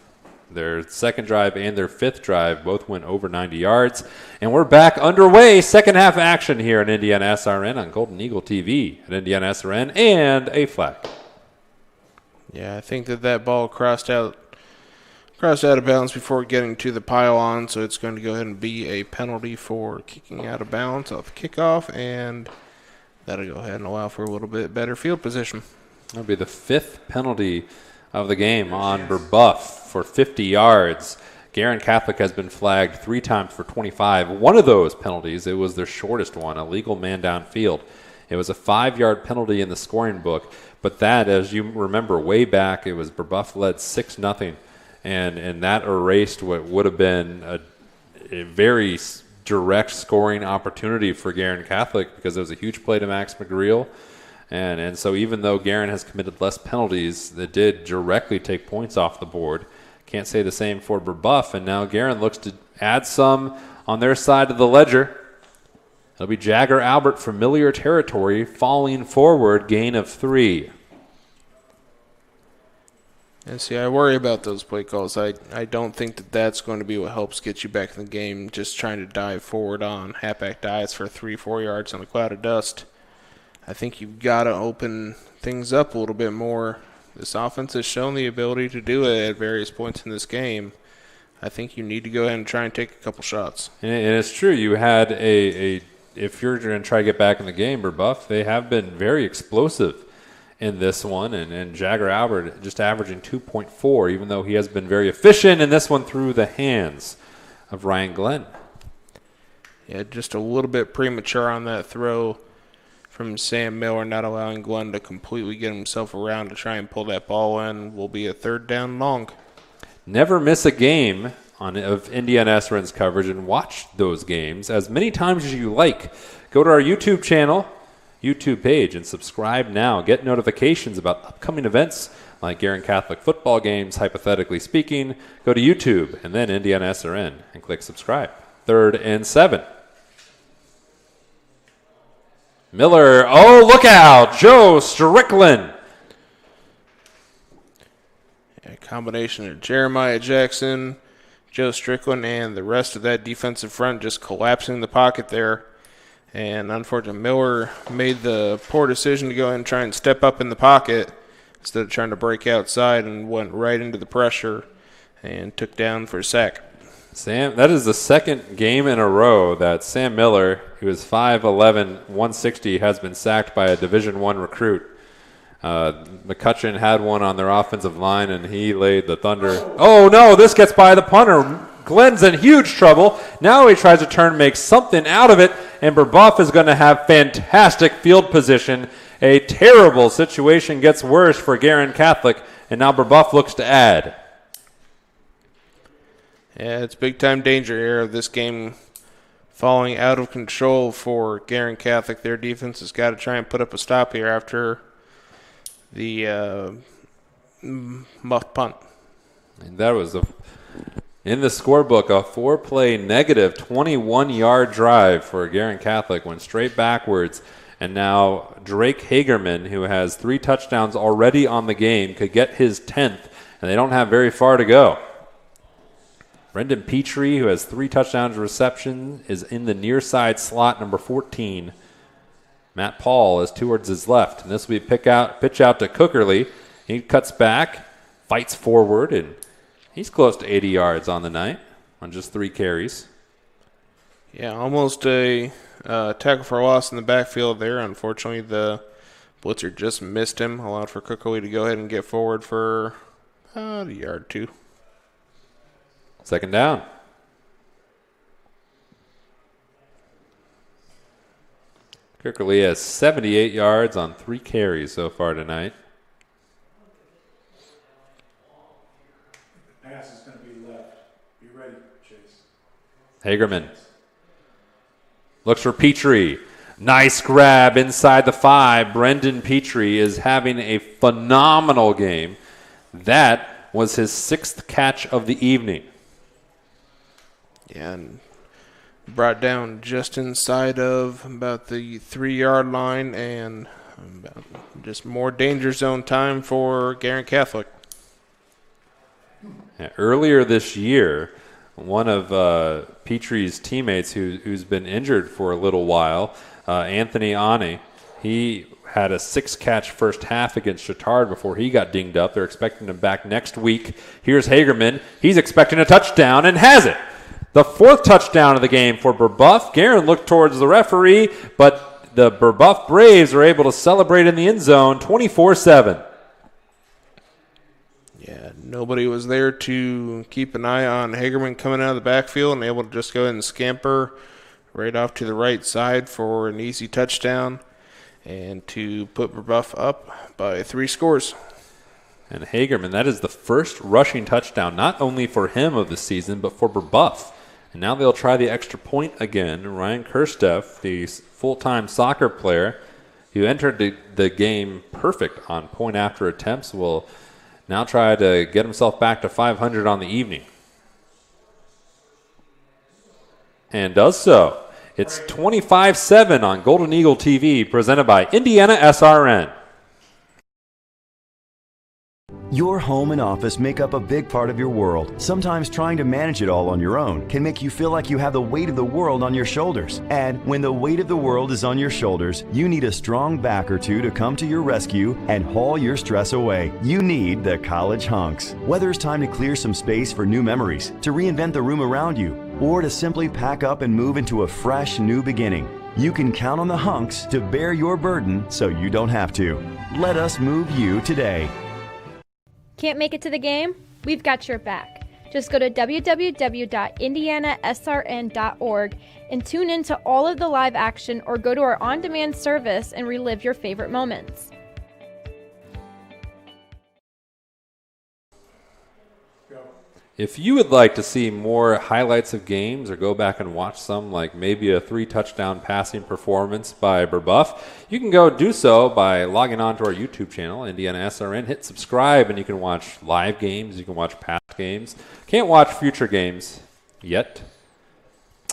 Their second drive and their fifth drive both went over 90 yards. And we're back underway. Second half action here in Indiana SRN on Golden Eagle TV at Indiana SRN, and a flag. Yeah, I think that ball crossed out of bounds before getting to the pylon, so it's going to go ahead and be a penalty for kicking out of bounds off the kickoff, and that'll go ahead and allow for a little bit better field position. That'll be the 5th penalty of the game on Brebeuf for 50 yards. Guerin Catholic has been flagged 3 times for 25. One of those penalties, it was their shortest one, a legal man downfield. It was a 5-yard penalty in the scoring book, but that, as you remember way back, it was Brebeuf led 6-0, and that erased what would have been a very direct scoring opportunity for Guerin Catholic, because it was a huge play to Max McGreal. And so even though Guerin has committed less penalties, that did directly take points off the board. Can't say the same for Brebeuf, and now Guerin looks to add some on their side of the ledger. It'll be Jager Albert, familiar territory, falling forward, gain of 3. And see, I worry about those play calls. I don't think that's going to be what helps get you back in the game, just trying to dive forward on halfback dives for 3-4 yards on a cloud of dust. I think you've got to open things up a little bit more. This offense has shown the ability to do it at various points in this game. I think you need to go ahead and try and take a couple shots. And it's true. You had if you're going to try to get back in the game, Brebeuf, they have been very explosive in this one. And Jager Albert just averaging 2.4, even though he has been very efficient in this one through the hands of Ryan Glenn. Yeah, just a little bit premature on that throw from Sam Miller, not allowing Glenn to completely get himself around to try and pull that ball in. Will be a 3rd down long. Never miss a game of Indiana SRN's coverage, and watch those games as many times as you like. Go to our YouTube channel, YouTube page, and subscribe now. Get notifications about upcoming events like Guerin Catholic football games, hypothetically speaking. Go to YouTube and then Indiana SRN and click subscribe. 3rd and 7. Miller, oh, look out, Joe Strickland. A combination of Jeremiah Jackson, Joe Strickland, and the rest of that defensive front just collapsing the pocket there. And unfortunately, Miller made the poor decision to go ahead and try and step up in the pocket instead of trying to break outside, and went right into the pressure and took down for a sack. Sam, that is the 2nd game in a row that Sam Miller, who is 5'11", 160, has been sacked by a Division I recruit. McCutcheon had one on their offensive line, and he laid the thunder. Oh, no, this gets by the punter. Glenn's in huge trouble. Now he tries to turn, make something out of it, and Brebeuf is going to have fantastic field position. A terrible situation gets worse for Guerin Catholic, and now Brebeuf looks to add. Yeah, it's big-time danger here of this game falling out of control for Guerin Catholic. Their defense has got to try and put up a stop here after the muffed punt. And that was in the scorebook, a 4-play negative 21-yard drive for Guerin Catholic. Went straight backwards. And now Drake Hagerman, who has 3 touchdowns already on the game, could get his 10th, and they don't have very far to go. Brendan Petrie, who has 3 touchdowns reception, is in the near side slot, number 14. Matt Paul is towards his left, and this will be pitch out to Cookerly. He cuts back, fights forward, and he's close to 80 yards on the night on just 3 carries. Yeah, almost a tackle for a loss in the backfield there. Unfortunately, the blitzer just missed him, allowed for Cookerly to go ahead and get forward for a yard or 2. Second down. Cookerly has 78 yards on 3 carries so far tonight. The pass is going to be left. Be ready, Chase. Hagerman looks for Petrie. Nice grab inside the 5. Brendan Petrie is having a phenomenal game. That was his 6th catch of the evening. Yeah, and brought down just inside of about the 3-yard line, and about just more danger zone time for Guerin Catholic. Yeah, earlier this year, one of Petrie's teammates who's been injured for a little while, Anthony Ane, he had a 6-catch first half against Chittard before he got dinged up. They're expecting him back next week. Here's Hagerman. He's expecting a touchdown and has it. The 4th touchdown of the game for Brebeuf. Guerin looked towards the referee, but the Brebeuf Braves are able to celebrate in the end zone 24-7. Yeah, nobody was there to keep an eye on Hagerman coming out of the backfield and able to just go ahead and scamper right off to the right side for an easy touchdown and to put Brebeuf up by 3 scores. And Hagerman, that is the first rushing touchdown, not only for him of the season, but for Brebeuf. And now they'll try the extra point again. Ryan Kirsteff, the full-time soccer player who entered the game perfect on point after attempts, will now try to get himself back to 500 on the evening. And does so. It's 25-7 on Golden Eagle TV, presented by Indiana SRN. Your home and office make up a big part of your world. Sometimes trying to manage it all on your own can make you feel like you have the weight of the world on your shoulders. And when the weight of the world is on your shoulders, you need a strong back or two to come to your rescue and haul your stress away. You need the College Hunks. Whether it's time to clear some space for new memories, to reinvent the room around you, or to simply pack up and move into a fresh new beginning, you can count on the Hunks to bear your burden so you don't have to. Let us move you today. Can't make it to the game? We've got your back. Just go to www.indianasrn.org and tune in to all of the live action, or go to our on-demand service and relive your favorite moments. If you would like to see more highlights of games or go back and watch some, like maybe a 3-touchdown passing performance by Brebeuf, you can go do so by logging on to our YouTube channel, Indiana SRN. Hit subscribe, and you can watch live games. You can watch past games. Can't watch future games yet,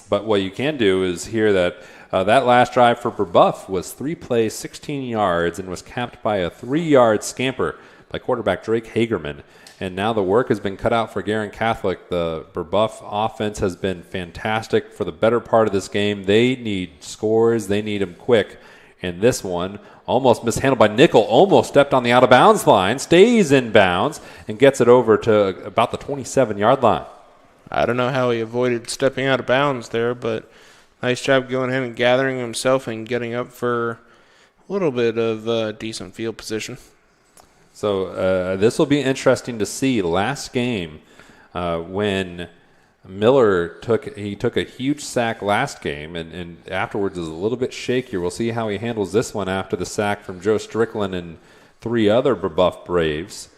but what you can do is hear that that last drive for Brebeuf was 3 plays, 16 yards, and was capped by a 3-yard scamper by quarterback Drake Hagerman. And now the work has been cut out for Guerin Catholic. The Brebeuf offense has been fantastic for the better part of this game. They need scores. They need them quick. And this one, almost mishandled by Nickel, almost stepped on the out-of-bounds line, stays in bounds, and gets it over to about the 27-yard line. I don't know how he avoided stepping out of bounds there, but nice job going ahead and gathering himself and getting up for a little bit of decent field position. So this will be interesting to see. Last game, when Miller took a huge sack last game, and afterwards is a little bit shakier. We'll see how he handles this one after the sack from Joe Strickland and 3 other Brebeuf Braves.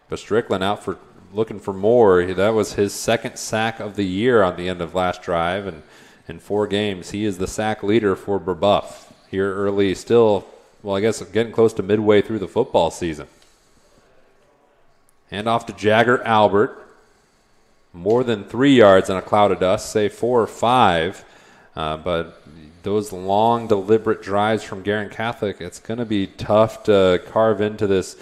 But Strickland out for looking for more. That was his second sack of the year on the end of last drive, and in 4 games, he is the sack leader for Brebeuf here early. Still, well, I guess getting close to midway through the football season. Hand off to Jagger Albert. More than 3 yards in a cloud of dust, say 4 or 5. But those long, deliberate drives from Guerin Catholic, it's going to be tough to carve into this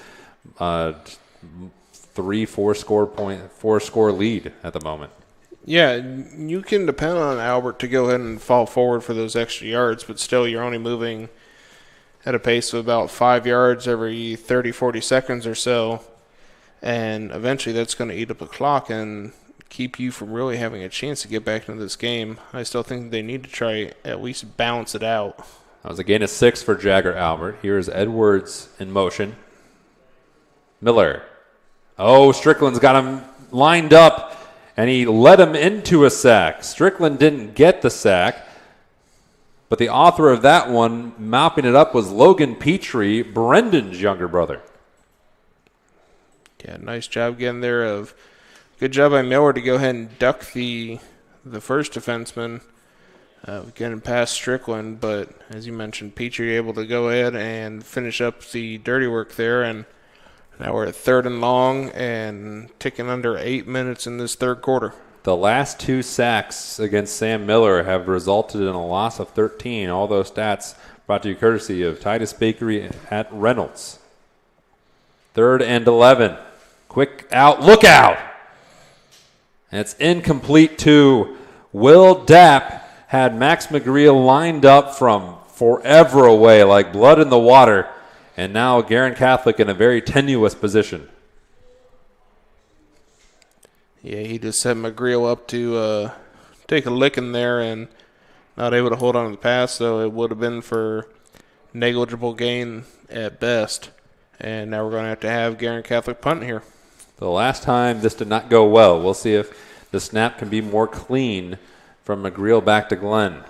4-score lead at the moment. Yeah, you can depend on Albert to go ahead and fall forward for those extra yards, but still you're only moving at a pace of about 5 yards every 30, 40 seconds or so. And eventually that's going to eat up the clock and keep you from really having a chance to get back into this game. I still think they need to try at least balance it out. That was a gain of 6 for Jagger Albert. Here's Edwards in motion. Miller. Oh, Strickland's got him lined up, and he led him into a sack. Strickland didn't get the sack, but the author of that one, mopping it up, was Logan Petrie, Brendan's younger brother. Yeah, nice job getting there. Good job by Miller to go ahead and duck the first defenseman, getting past Strickland. But as you mentioned, Petrie able to go ahead and finish up the dirty work there. And now we're at 3rd and long and ticking under 8 minutes in this third quarter. The last 2 sacks against Sam Miller have resulted in a loss of 13. All those stats brought to you courtesy of Titus Bakery at Reynolds. 3rd and 11. Quick out. Look out! And it's incomplete to Will Dapp. Had Max McGreal lined up from forever away like blood in the water. And now Guerin Catholic in a very tenuous position. Yeah, he just set McGreal up to take a licking there and not able to hold on to the pass, so it would have been for negligible gain at best. And now we're going to have Guerin Catholic punt here. The last time this did not go well. We'll see if the snap can be more clean from McGreal back to Glenn.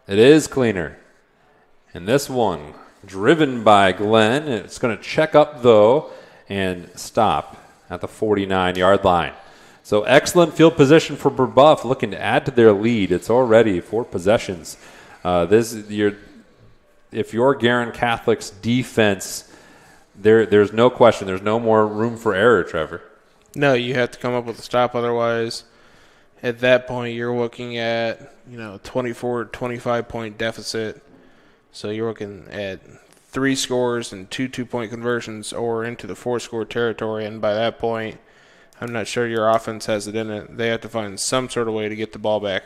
It is cleaner. And this one, driven by Glenn. It's going to check up, though, and stop at the 49-yard line. So excellent field position for Brebeuf, looking to add to their lead. It's already 4 possessions. If you're Guerin Catholic's defense, there's no question. There's no more room for error, Trevor. No, you have to come up with a stop. Otherwise, at that point, you're looking at 24, 25-point deficit. So you're looking at 3 scores and 2 2-point conversions or into the 4-score territory. And by that point, I'm not sure your offense has it in it. They have to find some sort of way to get the ball back.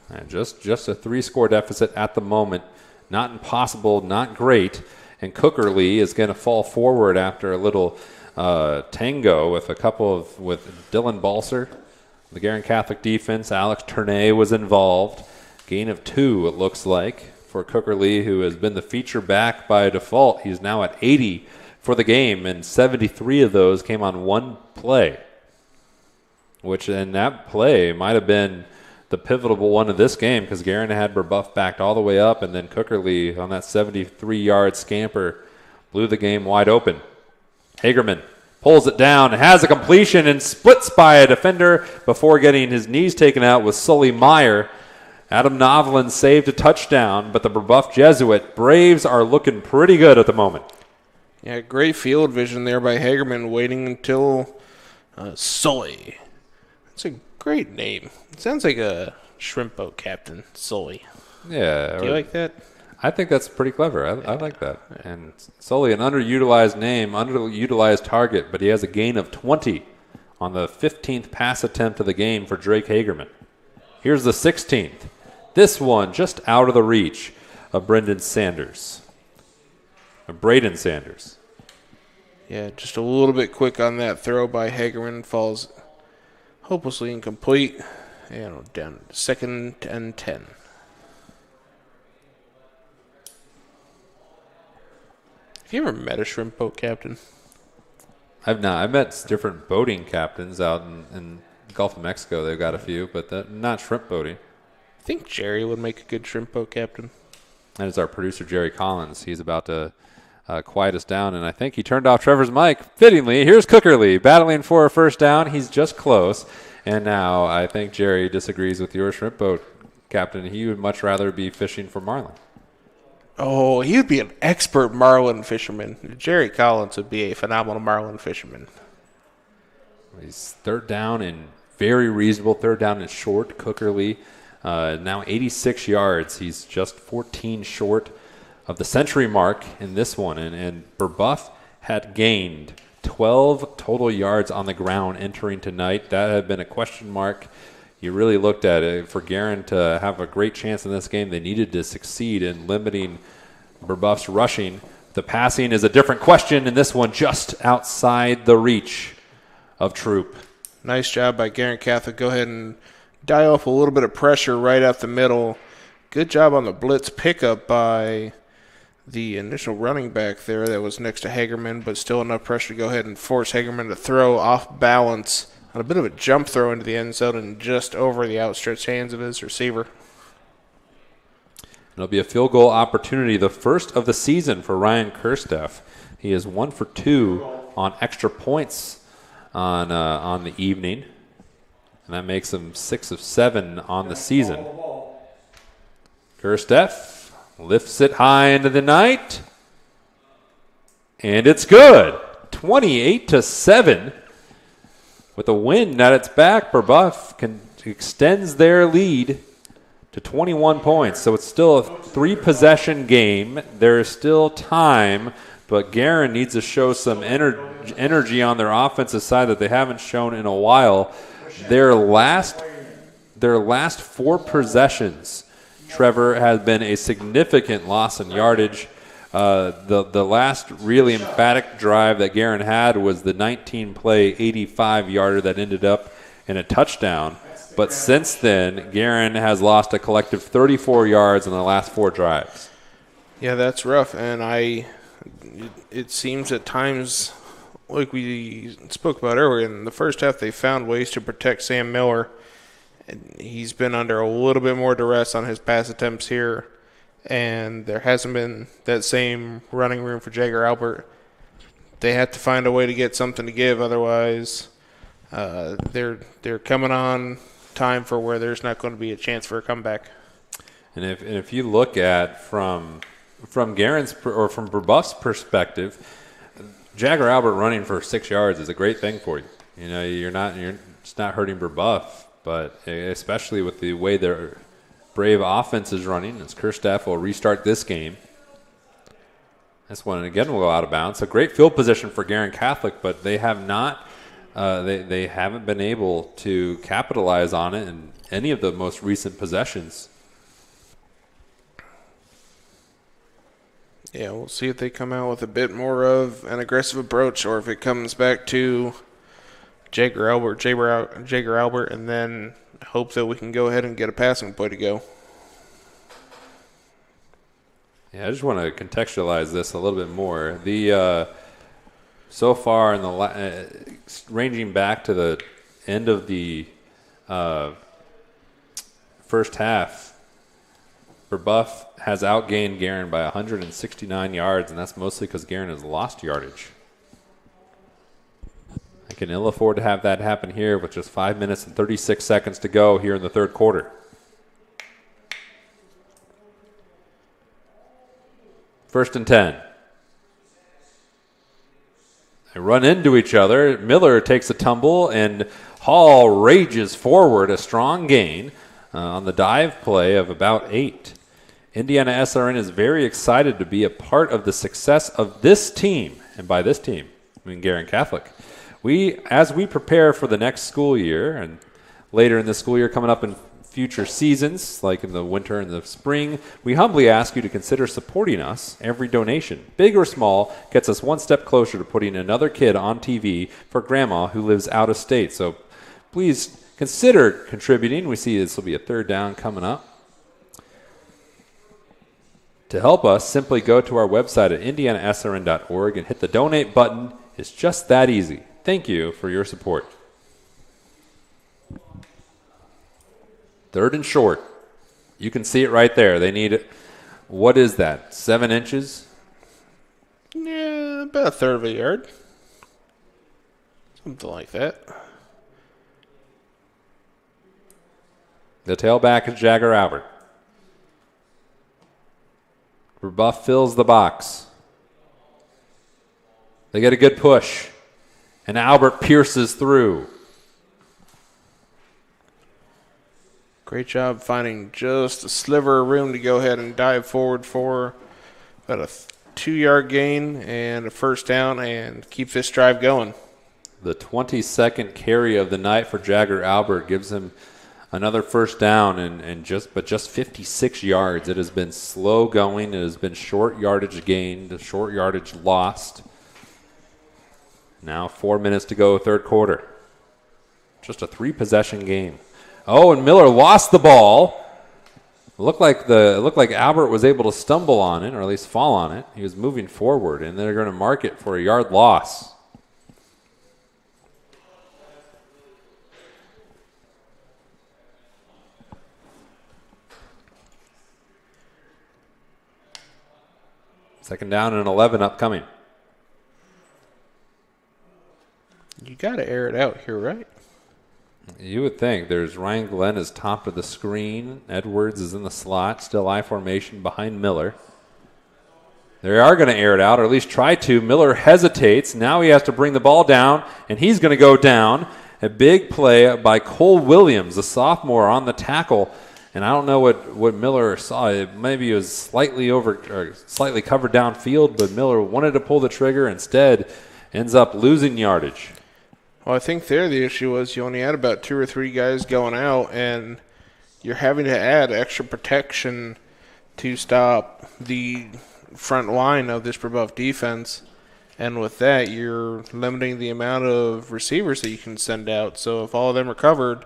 And just a 3-score deficit at the moment. Not impossible, not great. And Cookerly is going to fall forward after a little tango with with Dylan Balser. The Guerin Catholic defense, Alex Ternay was involved. Gain of 2, it looks like, for Cookerly, who has been the feature back by default. He's now at 80 for the game, and 73 of those came on 1 play, which in that play might have been the pivotal one of this game because Guerin had Brebeuf backed all the way up, and then Cookerly on that 73-yard scamper blew the game wide open. Hagerman pulls it down, has a completion, and splits by a defender before getting his knees taken out with Sully Meyer. Adam Novlin saved a touchdown, but the Brebeuf Jesuit Braves are looking pretty good at the moment. Yeah, great field vision there by Hagerman, waiting until Sully. That's a great name. It sounds like a shrimp boat captain, Sully. Yeah. Do you like that? I think that's pretty clever. I like that. And Sully, an underutilized name, underutilized target, but he has a gain of 20 on the 15th pass attempt of the game for Drake Hagerman. Here's the 16th. This one just out of the reach of Braden Sanders. Yeah, just a little bit quick on that throw by Hagerman. Falls hopelessly incomplete. Down 2nd and 10. Have you ever met a shrimp boat captain? I've not. I've met different boating captains out in the Gulf of Mexico. They've got a few, but not shrimp boating. I think Jerry would make a good shrimp boat captain. That is our producer, Jerry Collins. He's about to quiet us down, and I think he turned off Trevor's mic. Fittingly, here's Cookerly battling for a first down. He's just close. And now I think Jerry disagrees with your shrimp boat captain. He would much rather be fishing for marlin. Oh, he would be an expert marlin fisherman. Jerry Collins would be a phenomenal marlin fisherman. He's third down and very reasonable. Third down and short. Cookerly now 86 yards. He's just 14 short of the century mark in this one. And Brebeuf had gained 12 total yards on the ground entering tonight. That had been a question mark. You really looked at it. For Guerin to have a great chance in this game, they needed to succeed in limiting Brebeuf's rushing. The passing is a different question in this one, just outside the reach of Troop. Nice job by Guerin Catholic. Go ahead and dial up a little bit of pressure right up the middle. Good job on the blitz pickup by the initial running back there that was next to Hagerman, but still enough pressure to go ahead and force Hagerman to throw off balance on a bit of a jump throw into the end zone and just over the outstretched hands of his receiver. It'll be a field goal opportunity, the first of the season for Ryan Kirsteff. He is 1 for 2 on extra points on the evening, and that makes him 6 of 7 on the season. Kirsteff lifts it high into the night, and it's good. 28-7. With a wind at its back, Brebeuf extends their lead to 21 points. So it's still a 3-possession game. There is still time, but Guerin needs to show some energy on their offensive side that they haven't shown in a while. Their last 4 possessions, Trevor, has been a significant loss in yardage. The last really emphatic drive that Guerin had was the 19-play 85-yarder that ended up in a touchdown. But since then, Guerin has lost a collective 34 yards in the last 4 drives. Yeah, that's rough. And it seems at times, like we spoke about earlier, in the first half they found ways to protect Sam Miller. He's been under a little bit more duress on his pass attempts here, and there hasn't been that same running room for Jagger Albert. They have to find a way to get something to give, otherwise they're coming on time for where there's not going to be a chance for a comeback. And if you look at from Guerin's or from Brebeuf's perspective, Jagger Albert running for 6 yards is a great thing for you. You know, it's not hurting Brebeuf. But especially with the way their Brave offense is running, as Kirsteff will restart this game. This one, again, will go out of bounds. A great field position for Guerin Catholic, but they have not, they haven't been able to capitalize on it in any of the most recent possessions. Yeah, we'll see if they come out with a bit more of an aggressive approach, or if it comes back to Jagger Albert, and then hope that we can go ahead and get a passing play to go. Yeah, I just want to contextualize this a little bit more. The so far in the ranging back to the end of the first half, Brebeuf has outgained Guerin by 169 yards, and that's mostly because Guerin has lost yardage. I can ill afford to have that happen here with just 5 minutes and 36 seconds to go here in the third quarter. First and 10. They run into each other. Miller takes a tumble, and Hall rages forward, a strong gain on the dive play of about 8. Indiana SRN is very excited to be a part of the success of this team, and by this team, I mean Guerin Catholic. As we prepare for the next school year and later in the school year coming up in future seasons, like in the winter and the spring, we humbly ask you to consider supporting us. Every donation, big or small, gets us one step closer to putting another kid on TV for grandma who lives out of state. So please consider contributing. We see this will be a third down coming up. To help us, simply go to our website at indianasrn.org and hit the donate button. It's just that easy. Thank you for your support. Third and short. You can see it right there. They need, what is that, 7 inches? About a third of a yard. Something like that. The tailback is Jagger Albert. Brebeuf fills the box. They get a good push. And Albert pierces through. Great job finding just a sliver of room to go ahead and dive forward for about a 2-yard gain and a first down and keep this drive going. The 22nd carry of the night for Jagger Albert gives him another first down and just 56 yards. It has been slow going. It has been short yardage gained, short yardage lost. Now 4 minutes to go, third quarter. Just a 3-possession game. Oh, and Miller lost the ball. It looked like Albert was able to stumble on it, or at least fall on it. He was moving forward, and they're going to mark it for a yard loss. Second down and 11 upcoming. You got to air it out here, right? You would think. There's Ryan Glenn is top of the screen. Edwards is in the slot, still I formation behind Miller. They are going to air it out, or at least try to. Miller hesitates. Now he has to bring the ball down, and he's going to go down. A big play by Cole Williams, a sophomore, on the tackle. And I don't know what Miller saw. Maybe it was slightly covered downfield, but Miller wanted to pull the trigger. Instead, ends up losing yardage. Well, I think there the issue was you only had about 2 or 3 guys going out, and you're having to add extra protection to stop the front line of this Brebeuf defense. And with that, you're limiting the amount of receivers that you can send out. So if all of them are covered,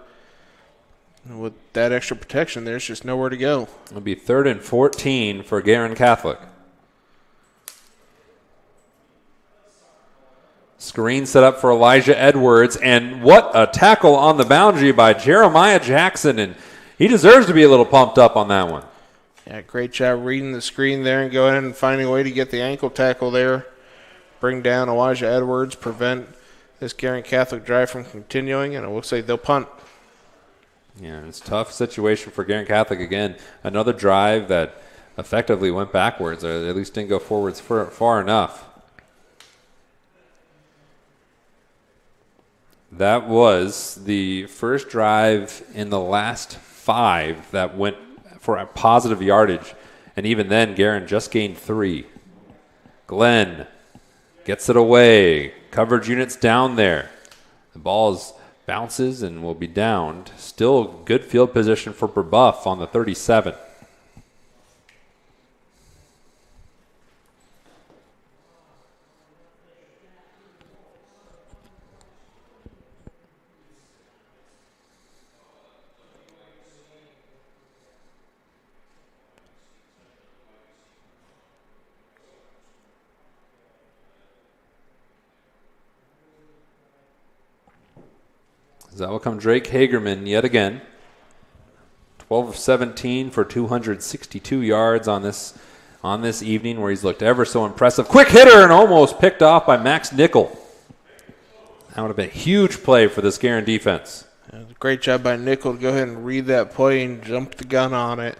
with that extra protection, there's just nowhere to go. It'll be 3rd and 14 for Guerin Catholic. Screen set up for Elijah Edwards, and what a tackle on the boundary by Jeremiah Jackson, and he deserves to be a little pumped up on that one. Yeah, great job reading the screen there and go ahead and finding a way to get the ankle tackle there. Bring down Elijah Edwards, prevent this Guerin Catholic drive from continuing, and it looks like they'll punt. Yeah, it's a tough situation for Guerin Catholic. Again, another drive that effectively went backwards, or at least didn't go forwards far enough. That was the first drive in the last 5 that went for a positive yardage. And even then, Guerin just gained 3. Glenn gets it away. Coverage units down there. The ball bounces and will be downed. Still good field position for Brebeuf on the 37. That will come Drake Hagerman yet again. 12 of 17 for 262 yards on this evening, where he's looked ever so impressive. Quick hitter and almost picked off by Max Nickel. That would have been a huge play for this Guerin defense. Yeah, great job by Nickel to go ahead and read that play and jump the gun on it.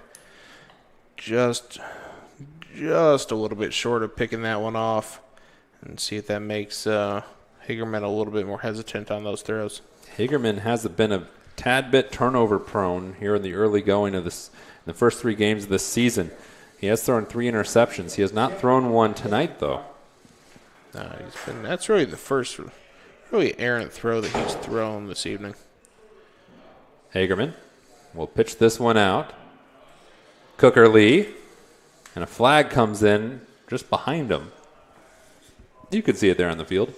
Just a little bit short of picking that one off, and see if that makes Hagerman a little bit more hesitant on those throws. Hagerman has been a tad bit turnover prone here in the early going of this, in the first 3 games of this season. He has thrown 3 interceptions. He has not thrown one tonight, though. That's really the first really errant throw that he's thrown this evening. Hagerman will pitch this one out. Cooker Lee, and a flag comes in just behind him. You could see it there on the field.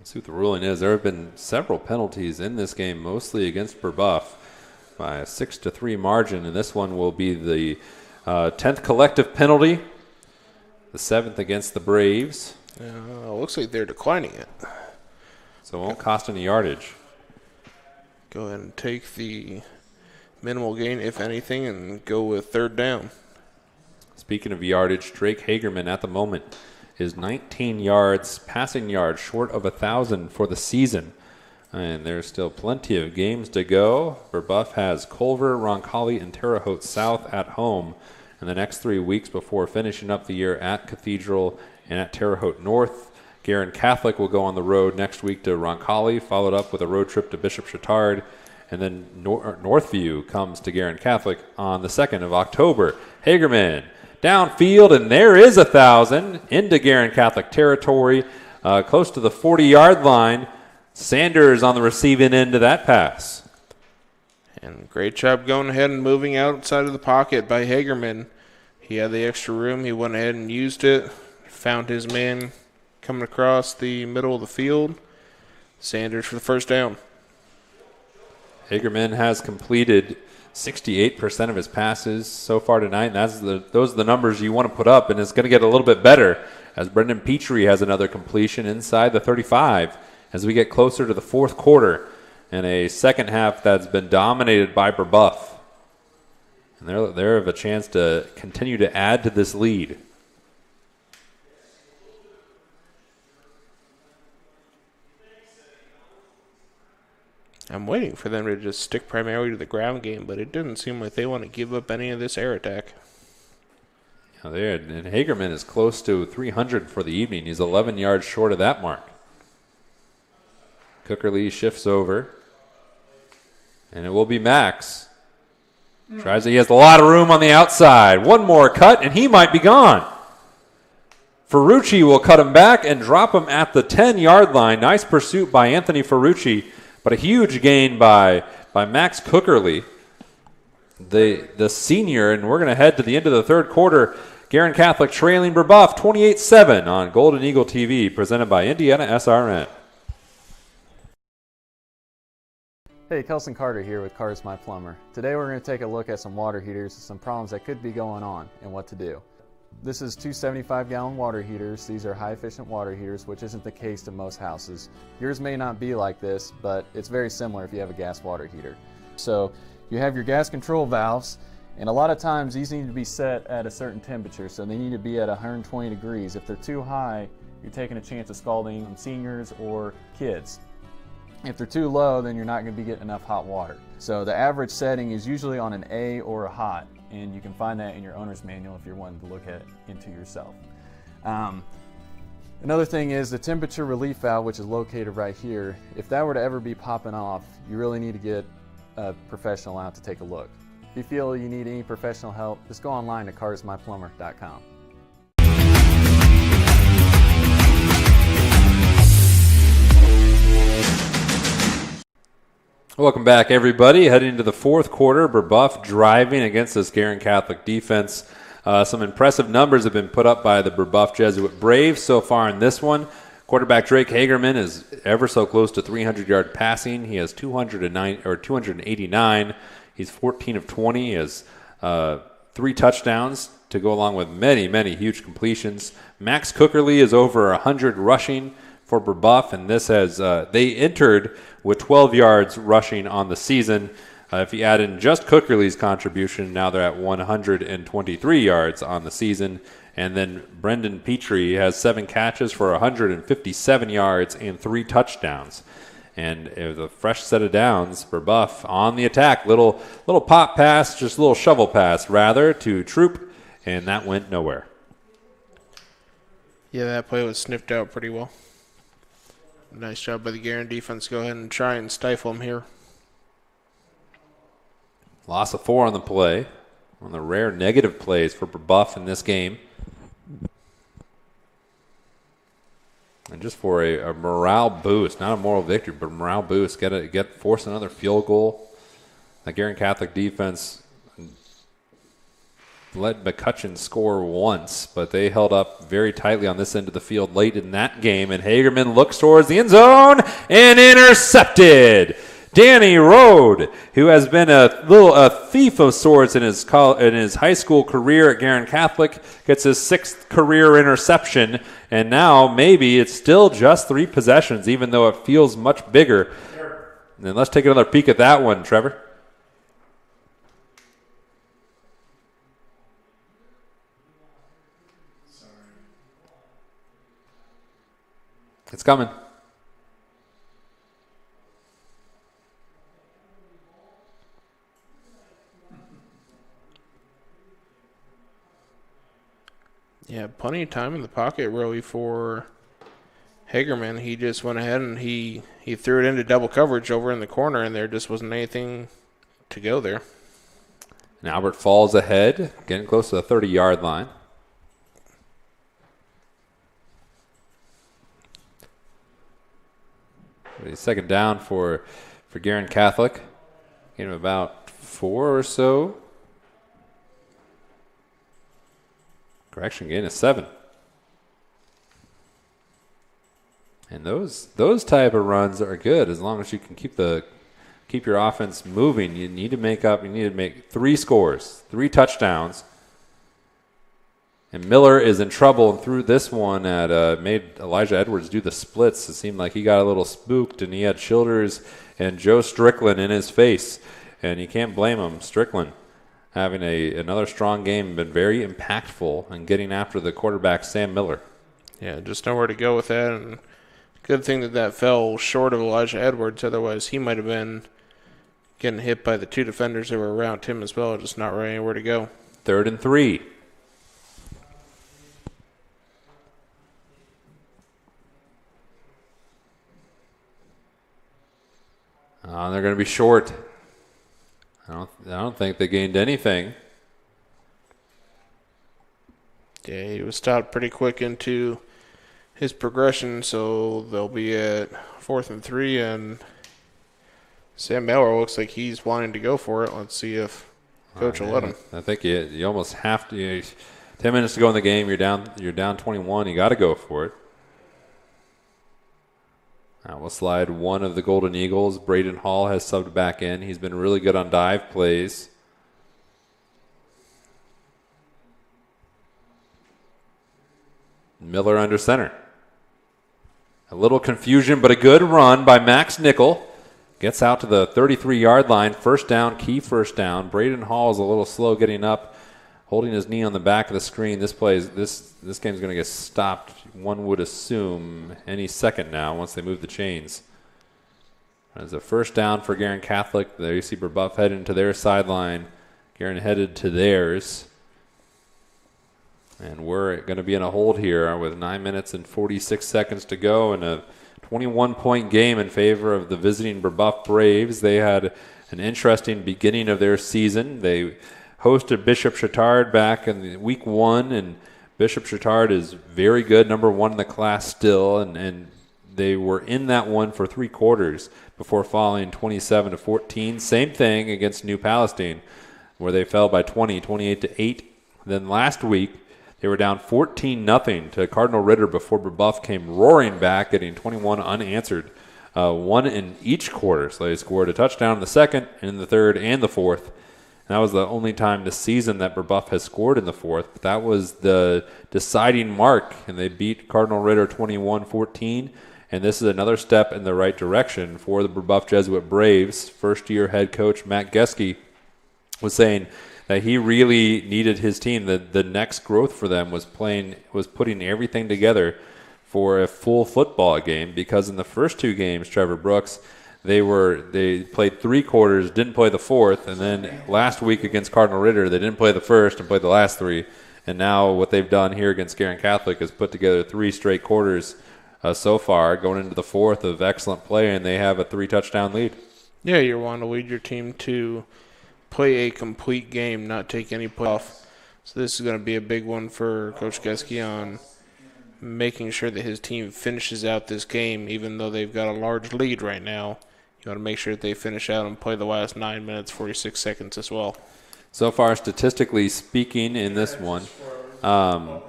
See what the ruling is. There have been several penalties in this game, mostly against Brebeuf, by a 6-3 margin, and this one will be the 10th collective penalty, the 7th against the Braves. Looks like they're declining it. So it won't cost any yardage. go ahead and take the minimal gain, if anything, and go with third down. Speaking of yardage, Drake Hagerman at the moment is 19 yards, passing yards, short of 1,000 for the season. And there's still plenty of games to go. Brebeuf has Culver, Roncalli, and Terre Haute South at home in the next 3 weeks before finishing up the year at Cathedral and at Terre Haute North. Guerin Catholic will go on the road next week to Roncalli, followed up with a road trip to Bishop Chatard. And then Northview comes to Guerin Catholic on the 2nd of October. Hagerman downfield, and there is 1,000 into Guerin Catholic territory, close to the 40-yard line. Sanders on the receiving end of that pass. And great job going ahead and moving outside of the pocket by Hagerman. He had the extra room. He went ahead and used it, found his man coming across the middle of the field. Sanders for the first down. Hagerman has completed 68% of his passes so far tonight. And those are the numbers you want to put up, and it's going to get a little bit better as Brendan Petrie has another completion inside the 35 as we get closer to the fourth quarter and a second half that's been dominated by Brebeuf. And they have a chance to continue to add to this lead. I'm waiting for them to just stick primarily to the ground game, but it doesn't seem like they want to give up any of this air attack. And Hagerman is close to 300 for the evening. He's 11 yards short of that mark. Cookerly shifts over, and it will be Max. He has a lot of room on the outside. One more cut, and he might be gone. Ferrucci will cut him back and drop him at the 10-yard line. Nice pursuit by Anthony Ferrucci, but a huge gain by Max Cookerly, the senior, and we're going to head to the end of the third quarter. Guerin Catholic trailing Brebeuf 28-7 on Golden Eagle TV, presented by Indiana SRN. Hey, Kelson Carter here with Cars My Plumber. Today we're going to take a look at some water heaters and some problems that could be going on and what to do. This is two 75-gallon water heaters. These are high-efficient water heaters, which isn't the case in most houses. Yours may not be like this, but it's very similar if you have a gas water heater. So you have your gas control valves, and a lot of times these need to be set at a certain temperature, so they need to be at 120 degrees. If they're too high, you're taking a chance of scalding seniors or kids. If they're too low, then you're not going to be getting enough hot water. So the average setting is usually on an A or a hot, and you can find that in your owner's manual if you're wanting to look at it into yourself. Another thing is the temperature relief valve, which is located right here. If that were to ever be popping off, you really need to get a professional out to take a look. If you feel you need any professional help, just go online to carsmyplumber.com. Welcome back, everybody. Heading into the fourth quarter, Brebeuf driving against this Guerin Catholic defense. Some impressive numbers have been put up by the Brebeuf Jesuit Braves so far in this one. Quarterback Drake Hagerman is ever so close to 300-yard passing. He has 289. He's 14 of 20. He has 3 touchdowns to go along with many, many huge completions. Max Cookerly is over 100 rushing for Brebeuf, and this has they entered with 12 yards rushing on the season. If you add in just Cookerly's contribution, now they're at 123 yards on the season. And then Brendan Petrie has 7 catches for 157 yards and 3 touchdowns. And it was a fresh set of downs. Brebeuf on the attack. Little pop pass, just a little shovel pass, rather, to Troop, and that went nowhere. Yeah, that play was sniffed out pretty well. Nice job by the Guerin defense. Go ahead and try and stifle him here. Loss of 4 on the play. One of the rare negative plays for Brebeuf in this game. And just for a morale boost, not a moral victory, but a morale boost, force another field goal. The Guerin Catholic defense let McCutcheon score once, but they held up very tightly on this end of the field late in that game. And Hagerman looks towards the end zone and intercepted. Danny Rode, who has been a thief of sorts in his high school career at Guerin Catholic, gets his 6th career interception, and now maybe it's still just 3 possessions, even though it feels much bigger. And then let's take another peek at that one, Trevor. It's coming. Yeah, plenty of time in the pocket, really, for Hagerman. He just went ahead and he threw it into double coverage over in the corner, and there just wasn't anything to go there. And Albert falls ahead, getting close to the 30-yard line. Second down for Guerin Catholic. Gain of about 4 or so. Correction, gain of 7. And those type of runs are good as long as you can keep your offense moving. You need to make 3 scores, 3 touchdowns. And Miller is in trouble and threw this one made Elijah Edwards do the splits. It seemed like he got a little spooked, and he had Childers and Joe Strickland in his face. And you can't blame him. Strickland having another strong game, been very impactful in getting after the quarterback, Sam Miller. Yeah, just nowhere to go with that. And good thing that fell short of Elijah Edwards. Otherwise, he might have been getting hit by the 2 defenders that were around him as well, just not really anywhere to go. 3rd and 3. They're going to be short. I don't think they gained anything. Yeah, he was stopped pretty quick into his progression, so they'll be at 4th and 3, and Sam Miller looks like he's wanting to go for it. Let's see if Coach will let him. I think you almost have to. 10 minutes to go in the game. You're down 21. You got to go for it. We'll slide one of the Golden Eagles. Braden Hall has subbed back in. He's been really good on dive plays. Miller under center. A little confusion, but a good run by Max Nickel. Gets out to the 33-yard line. First down, key first down. Braden Hall is a little slow getting up, holding his knee on the back of the screen. This game's going to get stopped, one would assume, any second now once they move the chains. As a first down for Guerin Catholic. There you see Brebeuf heading to their sideline. Guerin headed to theirs. And we're going to be in a hold here with 9 minutes and 46 seconds to go in a 21-point game in favor of the visiting Brebeuf Braves. They had an interesting beginning of their season. They hosted Bishop Chatard back in week 1, and Bishop Chatard is very good, number 1 in the class still, and they were in that one for 3 quarters before falling 27-14. Same thing against New Palestine, where they fell by 28-8. Then last week, they were down 14-0 to Cardinal Ritter before Brebeuf came roaring back, getting 21 unanswered, 1 in each quarter. So they scored a touchdown in the second, in the third, and the fourth. And that was the only time this season that Brebeuf has scored in the fourth. But that was the deciding mark, and they beat Cardinal Ritter 21-14. And this is another step in the right direction for the Brebeuf Jesuit Braves. First-year head coach Matt Geske was saying that he really needed his team. The next growth for them was putting everything together for a full football game, because in the first 2 games, Trevor Brooks, they played 3 quarters, didn't play the fourth, and then last week against Cardinal Ritter, they didn't play the first and played the last 3. And now what they've done here against Guerin Catholic is put together 3 straight quarters so far, going into the fourth of excellent play, and they have a 3-touchdown lead. Yeah, you want to lead your team to play a complete game, not take any play off. So this is going to be a big one for Coach Geske on making sure that his team finishes out this game, even though they've got a large lead right now. You want to make sure that they finish out and play the last 9 minutes, 46 seconds as well. So far, statistically speaking, in this one, we're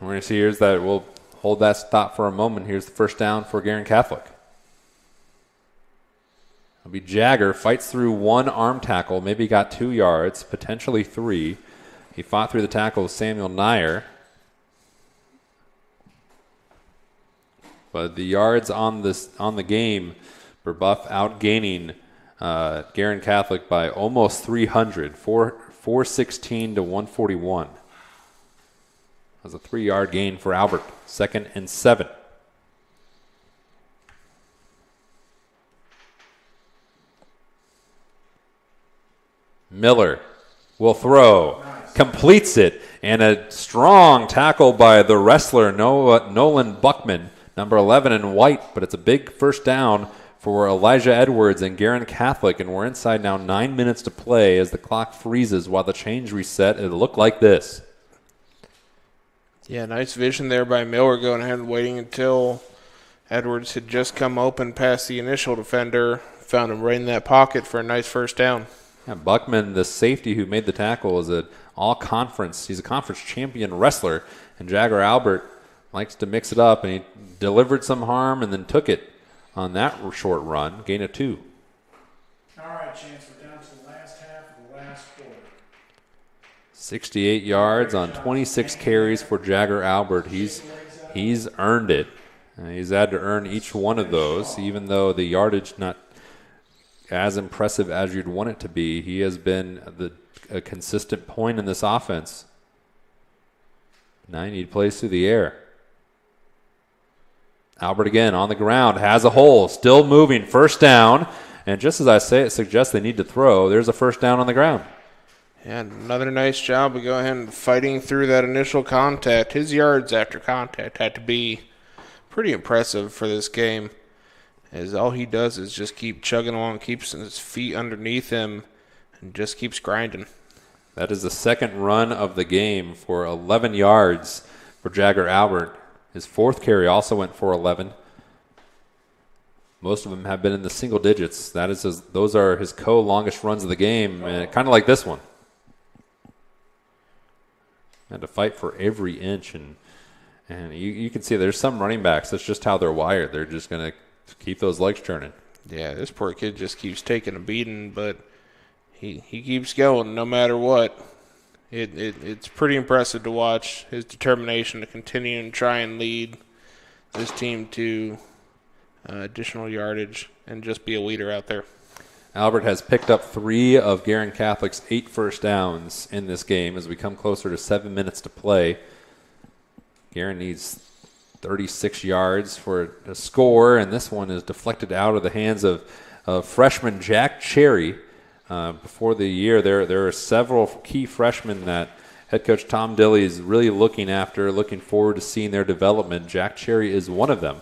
going to see here's that. We'll hold that thought for a moment. Here's the first down for Guerin Catholic. It'll be Jagger, fights through 1 arm tackle, maybe got 2 yards, potentially 3. He fought through the tackle with Samuel Nyer. But the yards on the game Brebeuf outgaining Guerin Catholic by almost 300, 416 to 141. That was a 3-yard gain for Albert. 2nd and 7. Miller will throw, completes it, and a strong tackle by the wrestler Nolan Buckman, number 11 in white, but it's a big first down for Elijah Edwards and Guerin Catholic, and we're inside now 9 minutes to play as the clock freezes while the change reset. It looked like this. Yeah, nice vision there by Miller, going ahead and waiting until Edwards had just come open past the initial defender, found him right in that pocket for a nice first down. Yeah, Buckman, the safety who made the tackle, is an all-conference. He's a conference champion wrestler, and Jagger Albert likes to mix it up, and he delivered some harm and then took it on that short run, gain of 2. All right, Chance, we're down to the last half of the last quarter. 68 yards on 26 carries for Jagger Albert. He's earned it. He's had to earn each one of those, even though the yardage not as impressive as you'd want it to be. He has been a consistent point in this offense. 90 plays through the air. Albert again on the ground, has a hole, still moving, first down. And just as I say, it suggests they need to throw. There's a first down on the ground. And another nice job of going ahead and fighting through that initial contact. His yards after contact had to be pretty impressive for this game, as all he does is just keep chugging along, keeps his feet underneath him, and just keeps grinding. That is the second run of the game for 11 yards for Jagger Albert. His 4th carry also went for 11. Most of them have been in the single digits. Those are his longest runs of the game, kind of like this one. Had to fight for every inch, and you can see there's some running backs. That's just how they're wired. They're just going to keep those legs turning. Yeah, this poor kid just keeps taking a beating, but he keeps going no matter what. It's pretty impressive to watch his determination to continue and try and lead this team to additional yardage and just be a leader out there. Albert has picked up 3 of Guerin Catholic's 8 first downs in this game as we come closer to 7 minutes to play. Guerin needs 36 yards for a score, and this one is deflected out of the hands of freshman Jack Cherry. Before the year, there are several key freshmen that head coach Tom Dilley is really looking forward to seeing their development. Jack Cherry is one of them.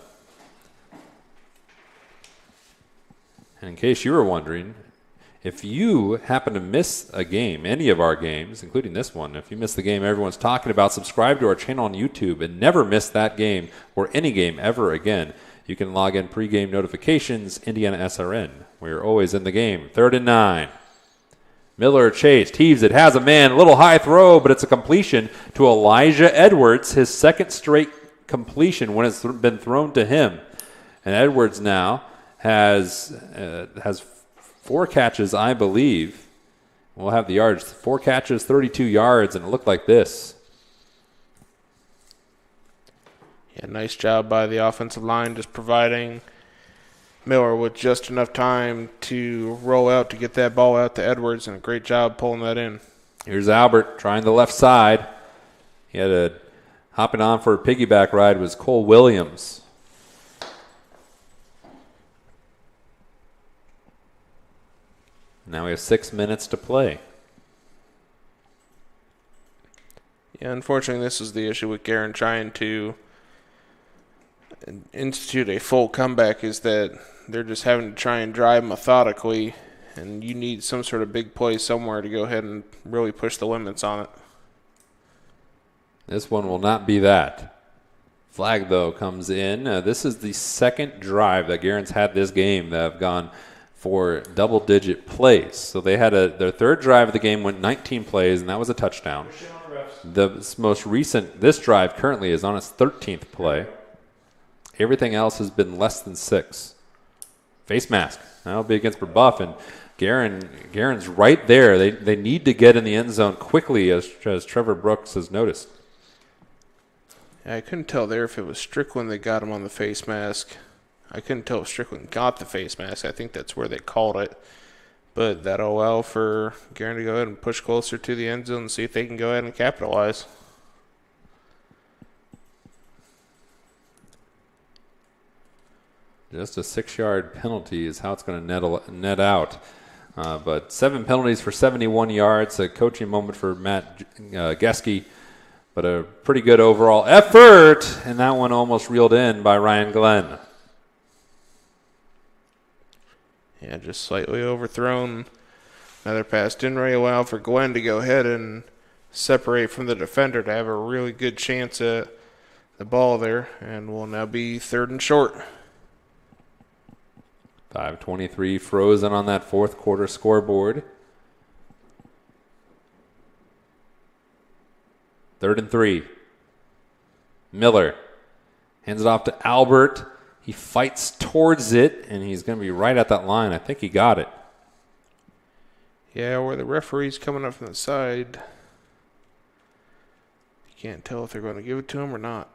And in case you were wondering, if you happen to miss a game, any of our games, including this one, if you miss the game everyone's talking about, subscribe to our channel on YouTube and never miss that game or any game ever again. You can log in pregame notifications, Indiana SRN. We're always in the game. 3rd and 9. Miller chased, heaves it, has a man, a little high throw, but it's a completion to Elijah Edwards, his 2nd straight completion when it's been thrown to him. And Edwards now has 4 catches, I believe. We'll have the yards. 4 catches, 32 yards, and it looked like this. Yeah, nice job by the offensive line, just providing Miller with just enough time to roll out to get that ball out to Edwards, and a great job pulling that in. Here's Albert trying the left side. He had hopping on for a piggyback ride was Cole Williams. Now we have 6 minutes to play. Yeah, unfortunately, this is the issue with Guerin trying to institute a full comeback, is that they're just having to try and drive methodically, and you need some sort of big play somewhere to go ahead and really push the limits on it. This one will not be that. Flag, though, comes in. This is the 2nd drive that Guerin's had this game that have gone for double-digit plays. So they had their 3rd drive of the game went 19 plays, and that was a touchdown. The most recent, this drive currently is on its 13th play. Everything else has been less than 6. Face mask. That'll be against Brebeuf, and Guerin's right there. They need to get in the end zone quickly, as Trevor Brooks has noticed. I couldn't tell there if it was Strickland that got him on the face mask I couldn't tell if Strickland got the face mask. I think that's where they called it. But that'll allow for Guerin to go ahead and push closer to the end zone and see if they can go ahead and capitalize. Just a 6-yard penalty is how it's going to net out. But 7 penalties for 71 yards. A coaching moment for Matt Geske. But a pretty good overall effort. And that one almost reeled in by Ryan Glenn. Yeah, just slightly overthrown. Another pass didn't really allow for Glenn to go ahead and separate from the defender to have a really good chance at the ball there. And will now be 3rd and short. 5:23 frozen on that fourth quarter scoreboard. 3rd and 3. Miller hands it off to Albert. He fights towards it, and he's going to be right at that line. I think he got it. Yeah, where the referee's coming up from the side. You can't tell if they're going to give it to him or not.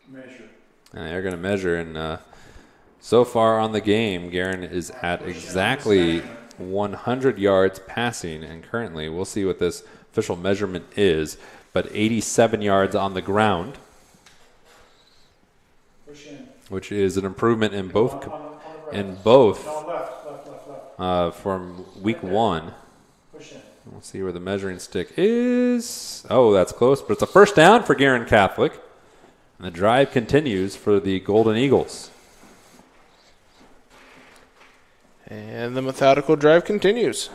Measure. And they're going to measure, and so far on the game, Guerin is at exactly 100 yards passing, and currently, we'll see what this official measurement is, but 87 yards on the ground, which is an improvement in both from week 1. We'll see where the measuring stick is. Oh, that's close, but it's a first down for Guerin Catholic. And the drive continues for the Golden Eagles. And the methodical drive continues.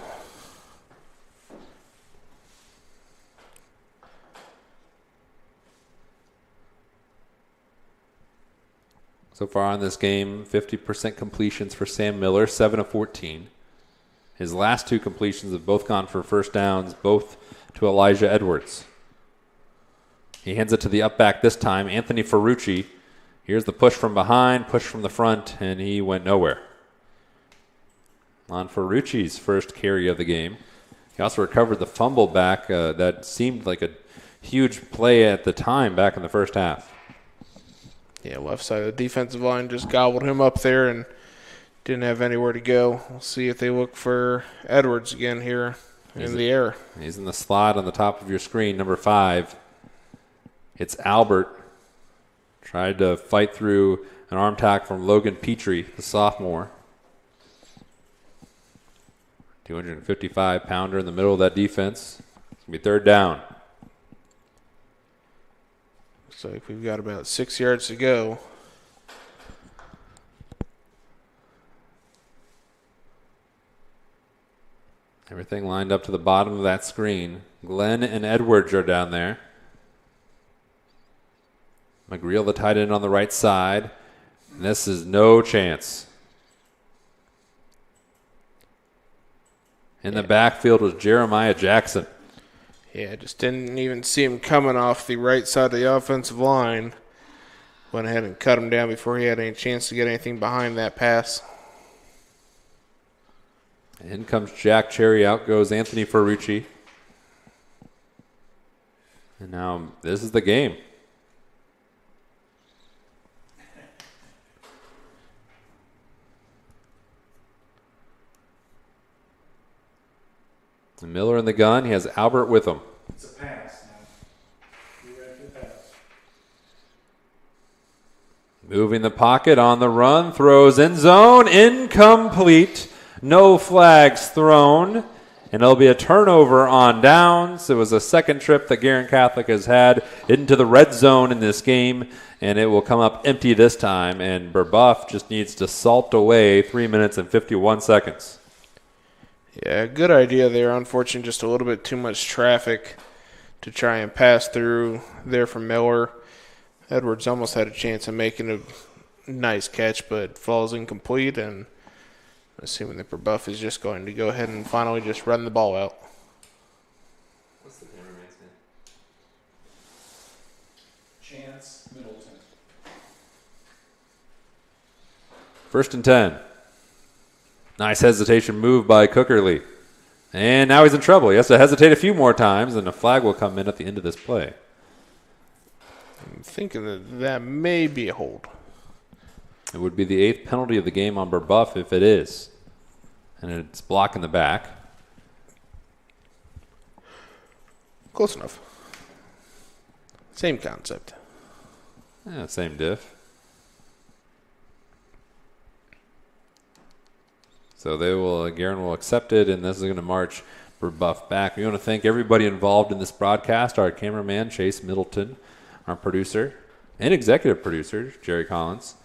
So far in this game, 50% completions for Sam Miller, 7 of 14. His last 2 completions have both gone for first downs, both to Elijah Edwards. He hands it to the up back this time, Anthony Ferrucci. Here's the push from behind, push from the front, and he went nowhere. On Ferrucci's first carry of the game. He also recovered the fumble back that seemed like a huge play at the time back in the first half. Yeah, left side of the defensive line just gobbled him up there and didn't have anywhere to go. We'll see if they look for Edwards again here in the air. He's in the slot on the top of your screen, number 5. It's Albert. Tried to fight through an arm tackle from Logan Petrie, the sophomore. 255-pounder in the middle of that defense. It's going to be 3rd down. Looks like we've got about 6 yards to go. Everything lined up to the bottom of that screen. Glenn and Edwards are down there. McGreal, the tight end on the right side. And this is no chance. In the backfield was Jeremiah Jackson. Yeah, just didn't even see him coming off the right side of the offensive line. Went ahead and cut him down before he had any chance to get anything behind that pass. In comes Jack Cherry. Out goes Anthony Ferrucci. And now this is the game. Miller in the gun. He has Albert with him. It's a pass now. You ready for the pass? Moving the pocket on the run. Throws end zone. Incomplete. No flags thrown. And it'll be a turnover on downs. It was a second trip that Guerin Catholic has had into the red zone in this game. And it will come up empty this time. And Brebeuf just needs to salt away 3 minutes and 51 seconds. Yeah, good idea there. Unfortunately, just a little bit too much traffic to try and pass through there from Miller. Edwards almost had a chance of making a nice catch, but falls incomplete, and assuming that Brebeuf is just going to go ahead and finally just run the ball out. What's the cameraman's name? Chance Middleton. 1st and 10. Nice hesitation move by Cookerly. And now he's in trouble. He has to hesitate a few more times, and a flag will come in at the end of this play. I'm thinking that may be a hold. It would be the 8th penalty of the game on Brebeuf if it is. And it's blocking the back. Close enough. Same concept. Yeah, same diff. So Guerin will accept it, and this is going to march Brebeuf back. We want to thank everybody involved in this broadcast, our cameraman, Chase Middleton, our producer and executive producer, Jerry Collins,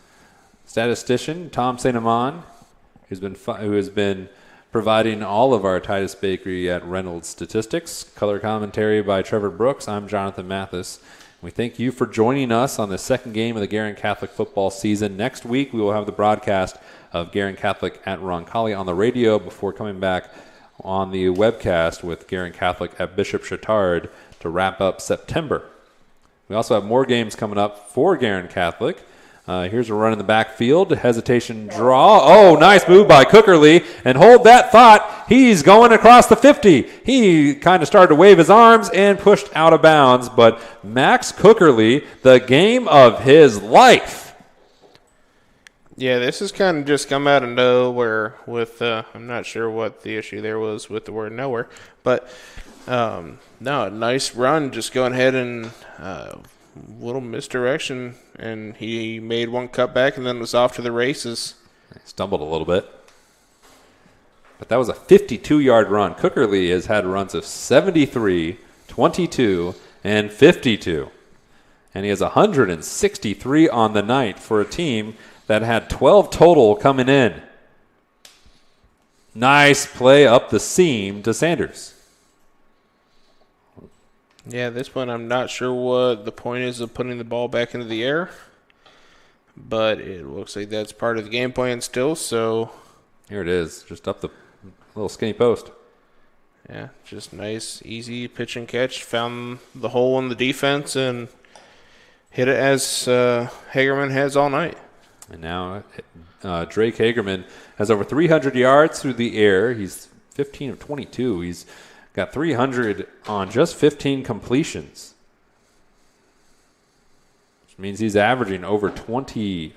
statistician, Tom St. Amand, who has been providing all of our Titus Bakery at Reynolds statistics. Color commentary by Trevor Brooks. I'm Jonathan Mathis. We thank you for joining us on the second game of the Guerin Catholic football season. Next week, we will have the broadcast of Guerin Catholic at Roncalli on the radio before coming back on the webcast with Guerin Catholic at Bishop Chatard to wrap up September. We also have more games coming up for Guerin Catholic. Here's a run in the backfield. Hesitation draw. Oh, nice move by Cookerly. And hold that thought. He's going across the 50. He kind of started to wave his arms and pushed out of bounds. But Max Cookerly, the game of his life. Yeah, this has kind of just come out of nowhere with, I'm not sure what the issue there was with the word nowhere. But, no, nice run. Just going ahead and little misdirection, and he made one cutback and then was off to the races. He stumbled a little bit. But that was a 52-yard run. Cookerly has had runs of 73, 22, and 52. And he has 163 on the night for a team that had 12 total coming in. Nice play up the seam to Sanders. Yeah, this one I'm not sure what the point is of putting the ball back into the air, but it looks like that's part of the game plan still, so. Here it is, just up the little skinny post. Yeah, just nice, easy pitch and catch. Found the hole in the defense and hit it as Hagerman has all night. And now Drake Hagerman has over 300 yards through the air. He's 15 of 22. He's got 300 on just 15 completions, which means he's averaging over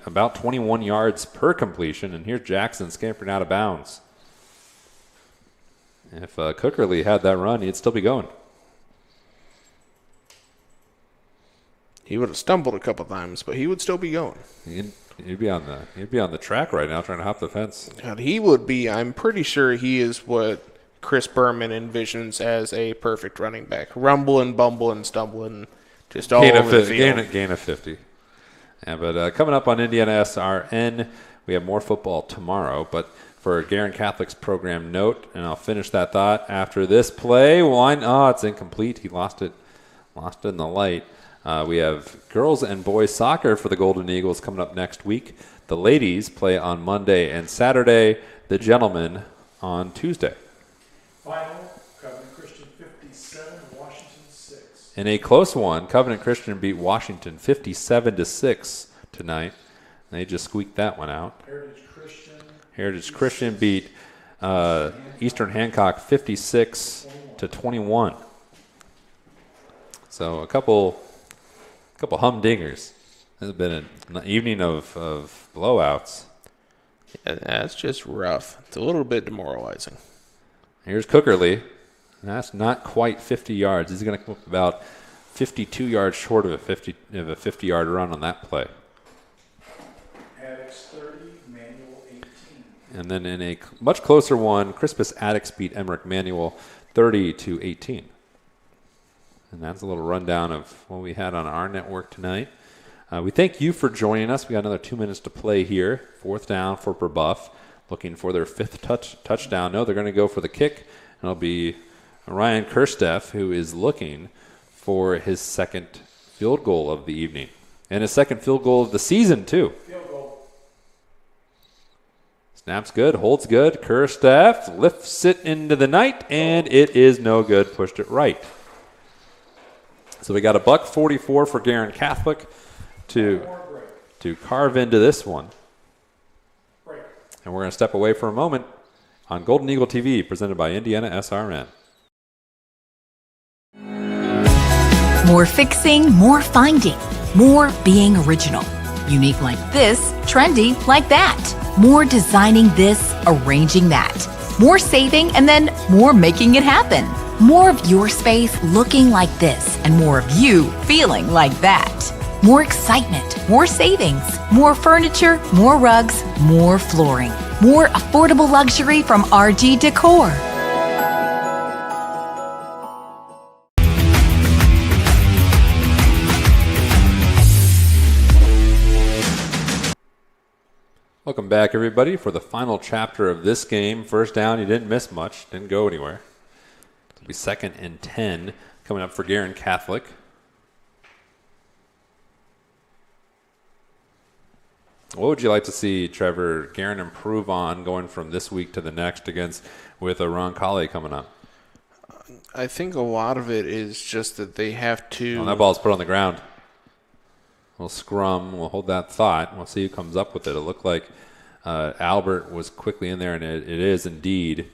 about 21 yards per completion. And here's Jackson scampering out of bounds. If Cookerly had that run, he'd still be going. He would have stumbled a couple times, but he would still be going. He'd be on the track right now trying to hop the fence. God, he would be. I'm pretty sure he is what Chris Berman envisions as a perfect running back. Rumbling, bumbling, stumbling, just all over the field. Gain of 50. Yeah, but coming up on Indiana SRN, we have more football tomorrow. But for Guerin Catholic's program note, and I'll finish that thought after this play. It's incomplete. He lost it in the light. We have girls and boys soccer for the Golden Eagles coming up next week. The ladies play on Monday and Saturday. The gentlemen on Tuesday. Final, Covenant Christian 57, Washington 6. In a close one, Covenant Christian beat Washington 57-6 tonight. They just squeaked that one out. Heritage Christian beat Eastern Hancock 56-21. So a couple humdingers. This has been an evening of blowouts. Yeah, that's just rough. It's a little bit demoralizing. Here's Cookerly. That's not quite 50 yards. He's going to come up about 52 yards short of a 50-yard run on that play. Addicts 30, Manual 18. And then in a much closer one, Crispus Addicts beat Emmerich Manual 30-18. And that's a little rundown of what we had on our network tonight. We thank you for joining us. We got another 2 minutes to play here. 4th down for Brebeuf. Looking for their 5th touchdown. No, they're going to go for the kick. And it'll be Ryan Kirsteff, who is looking for his 2nd field goal of the evening. And his 2nd field goal of the season, too. Field goal. Snap's good, holds good. Kirsteff lifts it into the night, and it is no good. Pushed it right. So we got a $1.44 for Guerin Catholic to carve into this one. And we're going to step away for a moment. on Golden Eagle TV, presented by Indiana SRN. More fixing, more finding, more being original. Unique like this, trendy like that. More designing this, arranging that. More saving, and then more making it happen. More of your space looking like this, and more of you feeling like that. More excitement, more savings, more furniture, more rugs, more flooring. More affordable luxury from RG Decor. Welcome back, everybody, for the final chapter of this game. First down, you didn't miss much, didn't go anywhere. It'll be 2nd and 10 coming up for Guerin Catholic. What would you like to see, Trevor, Guerin improve on going from this week to the next with Roncalli coming up? I think a lot of it is just that they have to. That ball's put on the ground. We'll scrum. We'll hold that thought. We'll see who comes up with it. It looked like Albert was quickly in there, and it is indeed.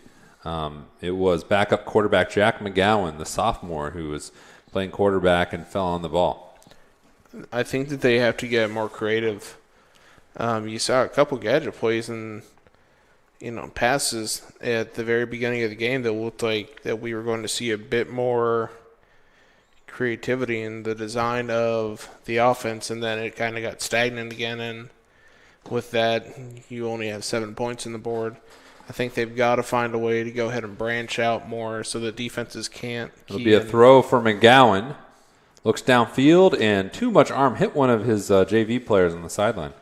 It was backup quarterback Jack McGowan, the sophomore, who was playing quarterback and fell on the ball. I think that they have to get more creative. You saw a couple gadget plays and passes at the very beginning of the game that looked like that we were going to see a bit more creativity in the design of the offense, and then it kind of got stagnant again, and with that you only have 7 points on the board. I think they've got to find a way to go ahead and branch out more so that defenses can't. It'll be a throw for McGowan. Looks downfield, and too much arm hit one of his JV players on the sideline.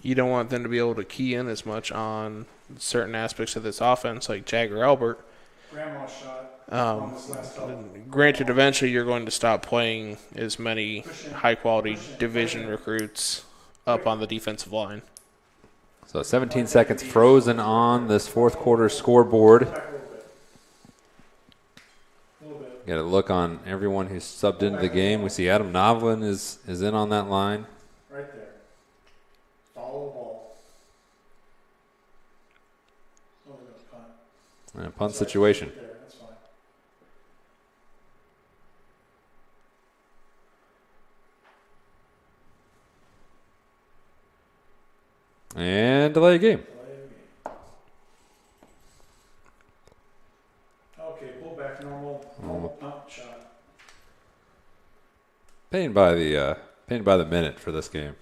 You don't want them to be able to key in as much on certain aspects of this offense, like Jagger Albert. Grandma's shot. Granted, eventually you're going to stop playing as many high-quality division recruits up on the defensive line. So 17 seconds frozen on this fourth quarter scoreboard. Got a look on everyone who's subbed into the game. We see Adam Novlin is in on that line. Right there. Follow the ball. Oh, they're going to punt. And a punt situation. There, that's fine. And delay game. Okay, pull back, normal pump shot. Paying by the minute for this game.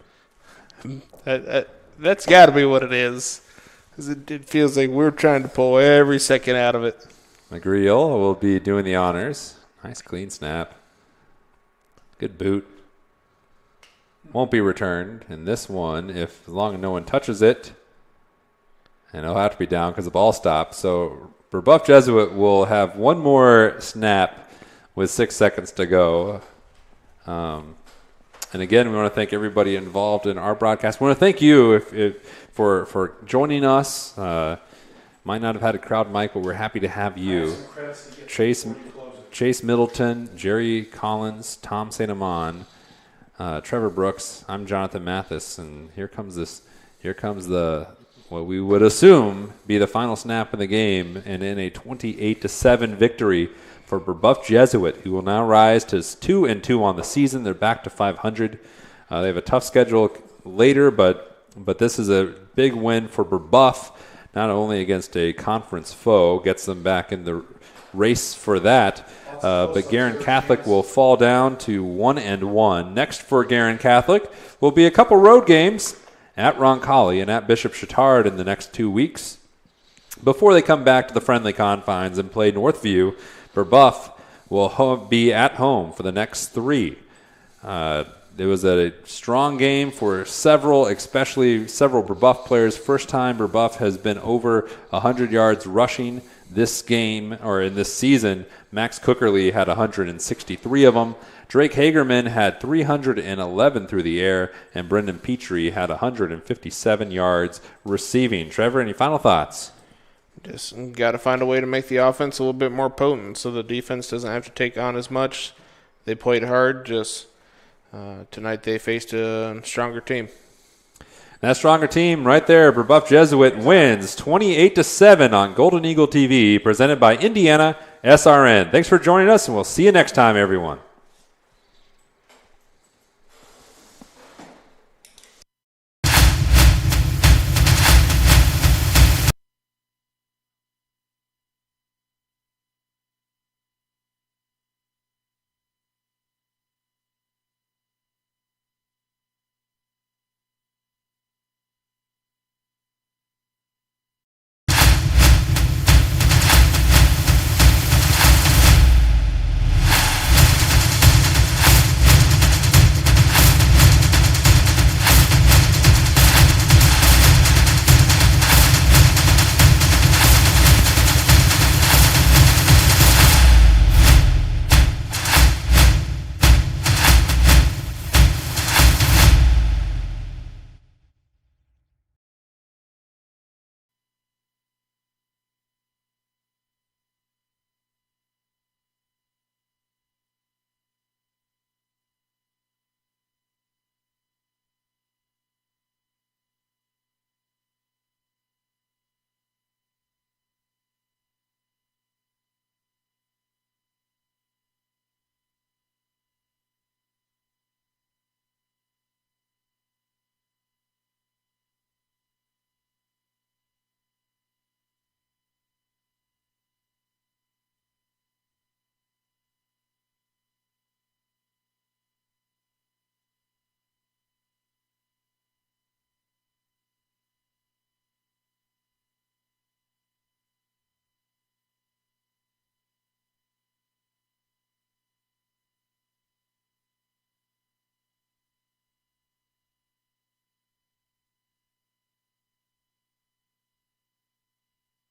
That's got to be what it is. 'Cause it feels like we're trying to pull every second out of it. McGreal will be doing the honors. Nice clean snap. Good boot. Won't be returned. And this one, as long as no one touches it, and it'll have to be down because the ball stopped. So Brebeuf Jesuit will have one more snap with 6 seconds to go. And again, we want to thank everybody involved in our broadcast. We want to thank you for joining us. Might not have had a crowd mic, but we're happy to have you. Chase Middleton, Jerry Collins, Tom St. Amand, Trevor Brooks. I'm Jonathan Mathis, and here comes what we would assume be the final snap of the game, and in a 28-7 victory for Brebeuf Jesuit, who will now rise to 2-2 on the season. They're back to 500. They have a tough schedule later, but this is a big win for Brebeuf, not only against a conference foe, gets them back in the race for that, but Guerin Catholic will fall down to 1-1. Next for Guerin Catholic will be a couple road games at Roncalli and at Bishop Chatard in the next 2 weeks before they come back to the friendly confines and play Northview. Brebeuf will be at home for the next 3. It was a strong game for especially several Brebeuf players. First time Brebeuf has been over 100 yards rushing this game, or in this season. Max Cookerly had 163 of them. Drake Hagerman had 311 through the air, and Brendan Petrie had 157 yards receiving. Trevor, any final thoughts? Just got to find a way to make the offense a little bit more potent so the defense doesn't have to take on as much. They played hard. Just tonight they faced a stronger team. That stronger team right there, Brebeuf Jesuit, wins 28-7 on Golden Eagle TV, presented by Indiana SRN. Thanks for joining us, and we'll see you next time, everyone.